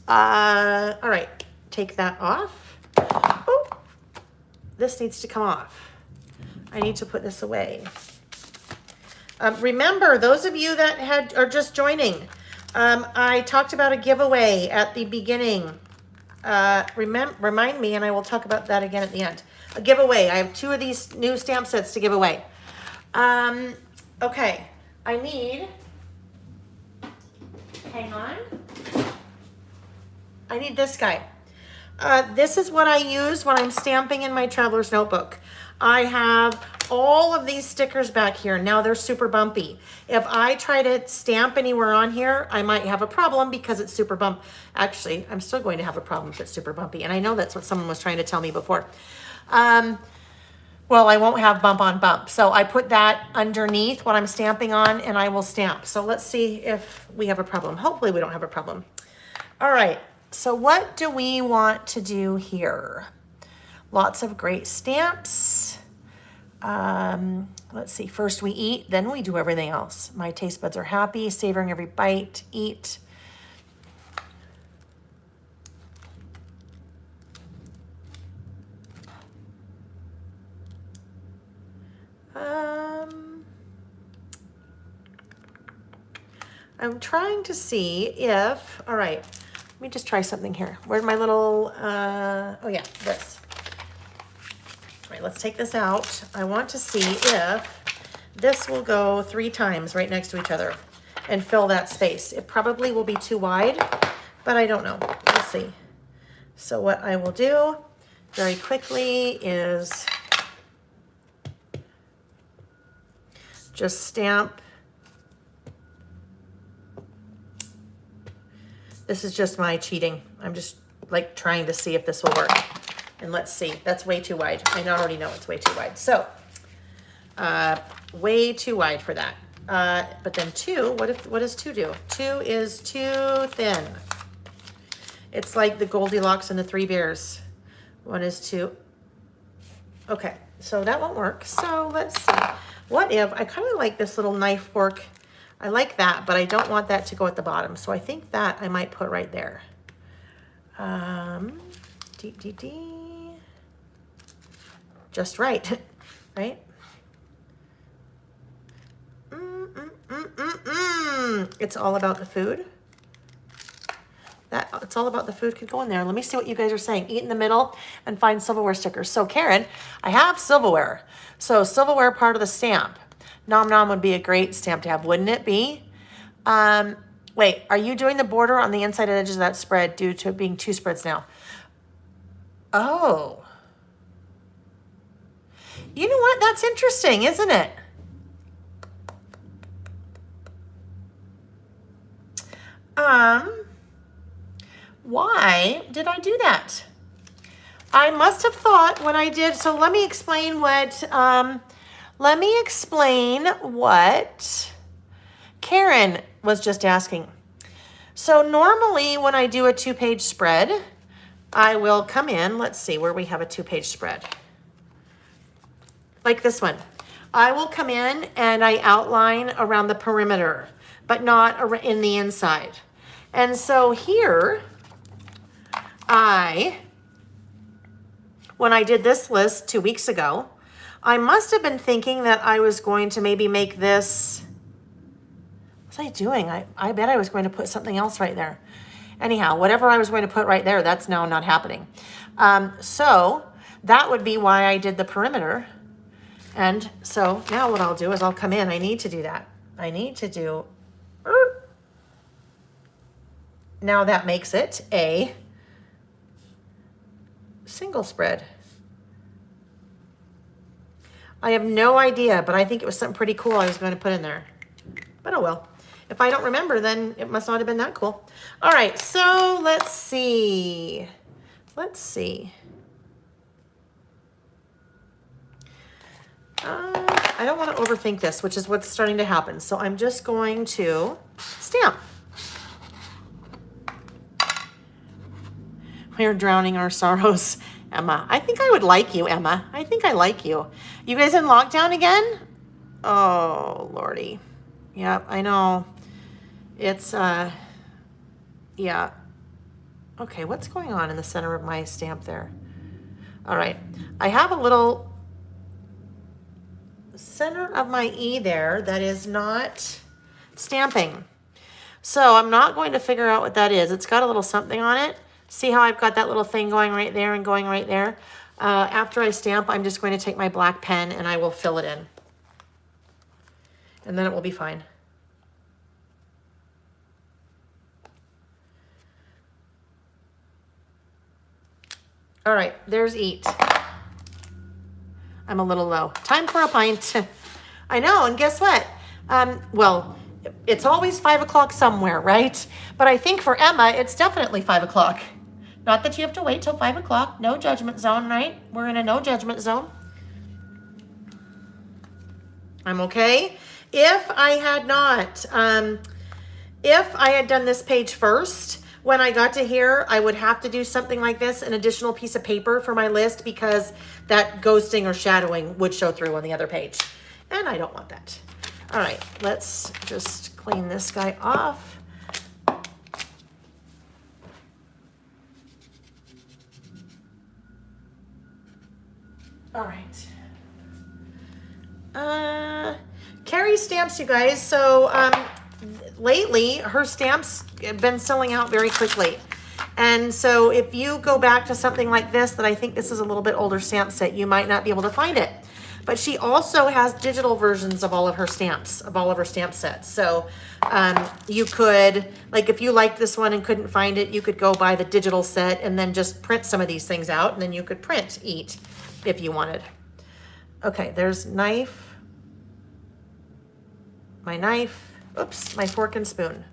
All right. Take that off. Oh, this needs to come off. I need to put this away. Remember, those of you that are just joining, I talked about a giveaway at the beginning. Remind me, and I will talk about that again at the end. A giveaway. I have 2 of these new stamp sets to give away. Okay. I need... Hang on. I need this guy. This is what I use when I'm stamping in my traveler's notebook. I have all of these stickers back here. Now they're super bumpy. If I try to stamp anywhere on here, I might have a problem because it's super bumpy. Actually, I'm still going to have a problem if it's super bumpy. And I know that's what someone was trying to tell me before. Well, I won't have bump on bump. So I put that underneath what I'm stamping on and I will stamp. So let's see if we have a problem. Hopefully we don't have a problem. All right. So what do we want to do here? Lots of great stamps. Let's see, first we eat, then we do everything else. My taste buds are happy, savoring every bite, eat. I'm trying to see if, all right, let me just try something here. Where's my little, oh yeah, this. All right, let's take this out. I want to see if this will go 3 times right next to each other and fill that space. It probably will be too wide, but I don't know. We'll see. So what I will do very quickly is just stamp. This is just my cheating. I'm just like trying to see if this will work. And let's see, that's way too wide. I already know it's way too wide. So, way too wide for that. But then 2, what does 2 do? 2 is too thin. It's like the Goldilocks and the 3 Bears. 1 is too, okay, so that won't work. So let's see. What if, I kind of like this little knife fork. I like that, but I don't want that to go at the bottom. So I think that I might put right there. Just right, right? It's all about the food. It's all about the food could go in there. Let me see what you guys are saying. Eat in the middle and find silverware stickers. So Karen, I have silverware. So silverware part of the stamp. Nom nom would be a great stamp to have, wouldn't it be? Wait, are you doing the border on the inside edges of that spread due to it being 2 spreads now? Oh. You know what? That's interesting, isn't it? Why did I do that? I must have thought when I did, so let me explain what, Karen was just asking. So normally when I do a 2-page spread, I will come in, let's see where we have a 2-page spread. Like this one. I will come in and I outline around the perimeter, but not in the inside. And so here, when I did this list 2 weeks ago, I must have been thinking that I was going to maybe make this, what was I doing? I bet I was going to put something else right there. Anyhow, whatever I was going to put right there, that's now not happening. So that would be why I did the perimeter. And so now what I'll do is I'll come in. I need to do that. I need to do, now that makes it a single spread. I have no idea, but I think it was something pretty cool I was going to put in there. But oh well. If I don't remember, then it must not have been that cool. All right, so let's see. Let's see. I don't want to overthink this, which is what's starting to happen. So I'm just going to stamp. We're drowning our sorrows, Emma. I think I would like you, Emma. I think I like you. You guys in lockdown again? Oh, Lordy. Yeah, I know. It's, yeah. Okay, what's going on in the center of my stamp there? All right. I have a little center of my E there that is not stamping. So I'm not going to figure out what that is. It's got a little something on it. See how I've got that little thing going right there and going right there? After I stamp, I'm just going to take my black pen and I will fill it in. And then it will be fine. All right, there's eat. I'm a little low. Time for a pint. I know, and guess what? Well, it's always 5 o'clock somewhere, right? But I think for Emma, it's definitely 5 o'clock. Not that you have to wait till 5 o'clock. No judgment zone, right? We're in a no judgment zone. I'm okay. If I had not, if I had done this page first, when I got to here, I would have to do something like this, an additional piece of paper for my list, because that ghosting or shadowing would show through on the other page. And I don't want that. All right, let's just clean this guy off. All right. Carrie stamps, you guys. So lately, her stamps have been selling out very quickly. And so if you go back to something like this, that I think this is a little bit older stamp set, you might not be able to find it. But she also has digital versions of all of her stamps, of all of her stamp sets. So you could, like if you liked this one and couldn't find it, you could go buy the digital set and then just print some of these things out, and then you could print each if you wanted. Okay, there's knife. My knife, oops, my fork and spoon.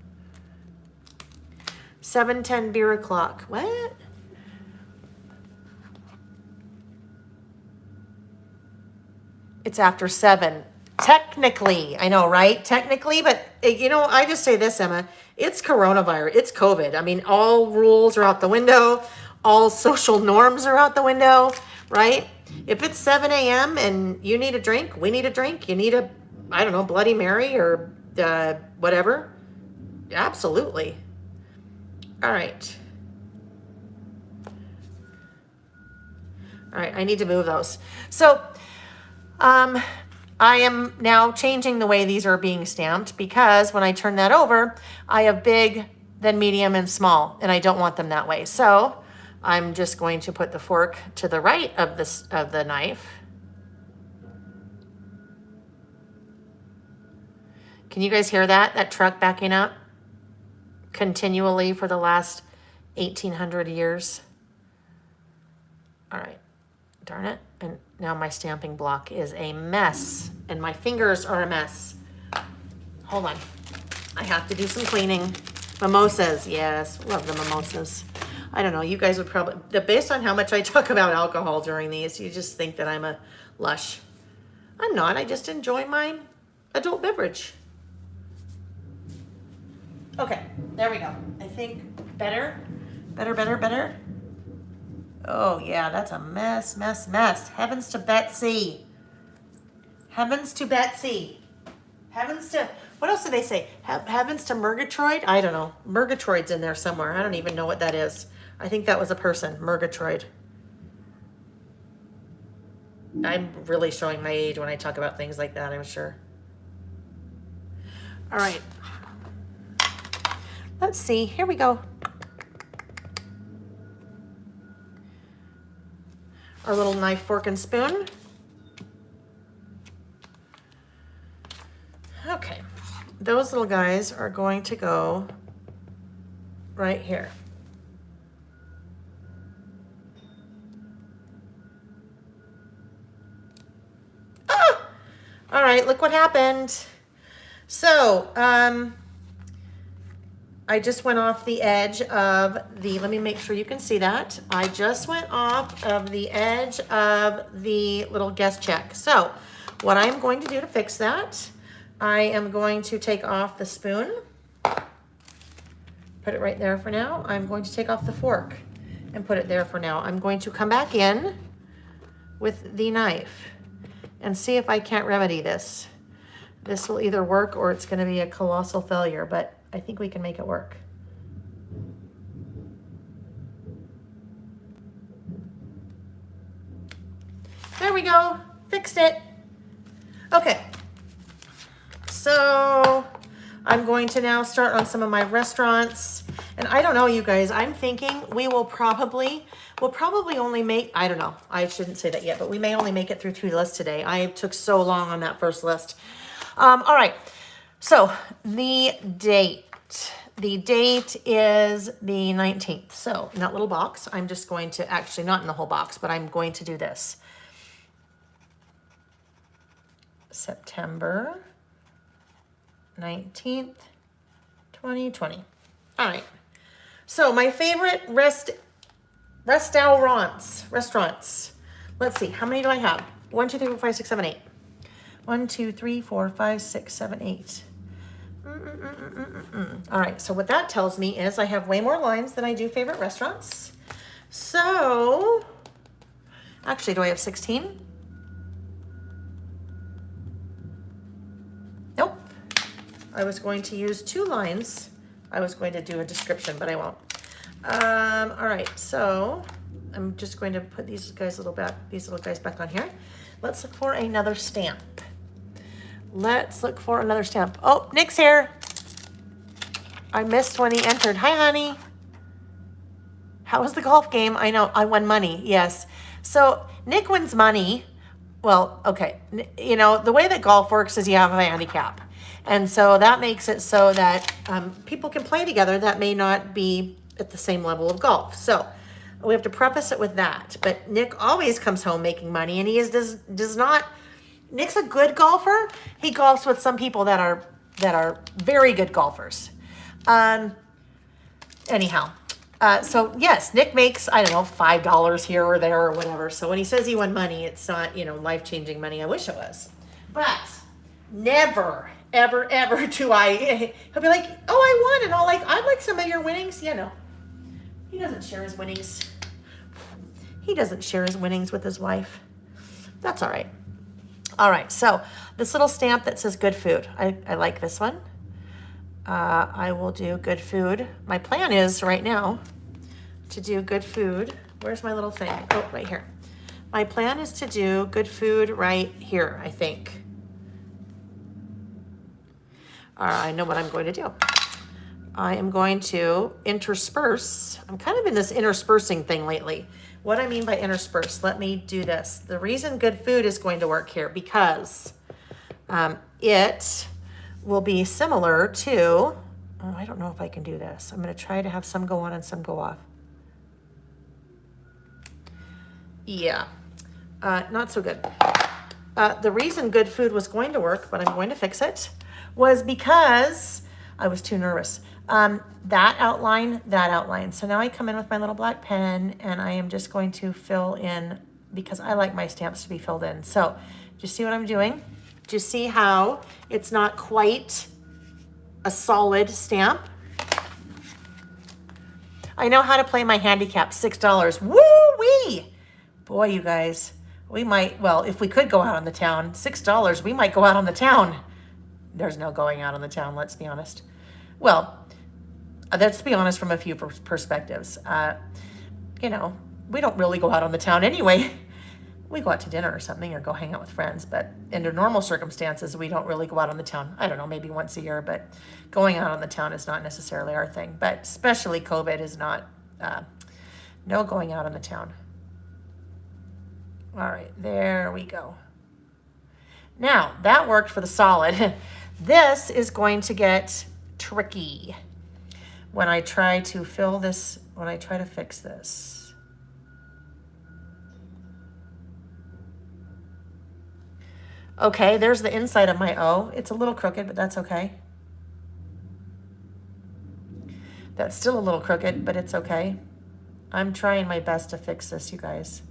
7:10 beer o'clock. What? It's after 7. Technically, I know, right? Technically, but you know, I just say this, Emma. It's coronavirus. It's COVID. I mean, all rules are out the window. All social norms are out the window, right? If it's 7 a.m. and you need a drink, we need a drink. You need a, I don't know, Bloody Mary or whatever. Absolutely. All right. All right, I need to move those. So I am now changing the way these are being stamped, because when I turn that over, I have big, then medium, and small, and I don't want them that way. So I'm just going to put the fork to the right of the knife. Can you guys hear that? That truck backing up continually for the last 1,800 years. All right, darn it. And now my stamping block is a mess, and my fingers are a mess. Hold on. I have to do some cleaning. Mimosas, yes, love the mimosas. I don't know, you guys would probably, based on how much I talk about alcohol during these, you just think that I'm a lush. I'm not, I just enjoy my adult beverage. Okay, there we go. I think better. Oh yeah, that's a mess. Heavens to Betsy. Heavens to Betsy. Heavens to, what else do they say? Heavens to Murgatroyd? I don't know. Murgatroyd's in there somewhere. I don't even know what that is. I think that was a person, Murgatroyd. I'm really showing my age when I talk about things like that, I'm sure. All right. Let's see, here we go. Our little knife, fork, and spoon. Okay, those little guys are going to go right here. Ah! All right, look what happened. So, I just went off the edge of the, let me make sure you can see that. I just went off of the edge of the little guest check. So what I'm going to do to fix that, I am going to take off the spoon, put it right there for now. I'm going to take off the fork and put it there for now. I'm going to come back in with the knife and see if I can't remedy this. This will either work or it's going to be a colossal failure, but I think we can make it work. There we go, fixed it. Okay, so I'm going to now start on some of my restaurants. And I don't know, you guys, I'm thinking we'll probably only make, I don't know, I shouldn't say that yet, but we may only make it through 2 lists today. I took so long on that first list. All right, so the date is the 19th. So in that little box, I'm just going to, actually not in the whole box, but I'm going to do this. September 19th, 2020. All right. So my favorite restaurants. Let's see, how many do I have? 1, 2, 3, 4, 5, 6, 7, 8. 1, 2, 3, 4, 5, 6, 7, 8. All right, so what that tells me is I have way more lines than I do favorite restaurants. So, actually, do I have 16? Nope. I was going to use 2 lines. I was going to do a description, but I won't. All right, so I'm just going to put these little guys back on here. Let's look for another stamp. Oh, Nick's here. I missed when he entered. Hi, honey. How was the golf game? I know, I won money, yes. So Nick wins money. Well, okay, you know, the way that golf works is you have a handicap. And so that makes it so that people can play together that may not be at the same level of golf. So we have to preface it with that. But Nick always comes home making money, and he does not. Nick's a good golfer. He golfs with some people that are very good golfers. Anyhow, so yes, Nick makes, I don't know, $5 here or there or whatever. So when he says he won money, it's not, you know, life-changing money. I wish it was. But never, ever, ever do I, he'll be like, oh, I won. And I'd like some of your winnings. Yeah, no. He doesn't share his winnings. He doesn't share his winnings with his wife. That's all right. All right, so this little stamp that says good food. I like this one. I will do good food. My plan is right now to do good food. Where's my little thing? Oh, right here. My plan is to do good food right here, I think. I know what I'm going to do. I am going to intersperse. I'm kind of in this interspersing thing lately. What I mean by intersperse, let me do this. The reason good food is going to work here because it will be similar to, oh, I don't know if I can do this. I'm going to try to have some go on and some go off. Yeah, not so good. The reason good food was going to work, but I'm going to fix it, was because I was too nervous. That outline. So now I come in with my little black pen and I am just going to fill in because I like my stamps to be filled in. So do you see what I'm doing? Do you see how it's not quite a solid stamp? I know how to play my handicap, $6. Woo-wee! Boy, you guys, we might, well, if we could go out on the town, $6, we might go out on the town. There's no going out on the town, let's be honest. Well, let's be honest from a few perspectives. You know, we don't really go out on the town anyway. We go out to dinner or something or go hang out with friends, but under normal circumstances, we don't really go out on the town. I don't know, maybe once a year, but going out on the town is not necessarily our thing. But especially COVID is not, no going out on the town. All right, there we go. Now, that worked for the solid. This is going to get tricky when I try to fill this, when I try to fix this. Okay, there's the inside of my O. It's a little crooked, but that's okay. That's still a little crooked, but it's okay. I'm trying my best to fix this, you guys.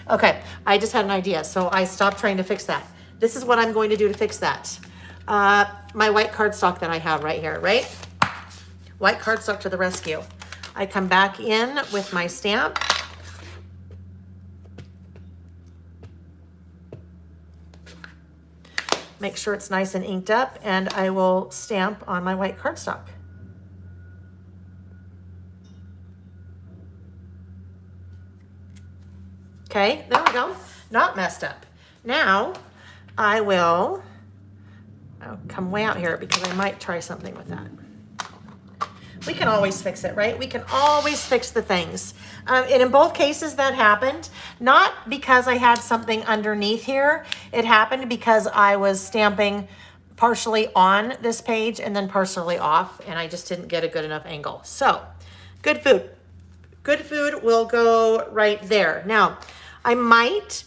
Okay, I just had an idea, so I stopped trying to fix that. This is what I'm going to do to fix that. My white cardstock that I have right here, right? White cardstock to the rescue. I come back in with my stamp. Make sure it's nice and inked up, and I will stamp on my white cardstock. Okay, there we go. Not messed up. Now, I will come way out here because I might try something with that. We can always fix it, right? We can always fix the things. And in both cases that happened, not because I had something underneath here. It happened because I was stamping partially on this page and then partially off, and I just didn't get a good enough angle. So, good food. Good food will go right there. Now, I might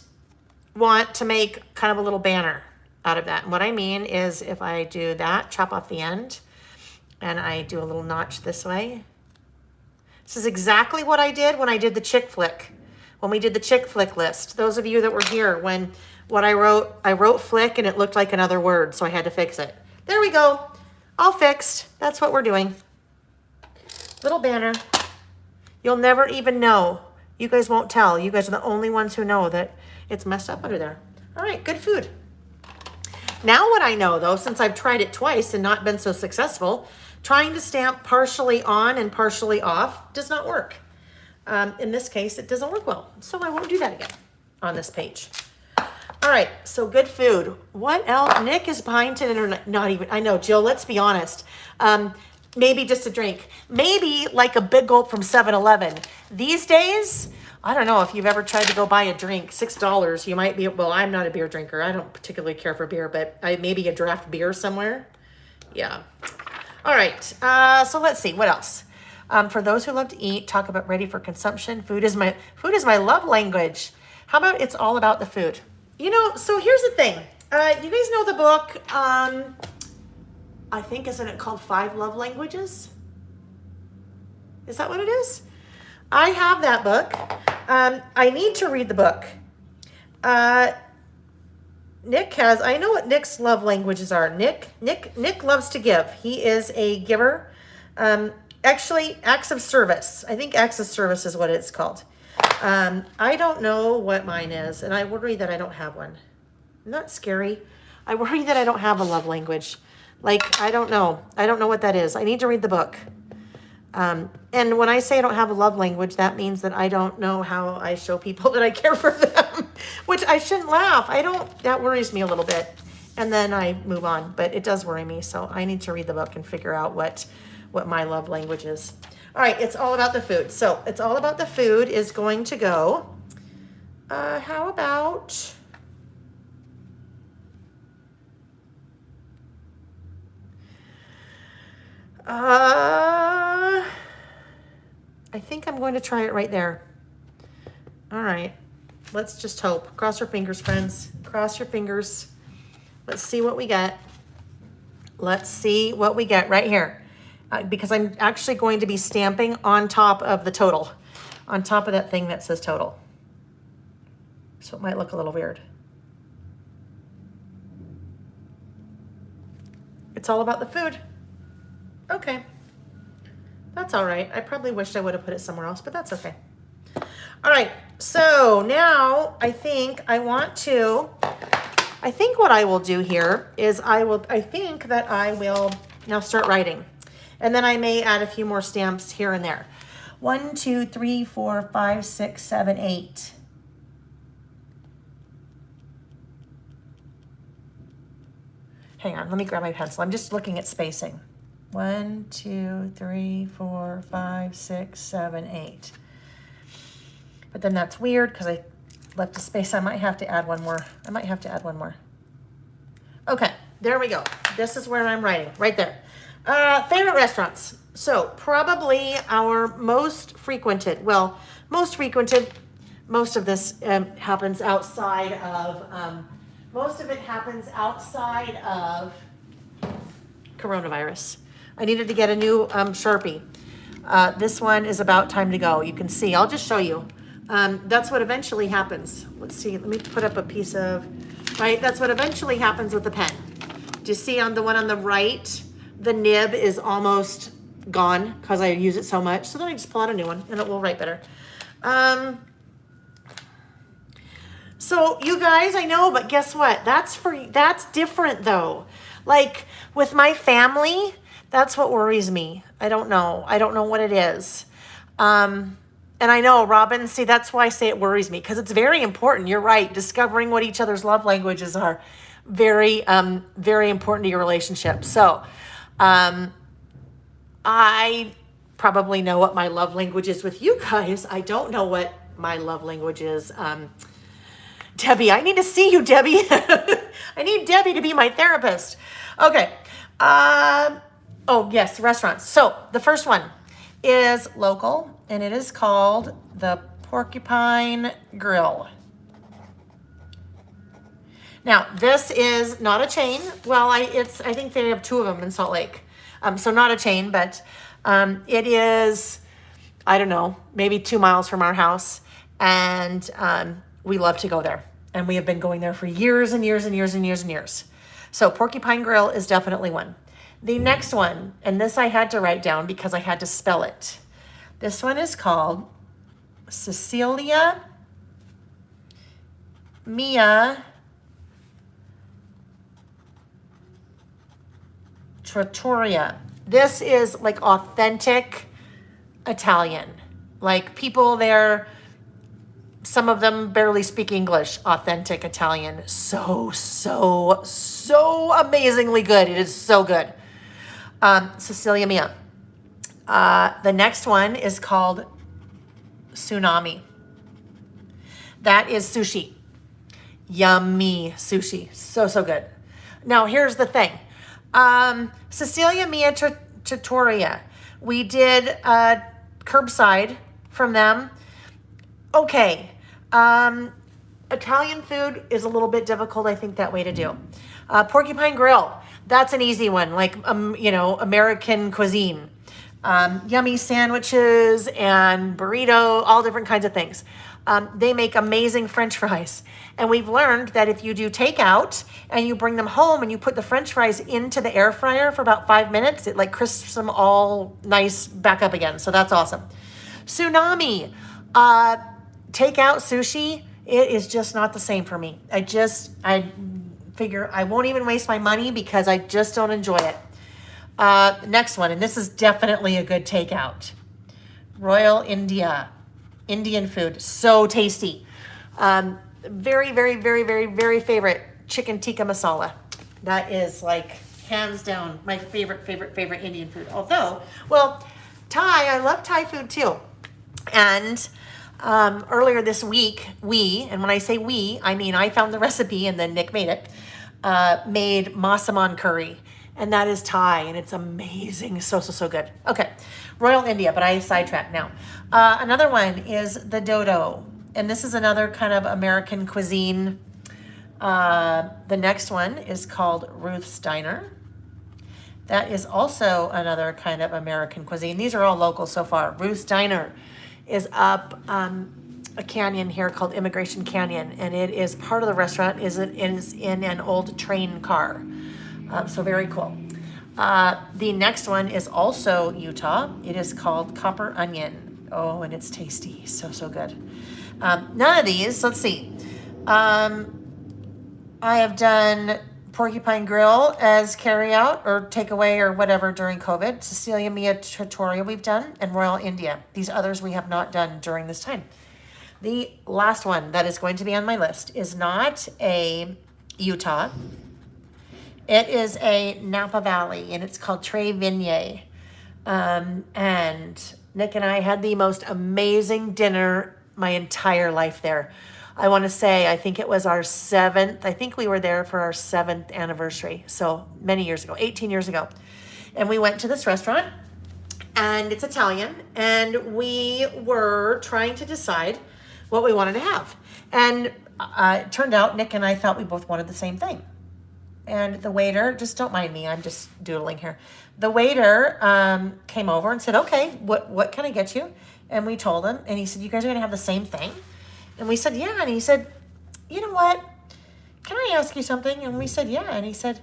want to make kind of a little banner out of that. And what I mean is if I do that, chop off the end, and I do a little notch this way. This is exactly what I did when I did the chick flick. When we did the chick flick list. Those of you that were here when what I wrote. I wrote flick and it looked like another word, so I had to fix it. There we go. All fixed. That's what we're doing. Little banner. You'll never even know. You guys won't tell. You guys are the only ones who know that it's messed up under there. All right, good food. Now what I know, though, since I've tried it twice and not been so successful, trying to stamp partially on and partially off does not work. In this case, it doesn't work well, so I won't do that again on this page. All right, so good food. What else? Nick is behind to internet. Not even, I know, Jill, let's be honest. Maybe just a drink. Maybe like a big gulp from 7-Eleven. These days, I don't know if you've ever tried to go buy a drink, $6. You might be, well, I'm not a beer drinker. I don't particularly care for beer, but maybe a draft beer somewhere. Yeah. All right, so let's see, what else? For those who love to eat, talk about ready for consumption. Food is my love language. How about it's all about the food? You know, so here's the thing. You guys know the book, I think, isn't it called 5 Love Languages? Is that what it is? I have that book. I need to read the book. Nick has, I know what Nick's love languages are. Nick loves to give. He is a giver. Actually, acts of service. I think acts of service is what it's called. I don't know what mine is, and I worry that I don't have one. Not scary. I worry that I don't have a love language. Like, I don't know. I don't know what that is. I need to read the book. And when I say I don't have a love language, that means that I don't know how I show people that I care for them, which I shouldn't laugh. That worries me a little bit. And then I move on, but it does worry me. So I need to read the book and figure out what my love language is. All right, it's all about the food. So it's all about the food is going to go. How about... I think I'm going to try it right there. All right, let's just hope. Cross your fingers, friends. Cross your fingers. Let's see what we get. Let's see what we get right here. Because I'm actually going to be stamping on top of the total, on top of that thing that says total. So it might look a little weird. It's all about the food. Okay. That's all right. I probably wished I would have put it somewhere else, but that's okay. All right. So now I think what I will do here is I think that I will now start writing. And then I may add a few more stamps here and there. 1, 2, 3, 4, 5, 6, 7, 8. Hang on, let me grab my pencil. I'm just looking at spacing. 1, 2, 3, 4, 5, 6, 7, 8. But then that's weird because I left a space. I might have to add one more. Okay, there we go. This is where I'm writing, right there. Favorite restaurants. So probably our most frequented, most of this happens outside of, most of it happens outside of coronavirus. I needed to get a new Sharpie. This one is about time to go. You can see, I'll just show you. That's what eventually happens. Let's see, let me put up a piece of, right? That's what eventually happens with the pen. Do you see on the one on the right, the nib is almost gone because I use it so much. So then I just pull out a new one and it will write better. So you guys, I know, but guess what? That's different though. Like with my family, that's what worries me. I don't know what it is. And I know, Robin, see, that's why I say it worries me because it's very important. You're right. Discovering what each other's love languages are very, very important to your relationship. So, I probably know what my love language is with you guys. I don't know what my love language is. Debbie, I need to see you, Debbie. I need Debbie to be my therapist. Okay. Oh, yes, restaurants. So the first one is local, and it is called the Porcupine Grill. Now, this is not a chain. Well, I think they have 2 of them in Salt Lake. So not a chain, but it is, I don't know, maybe 2 miles from our house. And we love to go there. And we have been going there for years and years and years and years and years. So Porcupine Grill is definitely one. The next one, and this I had to write down because I had to spell it. This one is called Cecilia Mia Trattoria. This is like authentic Italian. Like people there, some of them barely speak English. Authentic Italian. So amazingly good. It is so good. Cecilia Mia. The next one is called Tsunami. That is sushi. Yummy sushi. So good. Now, here's the thing. Cecilia Mia Trattoria. We did curbside from them. Okay. Italian food is a little bit difficult, I think, that way to do. Porcupine Grill. That's an easy one, like, American cuisine. Yummy sandwiches and burrito, all different kinds of things. They make amazing French fries. And we've learned that if you do takeout and you bring them home and you put the French fries into the air fryer for about 5 minutes, it like crisps them all nice back up again. So that's awesome. Tsunami. Takeout sushi, it is just not the same for me. I figure I won't even waste my money because I just don't enjoy it. Next one, and this is definitely a good takeout. Royal India. Indian food. So tasty. Very favorite chicken tikka masala. That is like hands down my favorite Indian food. Although, well, Thai, I love Thai food too. And earlier this week, and when I say we, I mean I found the recipe and then Nick made it, made masaman curry. And that is Thai, and it's amazing. So good. Okay, Royal India, but I sidetracked now. Another one is the Dodo, and this is another kind of American cuisine. The next one is called Ruth's Diner. That is also another kind of American cuisine. These are all local so far. Ruth's Diner is up a canyon here called Immigration Canyon, and it is part of the restaurant is in an old train car. So very cool. The next one is also Utah. It is called Copper Onion. Oh, and it's tasty. So good. None of these, let's see. I have done Porcupine Grill as carryout or takeaway or whatever during COVID. Cecilia Mia Trattoria we've done, and Royal India. These others we have not done during this time. The last one that is going to be on my list is not a Utah. It is a Napa Valley, and it's called Tre Vigne. And Nick and I had the most amazing dinner my entire life there. I want to say, I think it was our 7th. I think we were there for our 7th anniversary. So many years ago, 18 years ago. And we went to this restaurant, and it's Italian. And we were trying to decide what we wanted to have. And it turned out Nick and I thought we both wanted the same thing. And the waiter, just don't mind me, I'm just doodling here. The waiter came over and said, okay, what can I get you? And we told him, and he said, you guys are going to have the same thing? And we said, yeah. And he said, you know what? Can I ask you something? And we said, yeah. And he said,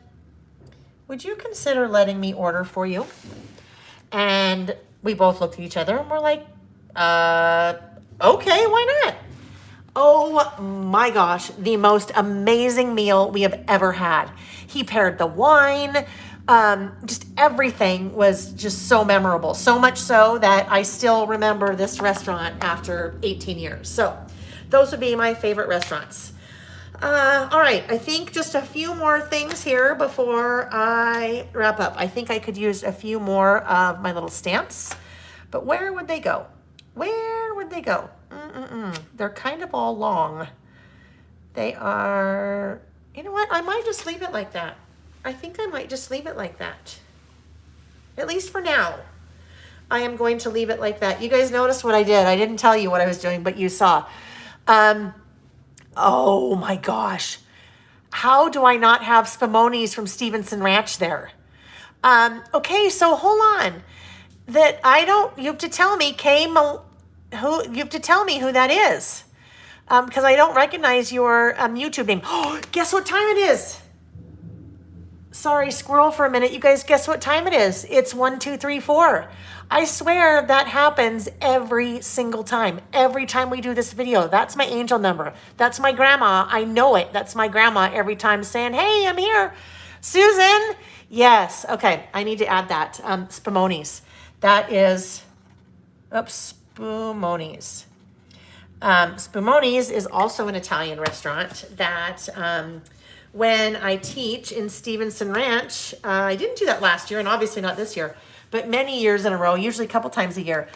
would you consider letting me order for you? And we both looked at each other and we're like, okay, why not? Oh my gosh, the most amazing meal we have ever had. He paired the wine, just everything was just so memorable. So much so that I still remember this restaurant after 18 years. So those would be my favorite restaurants. All right, I think just a few more things here before I wrap up. I think I could use a few more of my little stamps, but where would they go? Where would they go? They're kind of all long. They are, you know what? I might just leave it like that. I think I might just leave it like that. At least for now. I am going to leave it like that. You guys noticed what I did. I didn't tell you what I was doing, but you saw. Oh my gosh. How do I not have Spumoni's from Stevenson Ranch there? Okay, so hold on. You have to tell me, you have to tell me who that is. because I don't recognize your YouTube name. Oh, guess what time it is? Sorry, squirrel for a minute. You guys, guess what time it is? It's 1, 2, 3, 4. I swear that happens every single time. Every time we do this video. That's my angel number. That's my grandma. I know it. That's my grandma every time saying, hey, I'm here. Susan? Yes. Okay. I need to add that. Spumoni's. That is, oops, Spumoni's. Spumoni's is also an Italian restaurant that when I teach in Stevenson Ranch, I didn't do that last year and obviously not this year, but many years in a row, usually a couple times a year.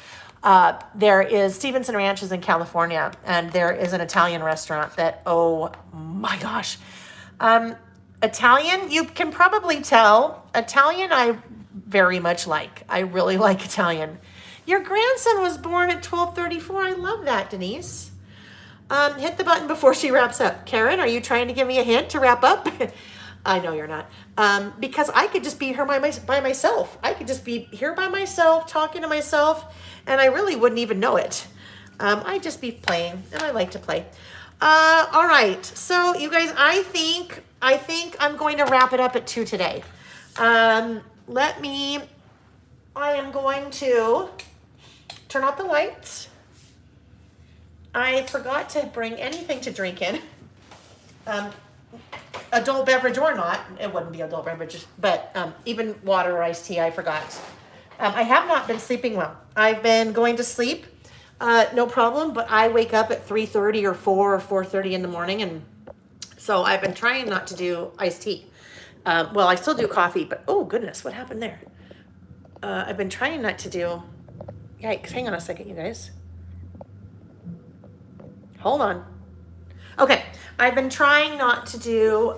There is Stevenson Ranch is in California, and there is an Italian restaurant that, oh my gosh. Italian, you can probably tell. Italian I very much like. I really like Italian. Your grandson was born at 12:34. I love that, Denise. Hit the button before she wraps up. Karen, are you trying to give me a hint to wrap up? I know you're not. Because I could just be here by myself. I could just be here by myself, talking to myself, and I really wouldn't even know it. I'd just be playing, and I like to play. All right. So, you guys, I think I'm going to wrap it up at 2 today. I am going to turn off the lights. I forgot to bring anything to drink in. Adult beverage or not, it wouldn't be adult beverage, but even water or iced tea, I forgot. I have not been sleeping well. I've been going to sleep, no problem, but I wake up at 3:30 or 4 or 4:30 in the morning, and so I've been trying not to do iced tea. Well, I still do coffee, but oh goodness, what happened there? I've been trying not to do, yikes, hang on a second, you guys. Hold on. Okay, I've been trying not to do,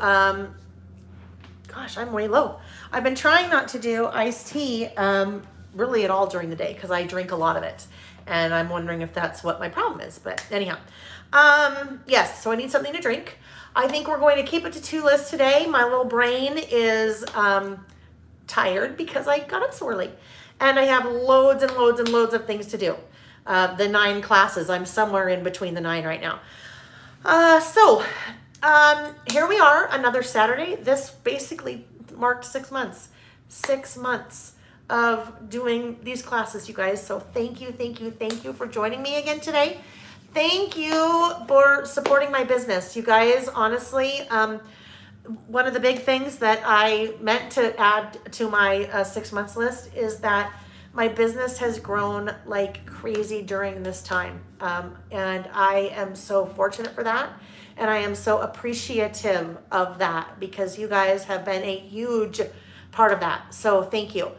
gosh, I'm way low. I've been trying not to do iced tea really at all during the day because I drink a lot of it. And I'm wondering if that's what my problem is. But anyhow, yes, so I need something to drink. I think we're going to keep it to 2 lists today. My little brain is tired because I got up so early. And I have loads and loads and loads of things to do. The 9 classes. I'm somewhere in between the 9 right now. Here we are, another Saturday. This basically marked 6 months. 6 months of doing these classes, you guys. So thank you for joining me again today. Thank you for supporting my business. You guys, honestly, one of the big things that I meant to add to my 6 months list is that my business has grown like crazy during this time. And I am so fortunate for that. And I am so appreciative of that because you guys have been a huge part of that. So thank you.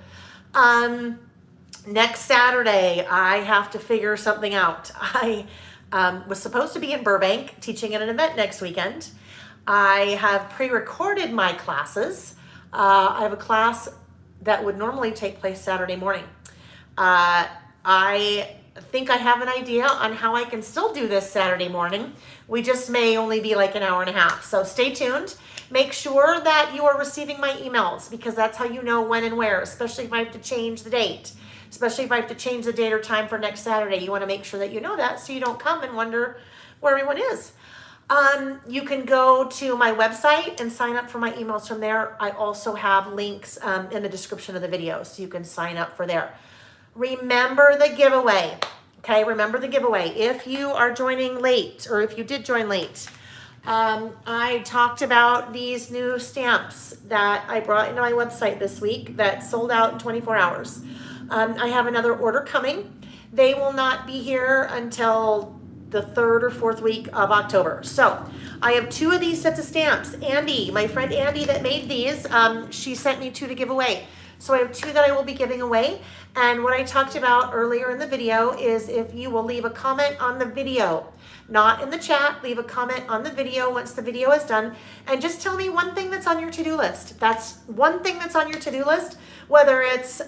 Next Saturday, I have to figure something out. I was supposed to be in Burbank teaching at an event next weekend. I have pre-recorded my classes. I have a class that would normally take place Saturday morning. I think I have an idea on how I can still do this Saturday morning. We just may only be like an hour and a half. So stay tuned. Make sure that you are receiving my emails because that's how you know when and where, especially if I have to change the date. Especially if I have to change the date or time for next Saturday. You want to make sure that you know that so you don't come and wonder where everyone is. You can go to my website and sign up for my emails from there. I also have links in the description of the video so you can sign up for there. Remember the giveaway. Okay, remember the giveaway. If you are joining late, or if you did join late, I talked about these new stamps that I brought into my website this week that sold out in 24 hours. I have another order coming. They will not be here until the 3rd or 4th week of October. So I have 2 of these sets of stamps. Andy, my friend Andy that made these, she sent me 2 to give away. So I have 2 that I will be giving away. And what I talked about earlier in the video is if you will leave a comment on the video, not in the chat, leave a comment on the video once the video is done, and just tell me one thing that's on your to-do list. That's one thing that's on your to-do list, whether it's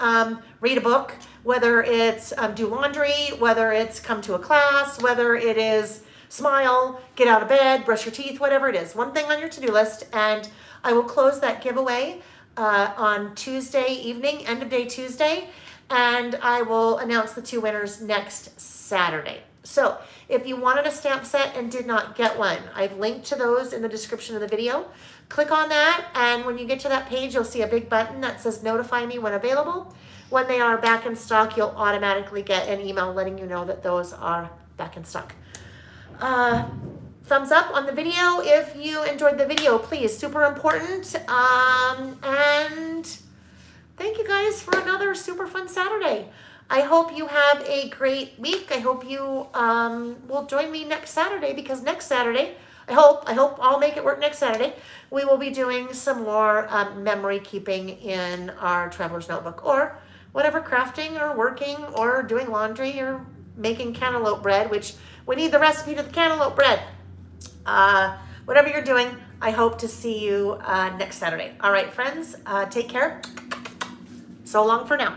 read a book, whether it's do laundry, whether it's come to a class, whether it is smile, get out of bed, brush your teeth, whatever it is. One thing on your to-do list, and I will close that giveaway on Tuesday evening, end of day Tuesday, and I will announce the 2 winners next Saturday. So if you wanted a stamp set and did not get one, I've linked to those in the description of the video. Click on that, and when you get to that page, you'll see a big button that says notify me when available. When they are back in stock, you'll automatically get an email letting you know that those are back in stock. Thumbs up on the video if you enjoyed the video, please. Super important. And thank you guys for another super fun Saturday. I hope you have a great week. I hope you will join me next Saturday, because next Saturday, I hope I'll make it work next Saturday, we will be doing some more memory keeping in our Traveler's Notebook, or whatever, crafting or working or doing laundry or making cantaloupe bread, which we need the recipe to the cantaloupe bread. Whatever you're doing, I hope to see you next Saturday. All right, friends, take care. So long for now.